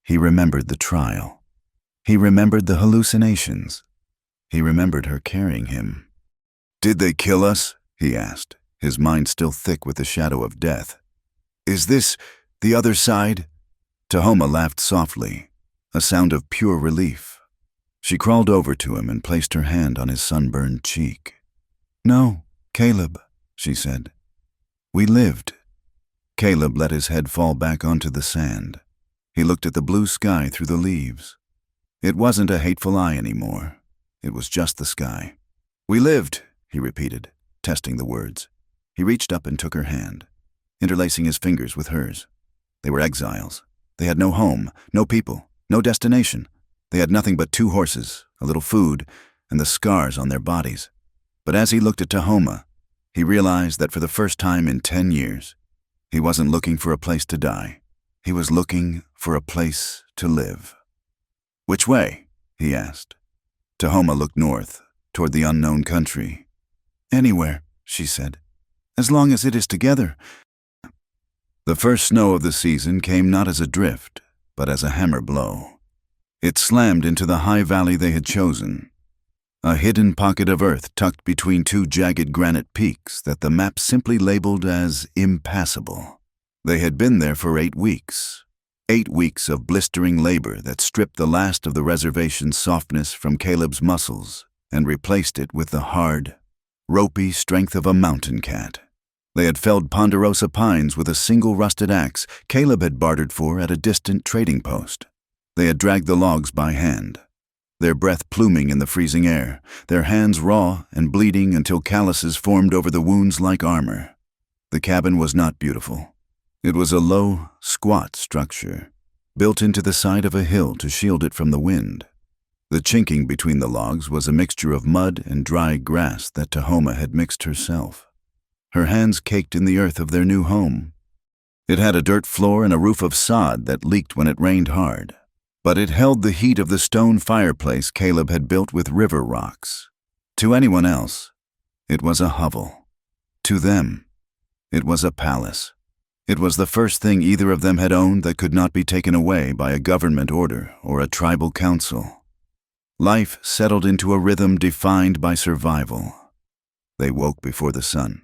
He remembered the trial. He remembered the hallucinations. He remembered her carrying him. Did they kill us? He asked, his mind still thick with the shadow of death. Is this the other side? Tahoma laughed softly, a sound of pure relief. She crawled over to him and placed her hand on his sunburned cheek. No, Caleb, she said. We lived. Caleb let his head fall back onto the sand. He looked at the blue sky through the leaves. It wasn't a hateful eye anymore. It was just the sky. We lived, he repeated, testing the words. He reached up and took her hand, interlacing his fingers with hers. They were exiles. They had no home, no people, no destination. They had nothing but 2 horses, a little food, and the scars on their bodies. But as he looked at Tahoma, he realized that for the first time in 10 years, He wasn't looking for a place to die. He was looking for a place to live. "Which way?" he asked. Tahoma looked north, toward the unknown country. "Anywhere," she said, "as long as it is together." The first snow of the season came not as a drift, but as a hammer blow. It slammed into the high valley they had chosen, a hidden pocket of earth tucked between two jagged granite peaks that the map simply labeled as impassable. They had been there for 8 weeks. 8 weeks of blistering labor that stripped the last of the reservation's softness from Caleb's muscles and replaced it with the hard, ropey strength of a mountain cat. They had felled ponderosa pines with a single rusted axe Caleb had bartered for at a distant trading post. They had dragged the logs by hand, their breath pluming in the freezing air, their hands raw and bleeding until calluses formed over the wounds like armor. The cabin was not beautiful. It was a low, squat structure, built into the side of a hill to shield it from the wind. The chinking between the logs was a mixture of mud and dry grass that Tahoma had mixed herself, her hands caked in the earth of their new home. It had a dirt floor and a roof of sod that leaked when it rained hard, but it held the heat of the stone fireplace Caleb had built with river rocks. To anyone else, it was a hovel. To them, it was a palace. It was the first thing either of them had owned that could not be taken away by a government order or a tribal council. Life settled into a rhythm defined by survival. They woke before the sun.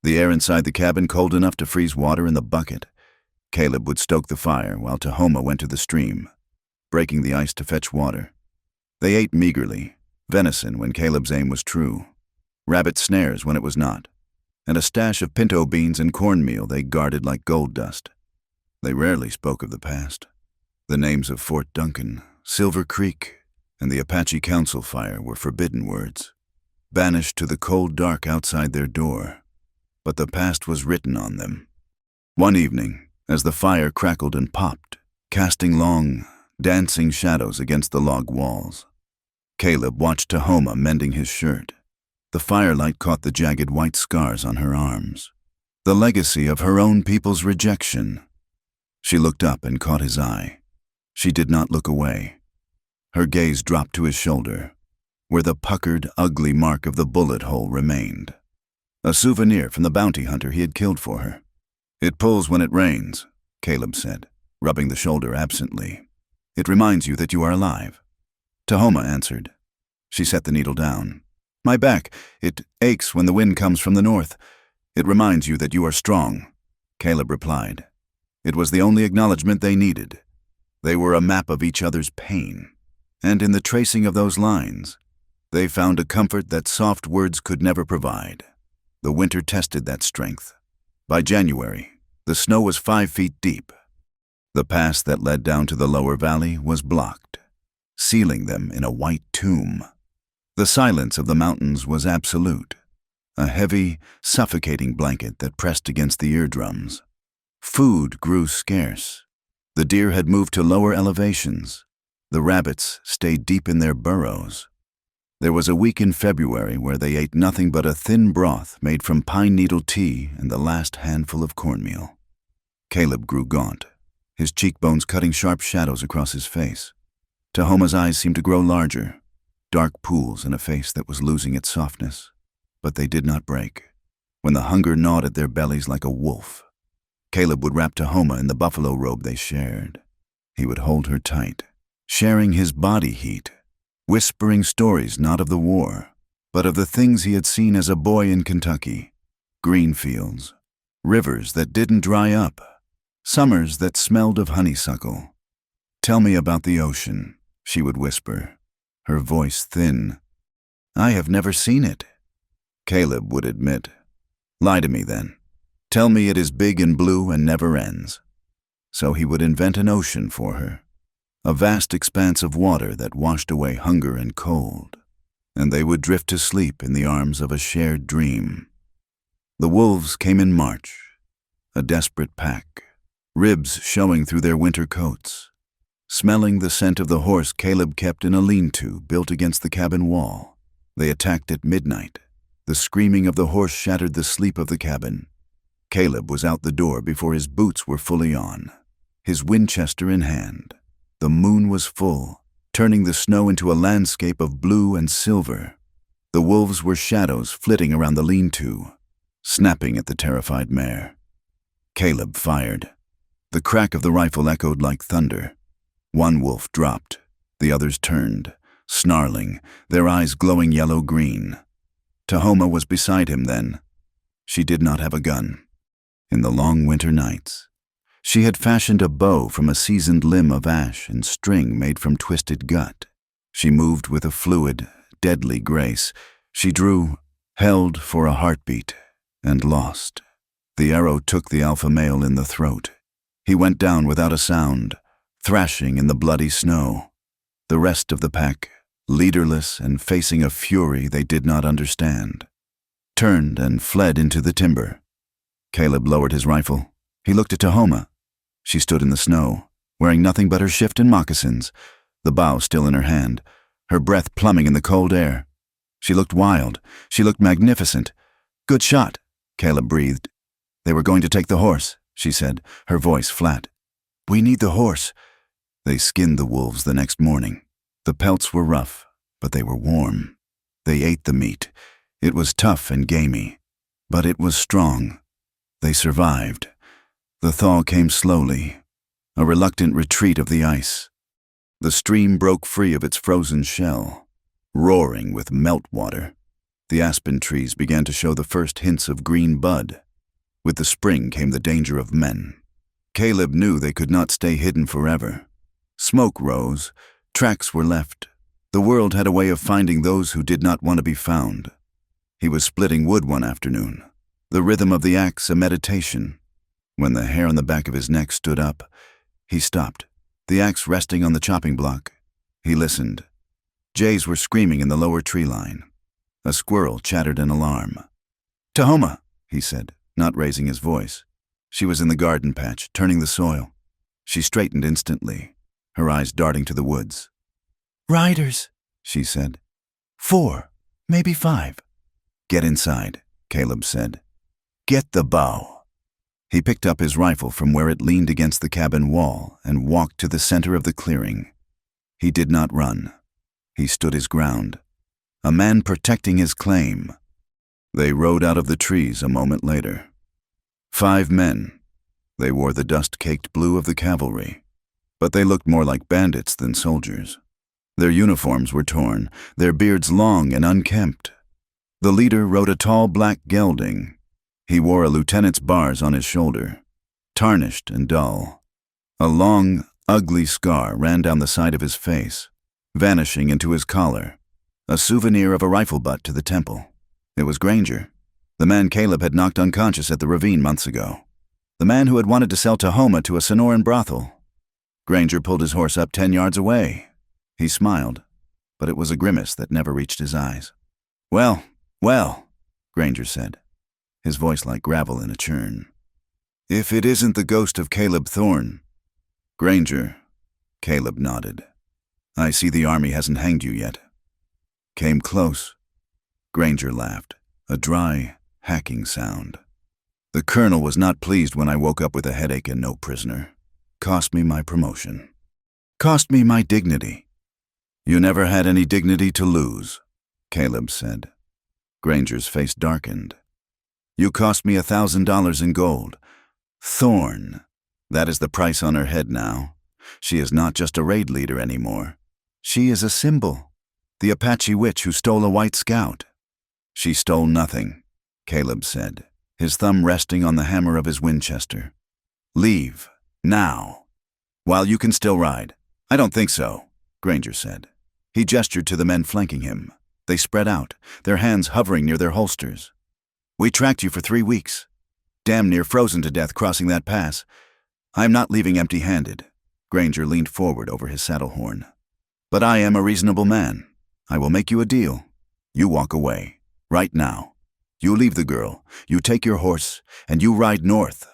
The air inside the cabin cold enough to freeze water in the bucket. Caleb would stoke the fire while Tahoma went to the stream, breaking the ice to fetch water. They ate meagerly, venison when Caleb's aim was true, rabbit snares when it was not, and a stash of pinto beans and cornmeal they guarded like gold dust. They rarely spoke of the past. The names of Fort Duncan, Silver Creek, and the Apache council fire were forbidden words, banished to the cold dark outside their door. But the past was written on them. One evening, as the fire crackled and popped, casting long, dancing shadows against the log walls, Caleb watched Tahoma mending his shirt. The firelight caught the jagged white scars on her arms, the legacy of her own people's rejection. She looked up and caught his eye. She did not look away. Her gaze dropped to his shoulder, where the puckered, ugly mark of the bullet hole remained, a souvenir from the bounty hunter he had killed for her. "It pulls when it rains," Caleb said, rubbing the shoulder absently. "It reminds you that you are alive." Tahoma answered. She set the needle down. "My back, it aches when the wind comes from the north. It reminds you that you are strong," Caleb replied. It was the only acknowledgement they needed. They were a map of each other's pain, and in the tracing of those lines, they found a comfort that soft words could never provide. The winter tested that strength. By January, the snow was 5 feet deep. The pass that led down to the lower valley was blocked, sealing them in a white tomb. The silence of the mountains was absolute, a heavy, suffocating blanket that pressed against the eardrums. Food grew scarce. The deer had moved to lower elevations. The rabbits stayed deep in their burrows. There was a week in February where they ate nothing but a thin broth made from pine needle tea and the last handful of cornmeal. Caleb grew gaunt, his cheekbones cutting sharp shadows across his face. Tahoma's eyes seemed to grow larger, dark pools in a face that was losing its softness. But they did not break. When the hunger gnawed at their bellies like a wolf, Caleb would wrap Tahoma in the buffalo robe they shared. He would hold her tight, sharing his body heat, whispering stories not of the war, but of the things he had seen as a boy in Kentucky. Green fields, rivers that didn't dry up, summers that smelled of honeysuckle. "Tell me about the ocean," she would whisper, her voice thin. "I have never seen it." Caleb would admit. "Lie to me then. Tell me it is big and blue and never ends." So he would invent an ocean for her, a vast expanse of water that washed away hunger and cold, and they would drift to sleep in the arms of a shared dream. The wolves came in March, a desperate pack, ribs showing through their winter coats. Smelling the scent of the horse Caleb kept in a lean-to built against the cabin wall, they attacked at midnight. The screaming of the horse shattered the sleep of the cabin. Caleb was out the door before his boots were fully on, his Winchester in hand. The moon was full, turning the snow into a landscape of blue and silver. The wolves were shadows flitting around the lean-to, snapping at the terrified mare. Caleb fired. The crack of the rifle echoed like thunder. One wolf dropped. The others turned, snarling, their eyes glowing yellow-green. Tahoma was beside him then. She did not have a gun. In the long winter nights, she had fashioned a bow from a seasoned limb of ash and string made from twisted gut. She moved with a fluid, deadly grace. She drew, held for a heartbeat, and lost. The arrow took the alpha male in the throat. He went down without a sound, thrashing in the bloody snow. The rest of the pack, leaderless and facing a fury they did not understand, turned and fled into the timber. Caleb lowered his rifle. He looked at Tahoma. She stood in the snow, wearing nothing but her shift and moccasins, the bow still in her hand, her breath plumbing in the cold air. She looked wild. She looked magnificent. "Good shot," Caleb breathed. "They were going to take the horse," she said, her voice flat. "We need the horse." They skinned the wolves the next morning. The pelts were rough, but they were warm. They ate the meat. It was tough and gamey, but it was strong. They survived. The thaw came slowly, a reluctant retreat of the ice. The stream broke free of its frozen shell, roaring with meltwater. The aspen trees began to show the first hints of green bud. With the spring came the danger of men. Caleb knew they could not stay hidden forever. Smoke rose, tracks were left. The world had a way of finding those who did not want to be found. He was splitting wood one afternoon, the rhythm of the axe a meditation. When the hair on the back of his neck stood up, he stopped, the axe resting on the chopping block. He listened. Jays were screaming in the lower tree line. A squirrel chattered an alarm. "Tahoma," he said, not raising his voice. She was in the garden patch, turning the soil. She straightened instantly, her eyes darting to the woods. "Riders," she said. 4, maybe 5. "Get inside," Caleb said. "Get the bow." He picked up his rifle from where it leaned against the cabin wall and walked to the center of the clearing. He did not run. He stood his ground, a man protecting his claim. They rode out of the trees a moment later. 5 men. They wore the dust-caked blue of the cavalry, but they looked more like bandits than soldiers. Their uniforms were torn, their beards long and unkempt. The leader rode a tall black gelding. He wore a lieutenant's bars on his shoulder, tarnished and dull. A long, ugly scar ran down the side of his face, vanishing into his collar, a souvenir of a rifle butt to the temple. It was Granger, the man Caleb had knocked unconscious at the ravine months ago, the man who had wanted to sell Tahoma to a Sonoran brothel. Granger pulled his horse up 10 yards away. He smiled, but it was a grimace that never reached his eyes. Well, Granger said, his voice like gravel in a churn. "If it isn't the ghost of Caleb Thorne." "Granger," Caleb nodded. "I see the army hasn't hanged you yet." "Came close." Granger laughed, a dry, hacking sound. "The colonel was not pleased when I woke up with a headache and no prisoner. Cost me my promotion. Cost me my dignity." "You never had any dignity to lose," Caleb said. Granger's face darkened. "You cost me $1,000 in gold. Thorne, that is the price on her head now. She is not just a raid leader anymore. She is a symbol, the Apache witch who stole a white scout." "She stole nothing," Caleb said, his thumb resting on the hammer of his Winchester. "Leave, now, while you can still ride." "I don't think so," Granger said. He gestured to the men flanking him. They spread out, their hands hovering near their holsters. "We tracked you for 3 weeks. Damn near frozen to death crossing that pass. I am not leaving empty-handed." Granger leaned forward over his saddle horn. "But I am a reasonable man. I will make you a deal. You walk away, right now. You leave the girl, you take your horse, and you ride north.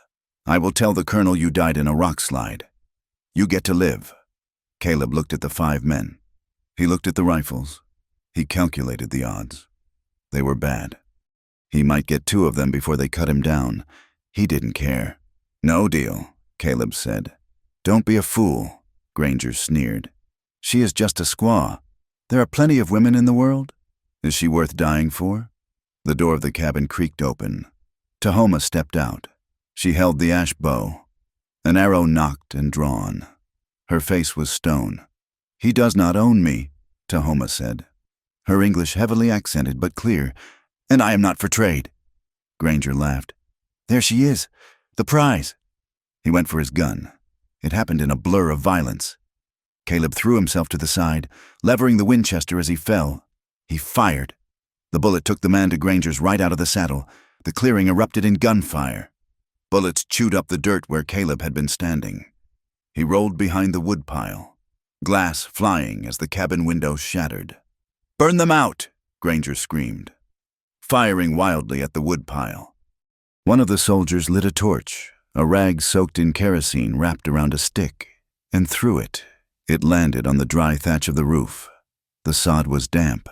I will tell the colonel you died in a rock slide. You get to live." Caleb looked at the 5 men. He looked at the rifles. He calculated the odds. They were bad. He might get 2 of them before they cut him down, He didn't care. "No deal," Caleb said. "Don't be a fool," Granger sneered. "She is just a squaw. There are plenty of women in the world. Is she worth dying for?" The door of the cabin creaked open. Tahoma stepped out. She held the ash bow. An arrow knocked and drawn. Her face was stone. "He does not own me," Tahoma said. Her English heavily accented but clear. "And I am not for trade." Granger laughed. "There she is. The prize." He went for his gun. It happened in a blur of violence. Caleb threw himself to the side, levering the Winchester as he fell. He fired. The bullet took the man to Granger's right out of the saddle. The clearing erupted in gunfire. Bullets chewed up the dirt where Caleb had been standing. He rolled behind the woodpile, glass flying as the cabin windows shattered. "Burn them out!" Granger screamed, firing wildly at the woodpile. One of the soldiers lit a torch, a rag soaked in kerosene wrapped around a stick, and threw it. It landed on the dry thatch of the roof. The sod was damp,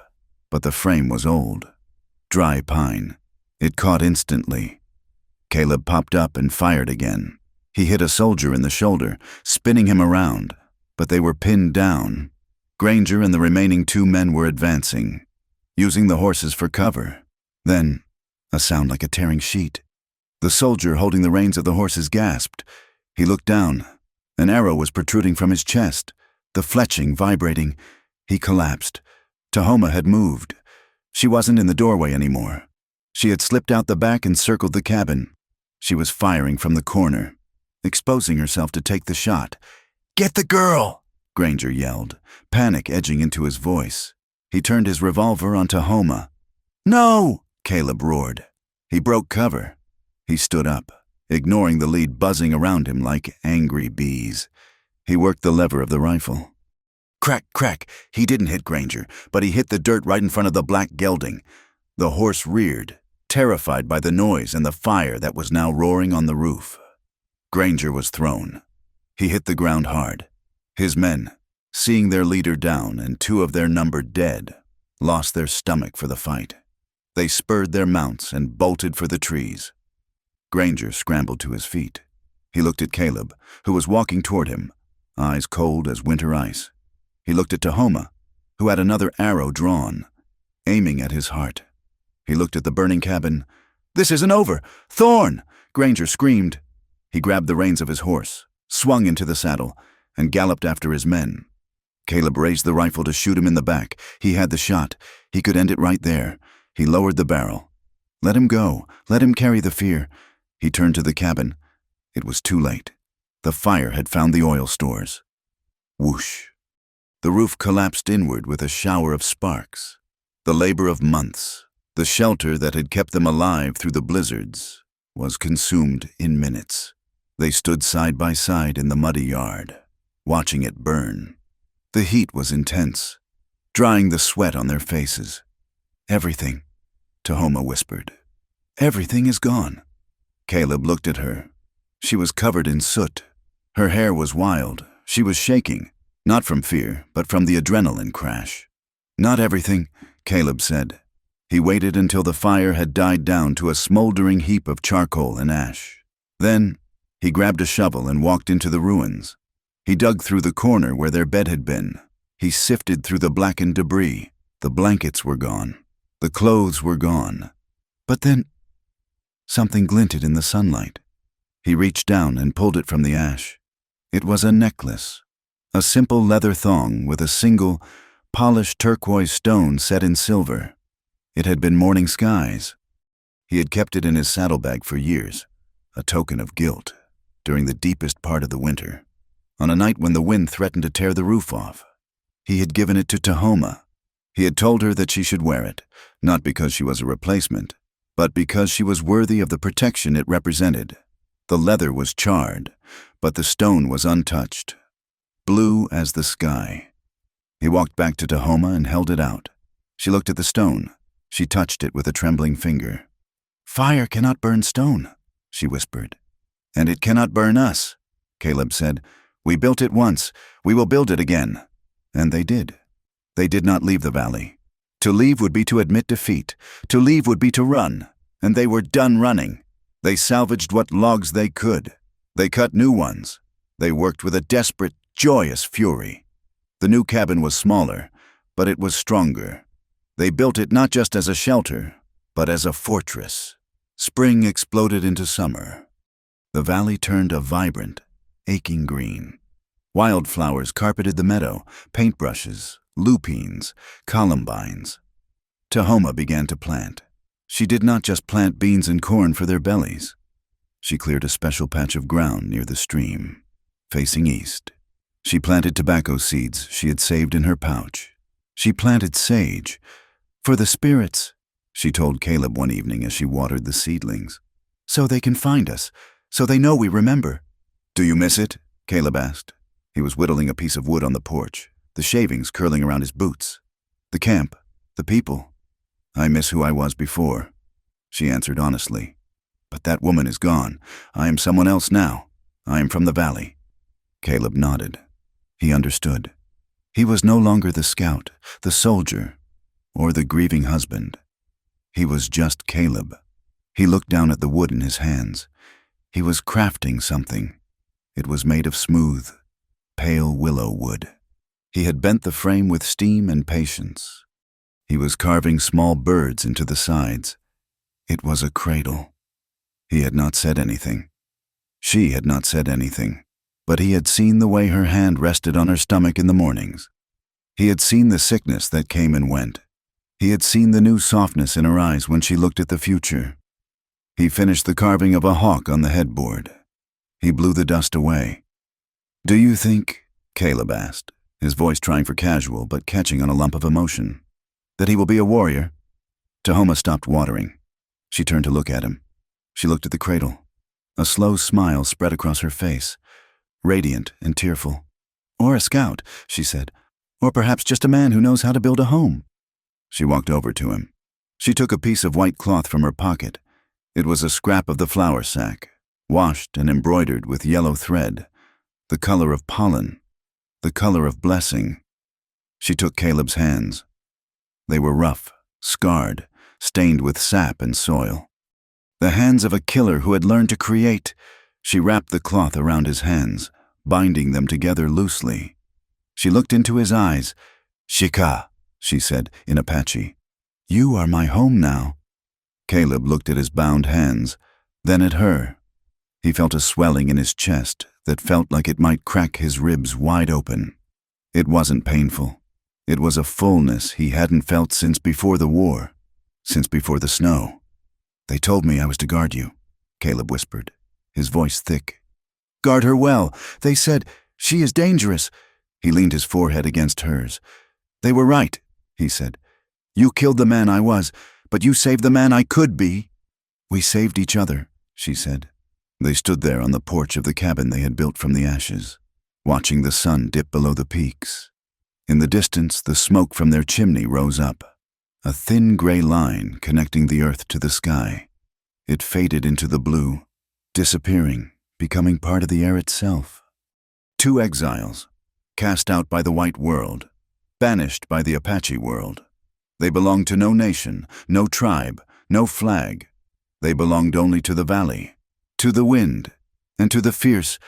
but the frame was old. Dry pine. It caught instantly. Caleb popped up and fired again. He hit a soldier in the shoulder, spinning him around, but they were pinned down. Granger and the remaining 2 men were advancing, using the horses for cover. Then, a sound like a tearing sheet. The soldier holding the reins of the horses gasped. He looked down. An arrow was protruding from his chest, the fletching vibrating. He collapsed. Tahoma had moved. She wasn't in the doorway anymore. She had slipped out the back and circled the cabin. She was firing from the corner, exposing herself to take the shot. "Get the girl!" Granger yelled, panic edging into his voice. He turned his revolver on Tahoma. "No!" Caleb roared. He broke cover. He stood up, ignoring the lead buzzing around him like angry bees. He worked the lever of the rifle. Crack, crack. He didn't hit Granger, but he hit the dirt right in front of the black gelding. The horse reared, terrified by the noise and the fire that was now roaring on the roof. Granger was thrown. He hit the ground hard. His men, seeing their leader down and 2 of their number dead, lost their stomach for the fight. They spurred their mounts and bolted for the trees. Granger scrambled to his feet. He looked at Caleb, who was walking toward him, eyes cold as winter ice. He looked at Tahoma, who had another arrow drawn, aiming at his heart. He looked at the burning cabin. "This isn't over! Thorn!" Granger screamed. He grabbed the reins of his horse, swung into the saddle, and galloped after his men. Caleb raised the rifle to shoot him in the back. He had the shot. He could end it right there. He lowered the barrel. Let him go. Let him carry the fear. He turned to the cabin. It was too late. The fire had found the oil stores. Whoosh. The roof collapsed inward with a shower of sparks. The labor of months, the shelter that had kept them alive through the blizzards, was consumed in minutes. They stood side by side in the muddy yard, watching it burn. The heat was intense, drying the sweat on their faces. "Everything," Tahoma whispered. "Everything is gone." Caleb looked at her. She was covered in soot. Her hair was wild. She was shaking, not from fear, but from the adrenaline crash. "Not everything," Caleb said. He waited until the fire had died down to a smoldering heap of charcoal and ash. Then, he grabbed a shovel and walked into the ruins. He dug through the corner where their bed had been. He sifted through the blackened debris. The blankets were gone. The clothes were gone. But then, something glinted in the sunlight. He reached down and pulled it from the ash. It was a necklace, a simple leather thong with a single, polished turquoise stone set in silver. It had been Morning Sky's. He had kept it in his saddlebag for years, a token of guilt, during the deepest part of the winter, on a night when the wind threatened to tear the roof off. He had given it to Tahoma. He had told her that she should wear it, not because she was a replacement, but because she was worthy of the protection it represented. The leather was charred, but the stone was untouched, blue as the sky. He walked back to Tahoma and held it out. She looked at the stone. She touched it with a trembling finger. "Fire cannot burn stone," she whispered. "And it cannot burn us," Caleb said. "We built it once. We will build it again." And they did. They did not leave the valley. To leave would be to admit defeat. To leave would be to run. And they were done running. They salvaged what logs they could. They cut new ones. They worked with a desperate, joyous fury. The new cabin was smaller, but it was stronger. They built it not just as a shelter, but as a fortress. Spring exploded into summer. The valley turned a vibrant, aching green. Wildflowers carpeted the meadow, paintbrushes, lupines, columbines. Tahoma began to plant. She did not just plant beans and corn for their bellies. She cleared a special patch of ground near the stream, facing east. She planted tobacco seeds she had saved in her pouch. She planted sage. For the spirits, she told Caleb one evening as she watered the seedlings. So they can find us, so they know we remember. Do you miss it? Caleb asked. He was whittling a piece of wood on the porch, the shavings curling around his boots. The camp, the people. I miss who I was before, she answered honestly. But that woman is gone. I am someone else now. I am from the valley. Caleb nodded. He understood. He was no longer the scout, the soldier, or the grieving husband. He was just Caleb. He looked down at the wood in his hands. He was crafting something. It was made of smooth, pale willow wood. He had bent the frame with steam and patience. He was carving small birds into the sides. It was a cradle. He had not said anything. She had not said anything, but he had seen the way her hand rested on her stomach in the mornings. He had seen the sickness that came and went. He had seen the new softness in her eyes when she looked at the future. He finished the carving of a hawk on the headboard. He blew the dust away. Do you think, Caleb asked, his voice trying for casual but catching on a lump of emotion, that he will be a warrior? Tahoma stopped watering. She turned to look at him. She looked at the cradle. A slow smile spread across her face, radiant and tearful. Or a scout, she said. Or perhaps just a man who knows how to build a home. She walked over to him. She took a piece of white cloth from her pocket. It was a scrap of the flour sack, washed and embroidered with yellow thread, the color of pollen, the color of blessing. She took Caleb's hands. They were rough, scarred, stained with sap and soil. The hands of a killer who had learned to create. She wrapped the cloth around his hands, binding them together loosely. She looked into his eyes. Shika, she said in Apache. You are my home now. Caleb looked at his bound hands, then at her. He felt a swelling in his chest that felt like it might crack his ribs wide open. It wasn't painful. It was a fullness he hadn't felt since before the war, since before the snow. They told me I was to guard you, Caleb whispered, his voice thick. Guard her well. They said, she is dangerous. He leaned his forehead against hers. They were right, he said. You killed the man I was, but you saved the man I could be. We saved each other, she said. They stood there on the porch of the cabin they had built from the ashes, watching the sun dip below the peaks. In the distance, the smoke from their chimney rose up, a thin gray line connecting the earth to the sky. It faded into the blue, disappearing, becoming part of the air itself. Two exiles, cast out by the white world, banished by the Apache world. They belonged to no nation, no tribe, no flag. They belonged only to the valley, to the wind, and to the fierce,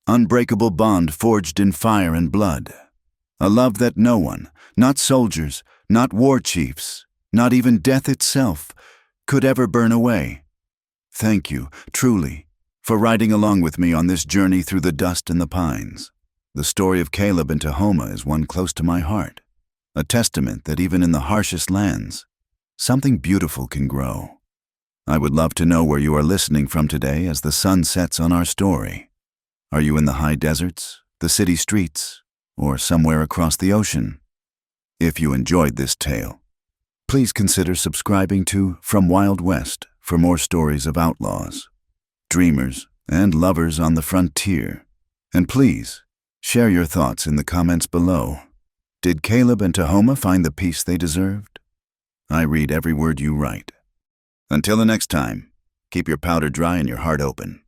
unbreakable bond forged in fire and blood. A love that no one, not soldiers, not war chiefs, not even death itself, could ever burn away. Thank you, truly, for riding along with me on this journey through the dust and the pines. The story of Caleb and Tahoma is one close to my heart, a testament that even in the harshest lands, something beautiful can grow. I would love to know where you are listening from today as the sun sets on our story. Are you in the high deserts, the city streets, or somewhere across the ocean? If you enjoyed this tale, please consider subscribing to From Wild West for more stories of outlaws, dreamers, and lovers on the frontier. And please, share your thoughts in the comments below. Did Caleb and Tahoma find the peace they deserved? I read every word you write. Until the next time, keep your powder dry and your heart open.